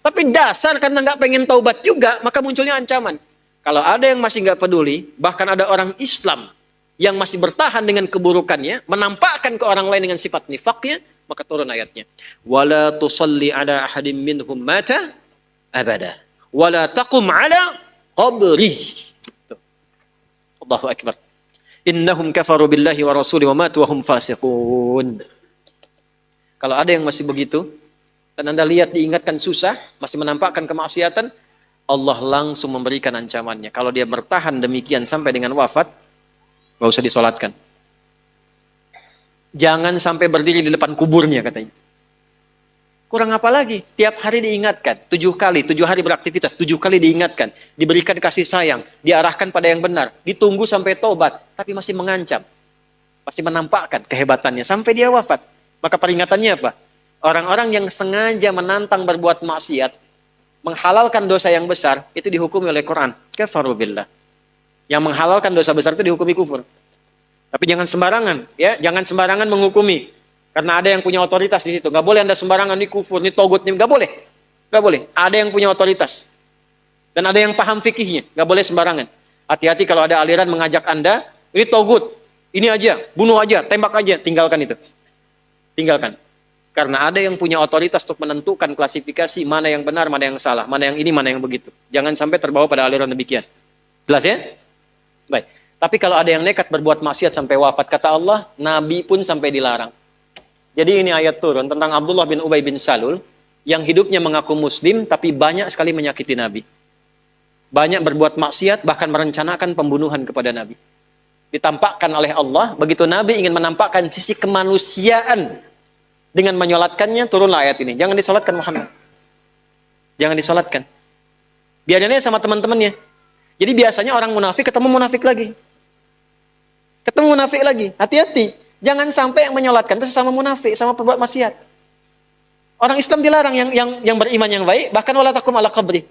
Tapi dasar karena nggak pengen taubat juga, maka munculnya ancaman. Kalau ada yang masih nggak peduli, bahkan ada orang Islam yang masih bertahan dengan keburukannya, menampakkan ke orang lain dengan sifat nifaknya, maka turun ayatnya. Wala tusalli ala ahadim minhum mata abada. Wala taqum ala qabri. Allahu akbar. Innahum kafaru billahi wa rasuli wa matu wa hum fasiqun. Kalau ada yang masih begitu, dan Anda lihat diingatkan susah, masih menampakkan kemaksiatan, Allah langsung memberikan ancamannya. Kalau dia bertahan demikian sampai dengan wafat, nggak usah disolatkan. Jangan sampai berdiri di depan kuburnya katanya. Kurang apa lagi? Tiap hari diingatkan. 7 kali, 7 hari beraktivitas, 7 kali diingatkan. Diberikan kasih sayang, diarahkan pada yang benar. Ditunggu sampai tobat, tapi masih mengancam. Masih menampakkan kehebatannya sampai dia wafat. Maka peringatannya apa? Orang-orang yang sengaja menantang berbuat maksiat, menghalalkan dosa yang besar, itu dihukumi oleh Quran. Kafaru billah. Yang menghalalkan dosa besar itu dihukumi kufur. Tapi jangan sembarangan, ya, jangan sembarangan menghukumi. Karena ada yang punya otoritas di situ. Nggak boleh Anda sembarangan, ini kufur, ini togut, ini nggak boleh. Nggak boleh. Ada yang punya otoritas. Dan ada yang paham fikihnya. Nggak boleh sembarangan. Hati-hati kalau ada aliran mengajak Anda, ini togut, ini aja, bunuh aja, tembak aja, tinggalkan itu. Tinggalkan. Karena ada yang punya otoritas untuk menentukan klasifikasi mana yang benar, mana yang salah, mana yang ini, mana yang begitu. Jangan sampai terbawa pada aliran demikian. Jelas ya? Baik. Tapi kalau ada yang nekat berbuat maksiat sampai wafat, kata Allah, Nabi pun sampai dilarang. Jadi ini ayat turun tentang Abdullah bin Ubay bin Salul, yang hidupnya mengaku muslim, tapi banyak sekali menyakiti Nabi. Banyak berbuat maksiat, bahkan merencanakan pembunuhan kepada Nabi. Ditampakkan oleh Allah, begitu Nabi ingin menampakkan sisi kemanusiaan, dengan menyolatkannya, turunlah ayat ini. Jangan disolatkan Muhammad. Jangan disolatkan. Biarnya sama teman-temannya. Jadi biasanya orang munafik ketemu munafik lagi. Ketemu munafik lagi. Hati-hati. Jangan sampai yang menyolatkan itu sama munafik, sama perbuat maksiat. Orang Islam dilarang yang beriman yang baik, bahkan wala takum ala qabri.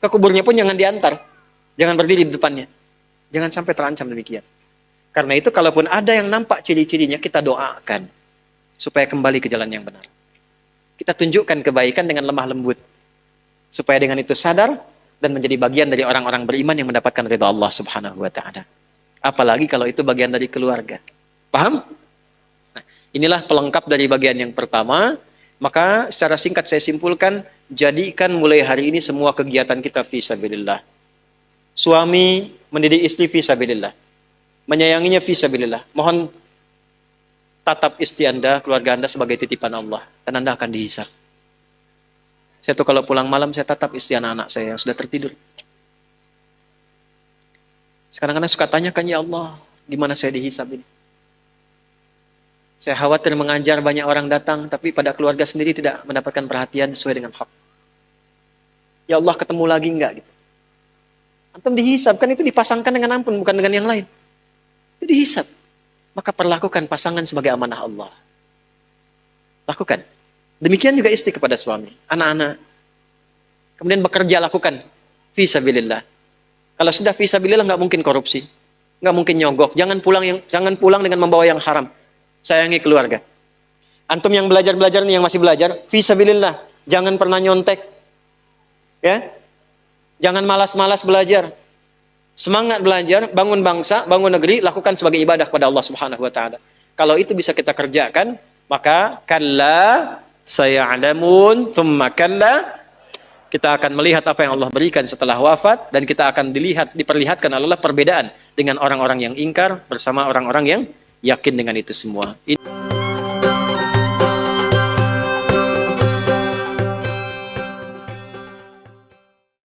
Ke kuburnya pun jangan diantar. Jangan berdiri di depannya. Jangan sampai terancam demikian. Karena itu kalaupun ada yang nampak ciri-cirinya, kita doakan supaya kembali ke jalan yang benar. Kita tunjukkan kebaikan dengan lemah lembut. Supaya dengan itu sadar dan menjadi bagian dari orang-orang beriman yang mendapatkan ridha Allah Subhanahu wa taala. Apalagi kalau itu bagian dari keluarga. Paham? Nah, inilah pelengkap dari bagian yang pertama. Maka secara singkat saya simpulkan, jadikan mulai hari ini semua kegiatan kita fi sabilillah. Suami mendidik istri fi sabilillah. Menyayanginya fi sabilillah. Mohon tatap istri Anda, keluarga Anda sebagai titipan Allah. Dan Anda akan dihisab. Saya tuh kalau pulang malam, saya tatap istri anak-anak saya yang sudah tertidur. Sekarang Anda suka tanyakan, ya Allah, gimana saya dihisab ini? Saya khawatir mengajar banyak orang datang, tapi pada keluarga sendiri tidak mendapatkan perhatian sesuai dengan hak. Ya Allah, ketemu lagi enggak? Gitu. Antum dihisab, kan itu dipasangkan dengan ampun, bukan dengan yang lain. Itu dihisab. Maka perlakukan pasangan sebagai amanah Allah. Lakukan. Demikian juga istri kepada suami, anak-anak. Kemudian bekerja lakukan. Fi sabilillah. Kalau sudah fi sabilillah nggak mungkin korupsi. Nggak mungkin nyogok. Jangan pulang dengan membawa yang haram. Sayangi keluarga. Antum yang belajar-belajar nih, yang masih belajar, fi sabilillah. Jangan pernah nyontek. Ya. Jangan malas-malas belajar. Semangat belajar, bangun bangsa, bangun negeri, lakukan sebagai ibadah kepada Allah Subhanahu wa taala. Kalau itu bisa kita kerjakan, maka kalla saya'lamun thumma kalla, kita akan melihat apa yang Allah berikan setelah wafat, dan kita akan diperlihatkan oleh Allah perbedaan dengan orang-orang yang ingkar bersama orang-orang yang yakin dengan itu semua.